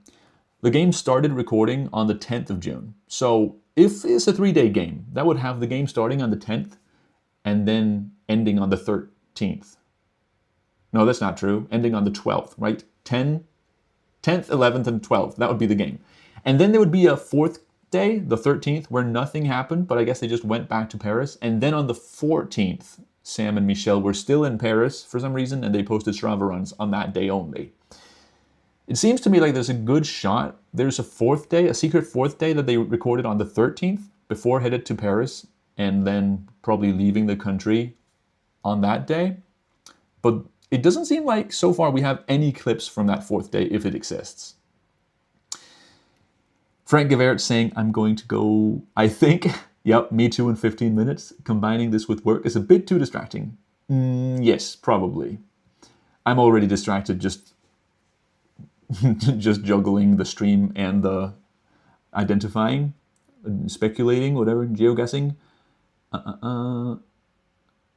The game started recording on the 10th of June. So if it's a 3-day game, that would have the game starting on the 10th and then ending on the 13th. No, that's not true. Ending on the 12th, right? 10th, 11th, and 12th. That would be the game. And then there would be a 4th day, the 13th, where nothing happened, but I guess they just went back to Paris. And then on the 14th, Sam and Michelle were still in Paris for some reason, and they posted Strava runs on that day only. It seems to me like there's a good shot. There's a fourth day, a secret fourth day that they recorded on the 13th before headed to Paris and then probably leaving the country on that day. But it doesn't seem like so far we have any clips from that fourth day if it exists. Frank Gavert saying, I'm going to go, I think, yep, me too in 15 minutes. Combining this with work is a bit too distracting. Yes, probably. I'm already distracted just juggling the stream and the identifying, speculating, whatever, geoguessing.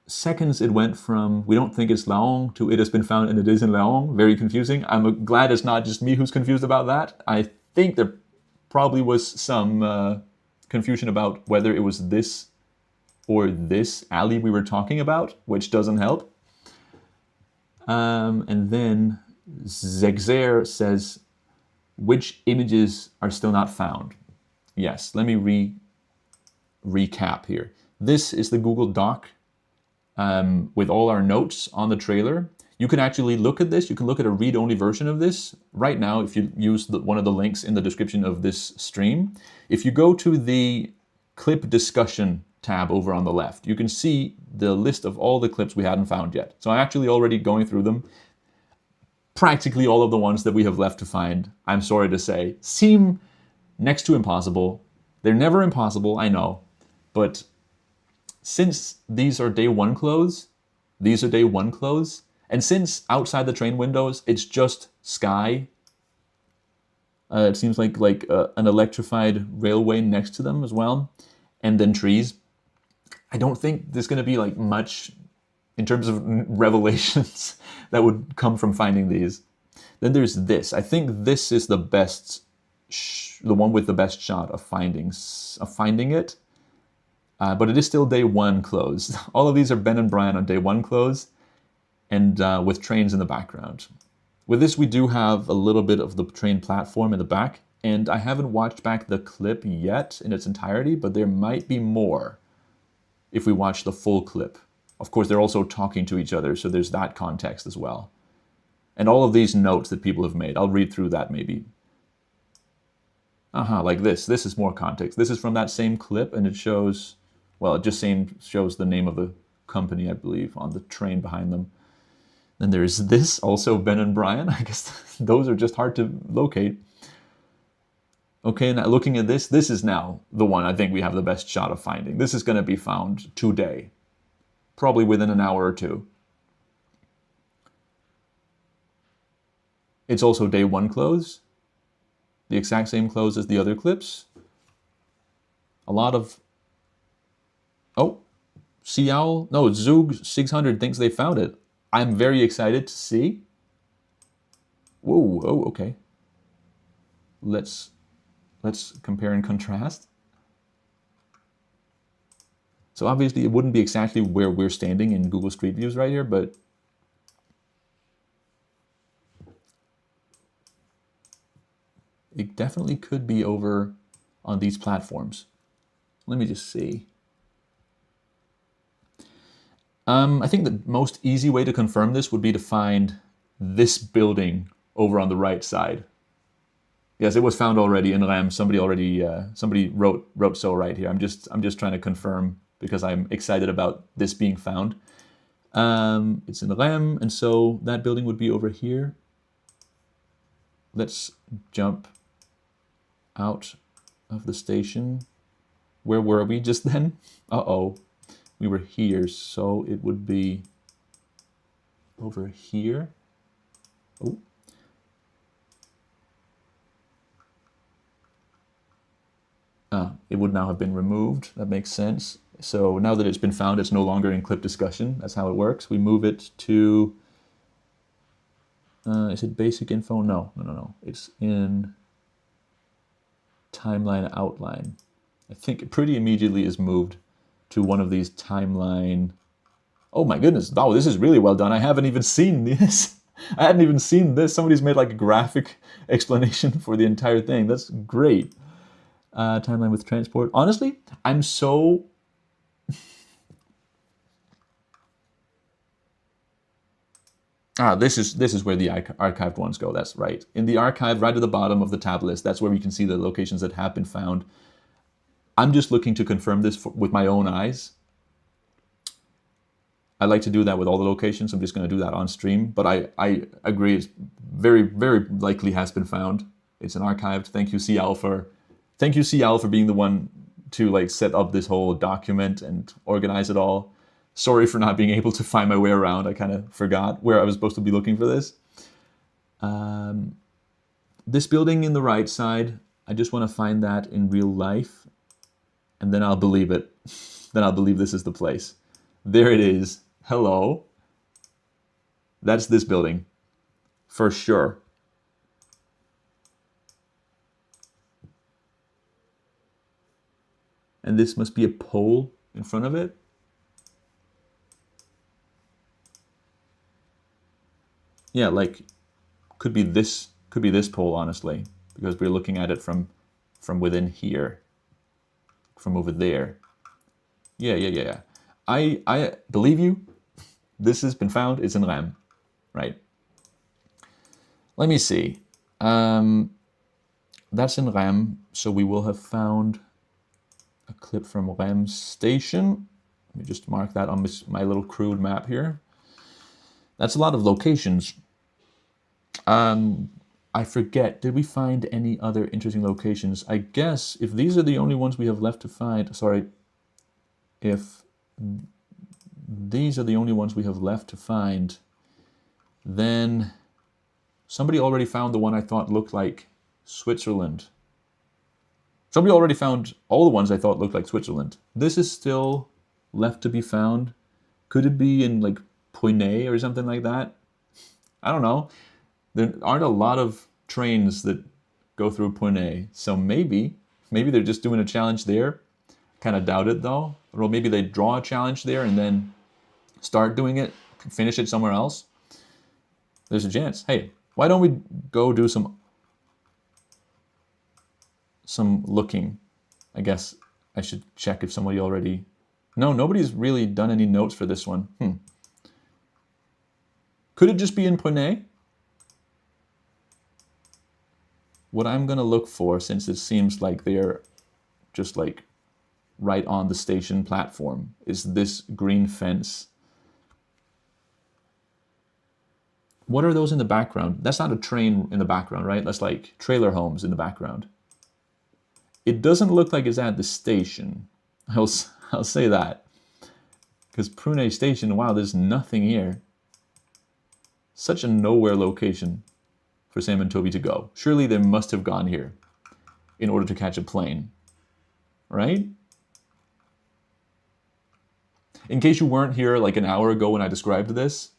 Seconds it went from we don't think it's Laon to it has been found and it is in Laon. Very confusing. I'm glad it's not just me who's confused about that. I think there probably was some confusion about whether it was this or this alley we were talking about, which doesn't help. And then Zegzer says, which images are still not found? Yes, let me recap here. This is the Google Doc with all our notes on the trailer. You can actually look at this. You can look at a read-only version of this right now if you use one of the links in the description of this stream. If you go to the clip discussion tab over on the left, you can see the list of all the clips we hadn't found yet. So I'm actually already going through them. Practically all of the ones that we have left to find, I'm sorry to say, seem next to impossible. They're never impossible, I know. But since these are day one clothes, and since outside the train windows, it's just sky, it seems like an electrified railway next to them as well, and then trees. I don't think there's going to be like much in terms of revelations that would come from finding these. Then there's this. I think this is the best, the one with the best shot of finding it. But it is still day one clothes. All of these are Ben and Brian on day one clothes, and with trains in the background. With this, we do have a little bit of the train platform in the back, and I haven't watched back the clip yet in its entirety, but there might be more if we watch the full clip. Of course, they're also talking to each other, so there's that context as well. And all of these notes that people have made, I'll read through that maybe. Like this. This is more context. This is from that same clip, and it shows, well, it just shows the name of the company, I believe, on the train behind them. Then there's this, also Ben and Brian. I guess those are just hard to locate. Okay, now looking at this, this is now the one I think we have the best shot of finding. This is going to be found today, probably within an hour or two. It's also day one clothes, the exact same clothes as the other clips. A lot of, oh, Sea Owl, no, Zoog 600 thinks they found it. I'm very excited to see. Whoa, oh, okay. Let's compare and contrast. So obviously it wouldn't be exactly where we're standing in Google Street Views right here, but it definitely could be over on these platforms. Let me just see. I think the most easy way to confirm this would be to find this building over on the right side. Yes, it was found already in RAM. Somebody wrote so right here. I'm just trying to confirm because I'm excited about this being found. It's in RAM, and so that building would be over here. Let's jump out of the station. Where were we just then? Uh-oh. We were here, so it would be over here. Oh. It would now have been removed. That makes sense. So now that it's been found, it's no longer in clip discussion. That's how it works. We move it to, is it basic info? No. It's in timeline outline. I think it pretty immediately is moved to one of these timeline. Oh my goodness. Oh, this is really well done. I haven't even seen this. I hadn't even seen this. Somebody's made like a graphic explanation for the entire thing. That's great. Timeline with transport. Honestly, I'm so This is where the archived ones go. That's right. In the archive, right at the bottom of the tab list, that's where we can see the locations that have been found. I'm just looking to confirm this with my own eyes. I like to do that with all the locations. I'm just going to do that on stream. But I agree, it's very, very likely has been found. It's an archived. Thank you, CL, for being the one to like set up this whole document and organize it all. Sorry for not being able to find my way around. I kind of forgot where I was supposed to be looking for this. This building in the right side, I just want to find that in real life. And then I'll believe it. Then I'll believe this is the place. There it is. Hello. That's this building. For sure. And this must be a pole in front of it. Yeah, like could be this pole, honestly, because we're looking at it from within here, from over there. Yeah. I believe you. This has been found. It's in RAM, right? Let me see. That's in RAM, so we will have found a clip from RAM station. Let me just mark that on my little crude map here. That's a lot of locations. I forget, did we find any other interesting locations? I guess if these are the only ones we have left to find, if these are the only ones we have left to find, then somebody already found the one I thought looked like Switzerland. Somebody already found all the ones I thought looked like Switzerland. This is still left to be found. Could it be in like Puynay or something like that? I don't know. There aren't a lot of trains that go through Puynay, so maybe they're just doing a challenge there. Kind of doubt it though. Or maybe they draw a challenge there and then start doing it, finish it somewhere else. There's a chance. Hey, why don't we go do some looking? I guess I should check if somebody already... No, nobody's really done any notes for this one. Could it just be in Puynay? What I'm going to look for, since it seems like they're just like right on the station platform, is this green fence. What are those in the background? That's not a train in the background, right? That's like trailer homes in the background. It doesn't look like it's at the station. I'll say that. Because Prunay Station, wow, there's nothing here. Such a nowhere location for Sam and Toby to go. Surely they must have gone here in order to catch a plane, right? In case you weren't here like an hour ago when I described this,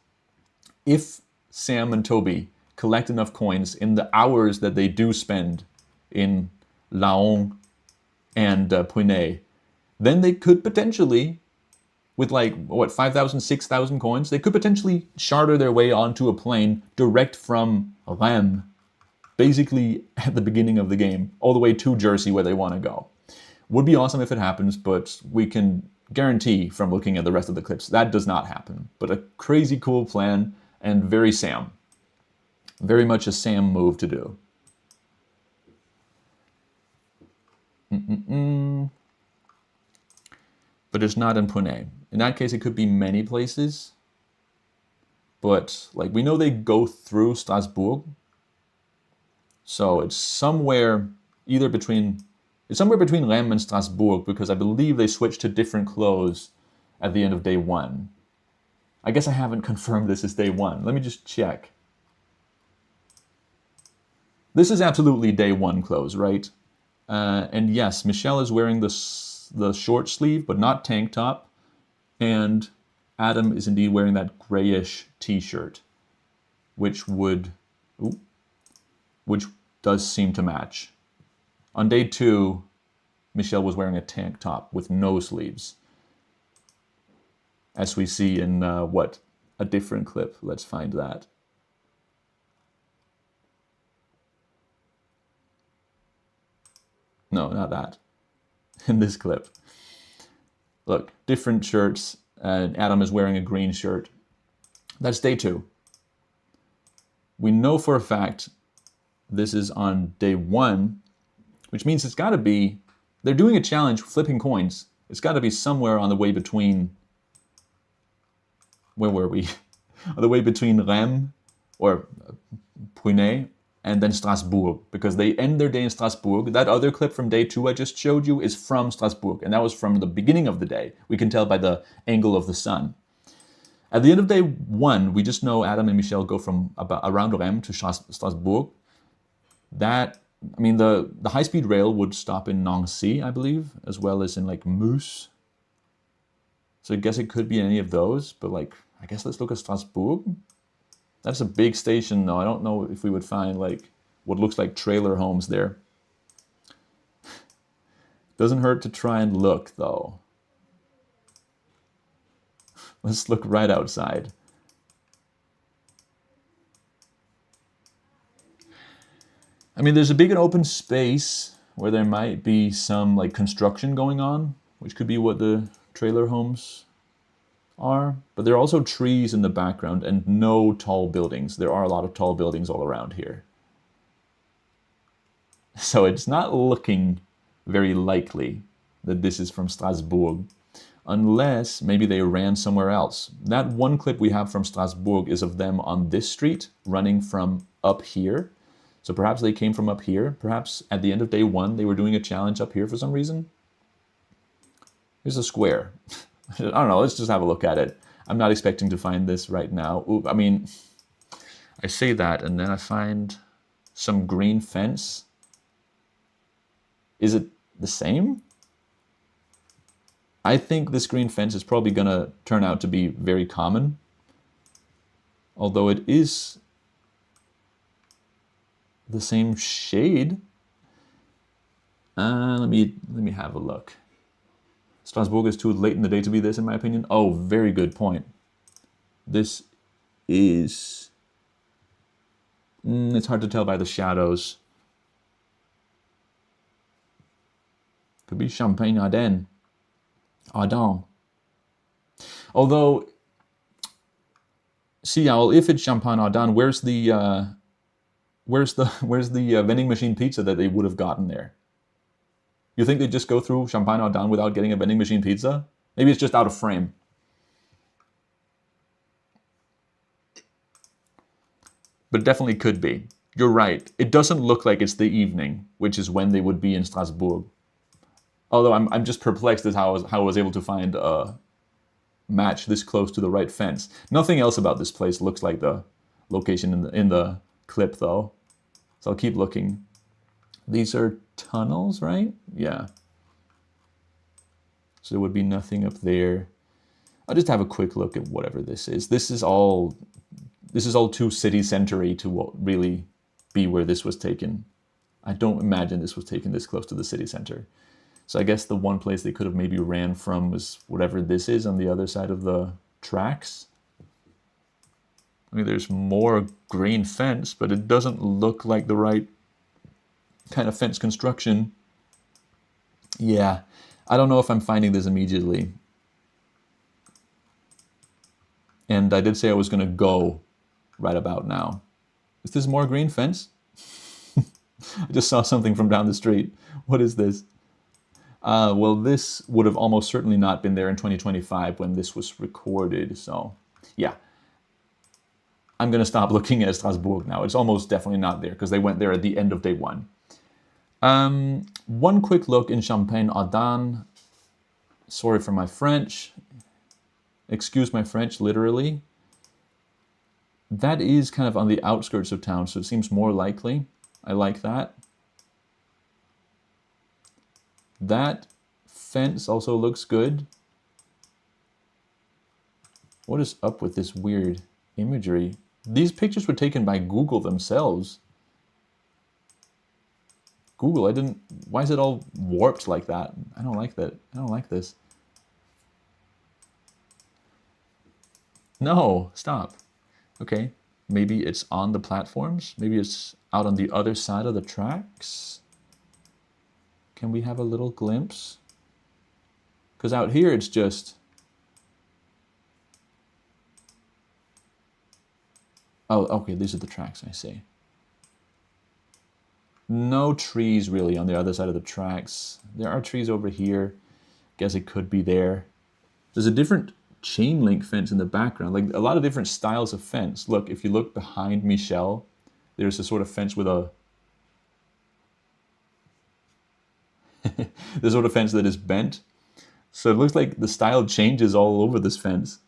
if Sam and Toby collect enough coins in the hours that they do spend in Laon and Puynay, then they could potentially, with like, what, 5,000, 6,000 coins, they could potentially charter their way onto a plane direct from Rennes, basically at the beginning of the game, all the way to Jersey where they want to go. Would be awesome if it happens, but we can guarantee from looking at the rest of the clips that does not happen. But a crazy cool plan and very Sam. Very much a Sam move to do. But it's not in Puynay. In that case, it could be many places. But like we know they go through Strasbourg. So it's somewhere between Rennes and Strasbourg, because I believe they switched to different clothes at the end of day 1. I guess I haven't confirmed this is day 1. Let me just check. This is absolutely day 1 clothes, right? And yes, Michelle is wearing the short sleeve, but not tank top. And Adam is indeed wearing that grayish t-shirt, which does seem to match. On day 2, Michelle was wearing a tank top with no sleeves, as we see in a different clip. Let's find that. No, not that. In this clip. Look, different shirts, and Adam is wearing a green shirt. That's day 2. We know for a fact this is on day 1, which means it's got to be, they're doing a challenge flipping coins. It's got to be somewhere on the way between, where were we? On the way between Rennes or Prunay and then Strasbourg, because they end their day in Strasbourg. That other clip from day 2 I just showed you is from Strasbourg, and that was from the beginning of the day. We can tell by the angle of the sun. At the end of day 1, we just know Adam and Michel go from around Rennes to Strasbourg. That, I mean, the high-speed rail would stop in Nancy, I believe, as well as in like Mousse. So I guess it could be any of those, but like, I guess let's look at Strasbourg. That's a big station though. I don't know if we would find like what looks like trailer homes there. Doesn't hurt to try and look though. Let's look right outside. I mean, there's a big and open space where there might be some like construction going on, which could be what the trailer homes are. But there are also trees in the background and no tall buildings. There are a lot of tall buildings all around here. So it's not looking very likely that this is from Strasbourg, unless maybe they ran somewhere else. That one clip we have from Strasbourg is of them on this street, running from up here. So perhaps they came from up here. Perhaps at the end of day 1, they were doing a challenge up here for some reason. Here's a square. I don't know, let's just have a look at it. I'm not expecting to find this right now. Ooh, I mean, I say that and then I find some green fence. Is it the same? I think this green fence is probably gonna turn out to be very common. Although it is the same shade. Let me have a look. Strasbourg is too late in the day to be this, in my opinion. Oh, very good point. This is... it's hard to tell by the shadows. Could be Champagne-Ardenne. Ardenne. Although, Sea Owl, if it's Champagne-Ardenne, where's the vending machine pizza that they would have gotten there? You think they'd just go through Champagne-Ardenne without getting a vending machine pizza? Maybe it's just out of frame. But definitely could be. You're right. It doesn't look like it's the evening, which is when they would be in Strasbourg. Although I'm just perplexed as how I was able to find a match this close to the right fence. Nothing else about this place looks like the location in the clip, though. So I'll keep looking. These are tunnels, right? Yeah. So there would be nothing up there. I'll just have a quick look at whatever this is. This is all too city center-y to really be where this was taken. I don't imagine this was taken this close to the city center. So I guess the one place they could have maybe ran from was whatever this is on the other side of the tracks. I mean, there's more green fence, but it doesn't look like the right kind of fence construction. Yeah, I don't know if I'm finding this immediately. And I did say I was going to go right about now. Is this more green fence? I just saw something from down the street. What is this? Well, this would have almost certainly not been there in 2025 when this was recorded. So, yeah. I'm going to stop looking at Strasbourg now. It's almost definitely not there because they went there at the end of day 1. One quick look in Champagne-Ardenne. Sorry for my French. Excuse my French, literally. That is kind of on the outskirts of town, so it seems more likely. I like that. That fence also looks good. What is up with this weird imagery? These pictures were taken by Google themselves. Google, why is it all warped like that? I don't like that. I don't like this. No, stop. Okay, maybe it's on the platforms. Maybe it's out on the other side of the tracks. Can we have a little glimpse? Because out here it's just... Oh, okay, these are the tracks, I see. No trees really on the other side of the tracks. There are trees over here. Guess it could be there. There's a different chain link fence in the background, like a lot of different styles of fence. Look, if you look behind Michelle, there's a sort of fence with a... the sort of fence that is bent. So it looks like the style changes all over this fence.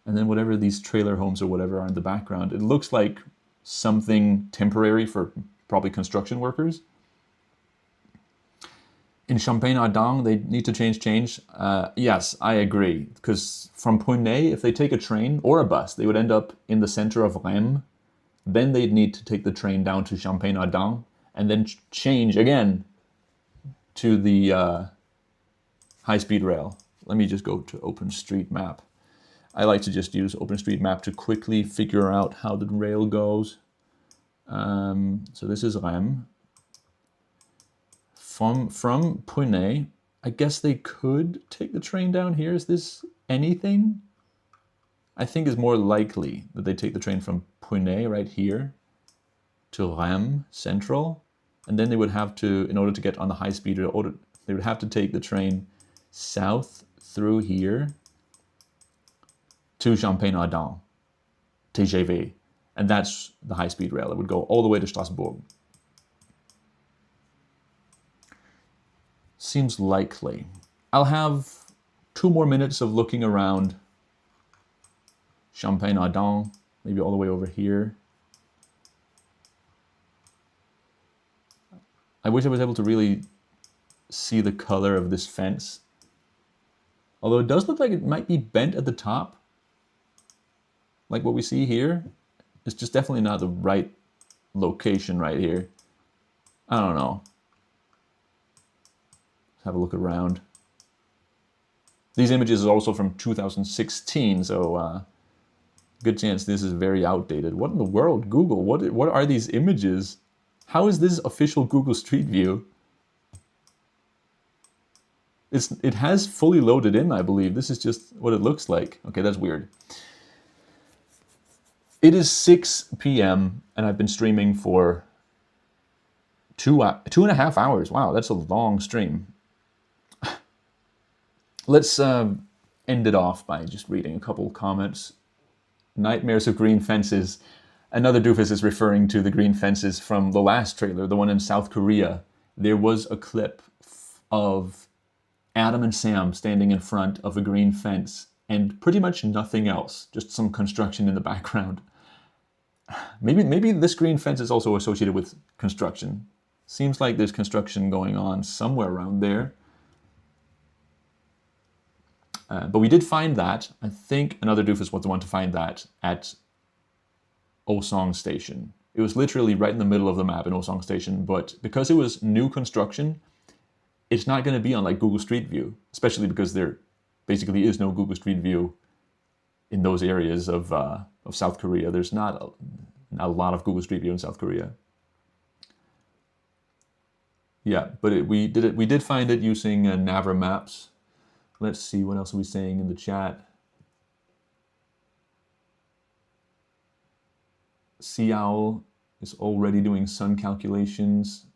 And then whatever these trailer homes or whatever are in the background, it looks like something temporary for probably construction workers. In Champagne-Ardenne, they need to change. Yes, I agree. Because from Puynay, if they take a train or a bus, they would end up in the center of Reims. Then they'd need to take the train down to Champagne-Ardenne and then change again to the high-speed rail. Let me just go to OpenStreetMap. I like to just use OpenStreetMap to quickly figure out how the rail goes. So this is Reims. From Puynay, I guess they could take the train down here. Is this anything? I think it's more likely that they take the train from Puynay right here to Reims Central. And then they would have to, in order to get on the high speed, they would have to take the train south through here to Champagne-Ardenne, TGV. And that's the high speed rail. It would go all the way to Strasbourg. Seems likely. I'll have 2 more minutes of looking around Champagne-Ardenne, maybe all the way over here. I wish I was able to really see the color of this fence. Although it does look like it might be bent at the top. Like what we see here. It's just definitely not the right location right here. I don't know. Have a look around. These images are also from 2016, so good chance this is very outdated. What in the world, Google? What are these images? How is this official Google Street View? It has fully loaded in, I believe. This is just what it looks like. Okay, that's weird. It is 6 p.m. and I've been streaming for 2.5 hours. Wow, that's a long stream. Let's end it off by just reading a couple comments. Nightmares of Green Fences. Another doofus is referring to the green fences from the last trailer, the one in South Korea. There was a clip of Adam and Sam standing in front of a green fence and pretty much nothing else, just some construction in the background. Maybe this green fence is also associated with construction. Seems like there's construction going on somewhere around there. But we did find that. I think another doofus was the one to find that at Osong Station. It was literally right in the middle of the map in Osong Station, but because it was new construction, it's not going to be on like Google Street View, especially because there basically is no Google Street View in those areas of South Korea. There's not a lot of Google Street View in South Korea. Yeah, but we did find it using Navra Maps. Let's see, what else are we saying in the chat? Sea Owl is already doing sun calculations.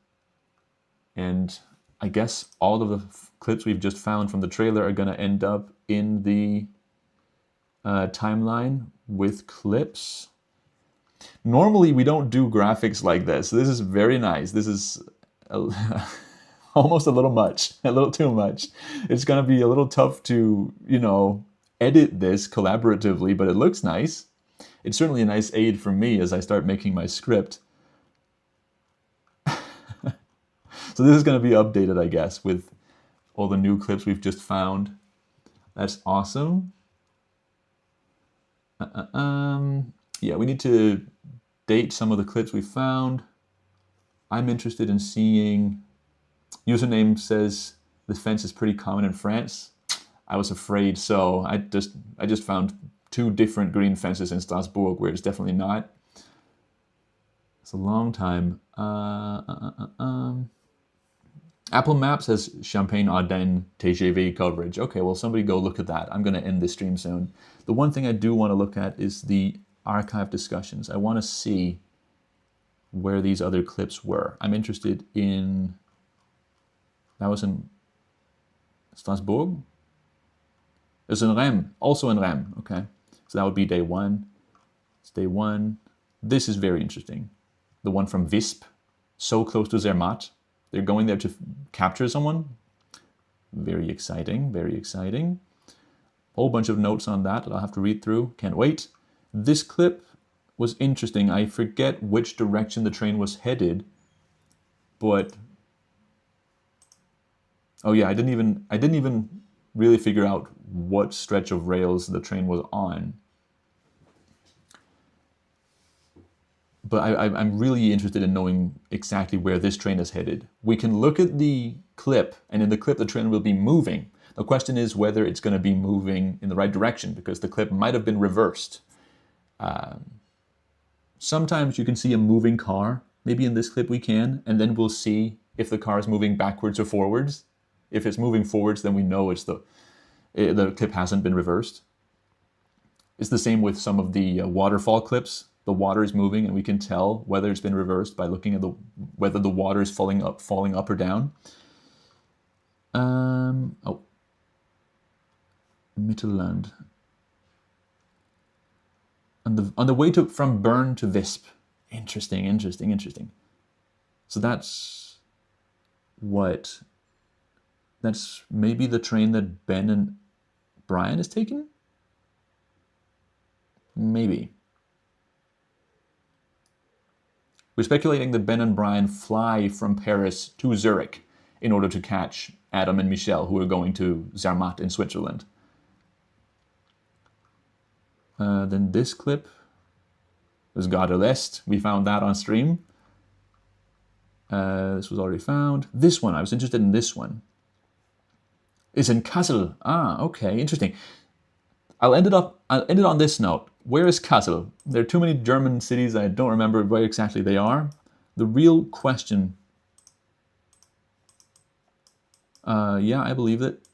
And I guess all of the clips we've just found from the trailer are going to end up in the timeline with clips. Normally, we don't do graphics like this. This is very nice. This is almost a little much, a little too much. It's going to be a little tough to, edit this collaboratively, but it looks nice. It's certainly a nice aid for me as I start making my script. So this is going to be updated, I guess, with all the new clips we've just found. That's awesome. Yeah, we need to date some of the clips we found. I'm interested in seeing... Username says this fence is pretty common in France. I was afraid so. I just found 2 different green fences in Strasbourg where it's definitely not. It's a long time. Apple Maps has Champagne-Ardenne TGV coverage. Okay, well, somebody go look at that. I'm going to end this stream soon. The one thing I do want to look at is the archive discussions. I want to see where these other clips were. I'm interested in, that was in Strasbourg? It was in Rennes, also in Rennes, okay. So that would be day 1. It's day 1. This is very interesting. The one from Visp, so close to Zermatt. They're going there to capture someone. Very exciting, very exciting. Whole bunch of notes on that I'll have to read through. Can't wait. This clip was interesting. I forget which direction the train was headed, but oh yeah, I didn't even really figure out what stretch of rails the train was on. But I'm really interested in knowing exactly where this train is headed. We can look at the clip, and in the clip the train will be moving. The question is whether it's going to be moving in the right direction, because the clip might have been reversed. Sometimes you can see a moving car. Maybe in this clip we can, and then we'll see if the car is moving backwards or forwards. If it's moving forwards, then we know it's the clip hasn't been reversed. It's the same with some of the waterfall clips. The water is moving, and we can tell whether it's been reversed by looking at whether the water is falling up or down. Oh, Mittelland. On the way from Bern to Visp. Interesting, interesting, interesting. So that's maybe the train that Ben and Brian is taking? Maybe. We're speculating that Ben and Brian fly from Paris to Zurich in order to catch Adam and Michelle, who are going to Zermatt in Switzerland. Then this clip was Gare de l'Est. We found that on stream. This was already found. This one, I was interested in this one. It's in Kassel. Ah, okay, interesting. I'll end it on this note. Where is Kassel? There are too many German cities. I don't remember where exactly they are. The real question. Yeah, I believe it.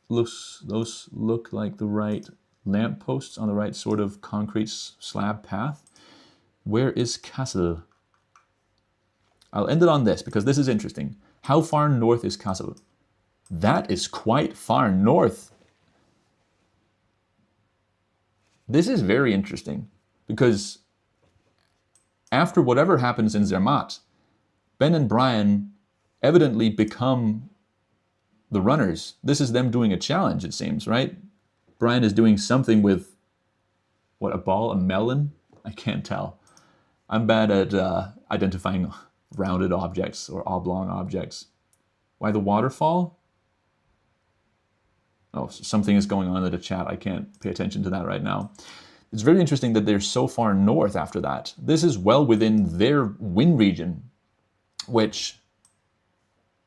Those look like the right lampposts on the right sort of concrete slab path. Where is Kassel? I'll end it on this because this is interesting. How far north is Kassel? That is quite far north. This is very interesting because after whatever happens in Zermatt, Ben and Brian evidently become the runners. This is them doing a challenge, it seems, right? Brian is doing something with, what, a ball, a melon? I can't tell. I'm bad at identifying rounded objects or oblong objects. Why the waterfall? Oh, something is going on in the chat. I can't pay attention to that right now. It's very interesting that they're so far north after that. This is well within their wind region, which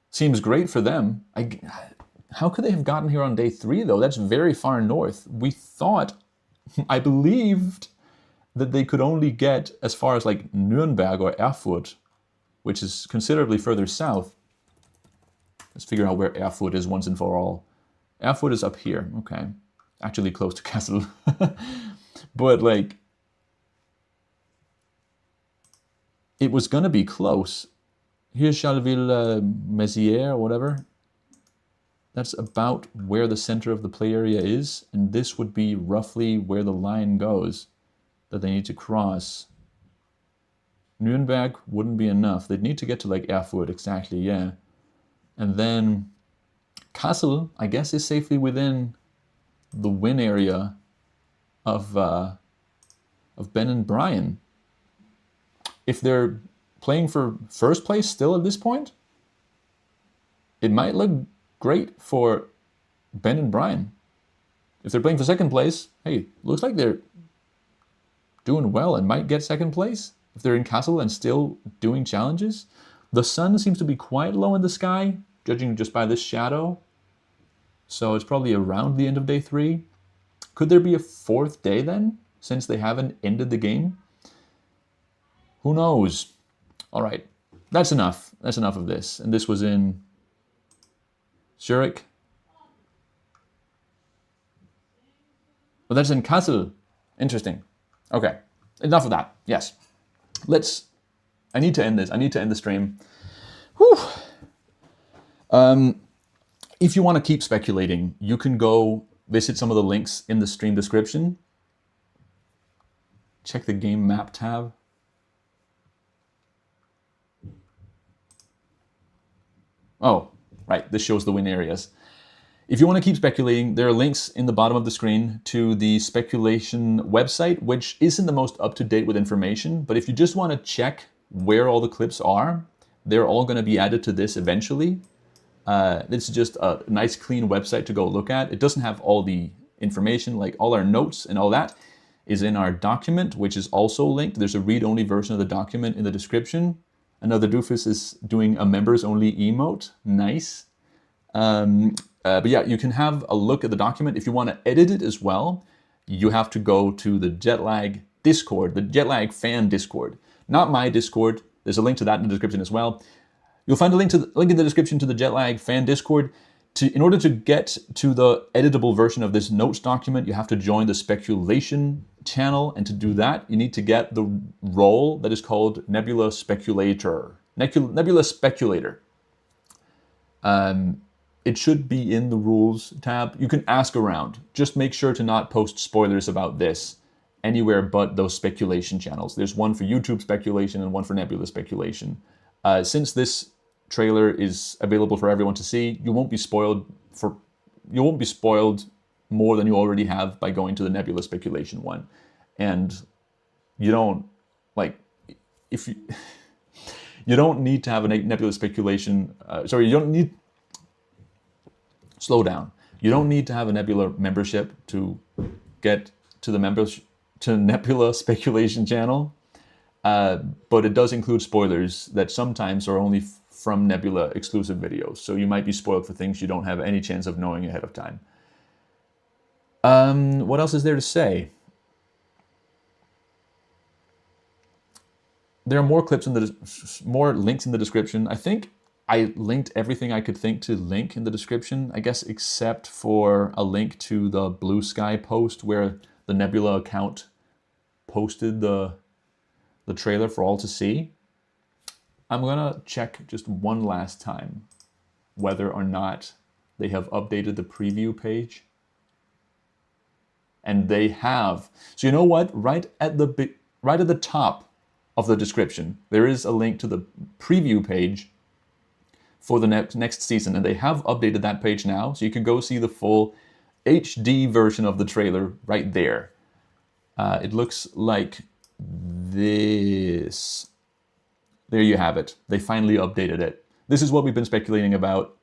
seems great for them. How could they have gotten here on day 3, though? That's very far north. We thought, I believed, that they could only get as far as like Nuremberg or Erfurt, which is considerably further south. Let's figure out where Erfurt is once and for all. Erfurt is up here, okay. Actually close to Kassel. But like, it was gonna be close. Here's Charleville-Mézières or whatever. That's about where the center of the play area is, and this would be roughly where the line goes that they need to cross. Nuremberg wouldn't be enough. They'd need to get to like Erfurt, exactly, yeah. And then Kassel, I guess, is safely within the win area of Ben and Brian. If they're playing for first place still at this point, it might look great for Ben and Brian. If they're playing for second place, hey, looks like they're doing well and might get second place. If they're in Kassel and still doing challenges. The sun seems to be quite low in the sky, judging just by this shadow. So it's probably around the end of day 3. Could there be a 4th day then, since they haven't ended the game? Who knows? All right, that's enough. That's enough of this. And this was in Zurich. Well, that's in Kassel. Interesting. Okay, enough of that. Yes. I need to end this. I need to end the stream. Whew. If you want to keep speculating, you can go visit some of the links in the stream description. Check the game map tab. Oh, right, this shows the win areas. If you want to keep speculating, there are links in the bottom of the screen to the speculation website, which isn't the most up-to-date with information, but if you just want to check where all the clips are, they're all going to be added to this eventually. This is just a nice, clean website to go look at. It doesn't have all the information, like all our notes and all that is in our document, which is also linked. There's a read-only version of the document in the description. Another doofus is doing a members-only emote. Nice. But yeah, you can have a look at the document. If you want to edit it as well, you have to go to the Jetlag Discord, the Jetlag fan Discord. Not my Discord. There's a link to that in the description as well. You'll find a link in the description to the Jetlag fan Discord. In order to get to the editable version of this notes document, you have to join the speculation channel. And to do that, you need to get the role that is called Nebula Speculator. Nebula Speculator. It should be in the rules tab. You can ask around. Just make sure to not post spoilers about this anywhere but those speculation channels. There's one for YouTube speculation and one for Nebula speculation. Since this trailer is available for everyone to see, you won't be spoiled more than you already have by going to the Nebula speculation one. And you don't you don't need to have a Nebula speculation. Slow down. You don't need to have a Nebula membership to get to the Nebula speculation channel, but it does include spoilers that sometimes are only from Nebula exclusive videos. So you might be spoiled for things you don't have any chance of knowing ahead of time. What else is there to say? There are more clips more links in the description. I think I linked everything I could think to link in the description, I guess, except for a link to the Blue Sky post where the Nebula account posted the trailer for all to see. I'm gonna check just one last time whether or not they have updated the preview page. And they have. So you know what? Right at the top of the description, there is a link to the preview page for the next season, and they have updated that page now, so you can go see the full HD version of the trailer right there. It looks like this. There you have it. They finally updated it. This is what we've been speculating about.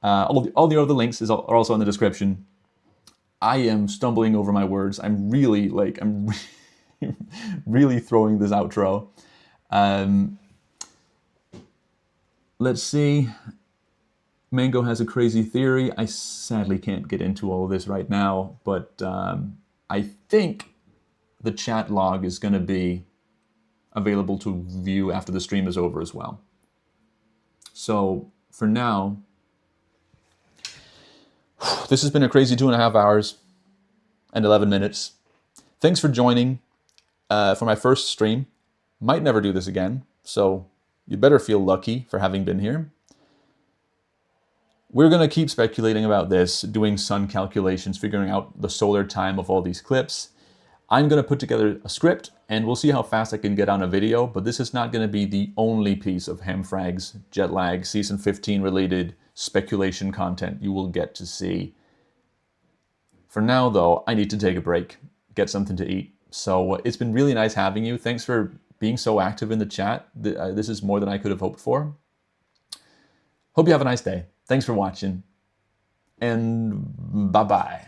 All the other links are also in the description. I am stumbling over my words. I'm really really throwing this outro. Let's see. Mango has a crazy theory. I sadly can't get into all of this right now, but I think the chat log is going to be available to view after the stream is over as well. So for now, this has been a crazy 2.5 hours and 11 minutes. Thanks for joining for my first stream. Might never do this again, so you better feel lucky for having been here. We're going to keep speculating about this, doing sun calculations, figuring out the solar time of all these clips. I'm going to put together a script, and we'll see how fast I can get on a video, but this is not going to be the only piece of Hamfrags Jetlag Season 15 related speculation content you will get to see. For now, though, I need to take a break, get something to eat. So it's been really nice having you. Thanks for being so active in the chat. This is more than I could have hoped for. Hope you have a nice day. Thanks for watching, and bye-bye.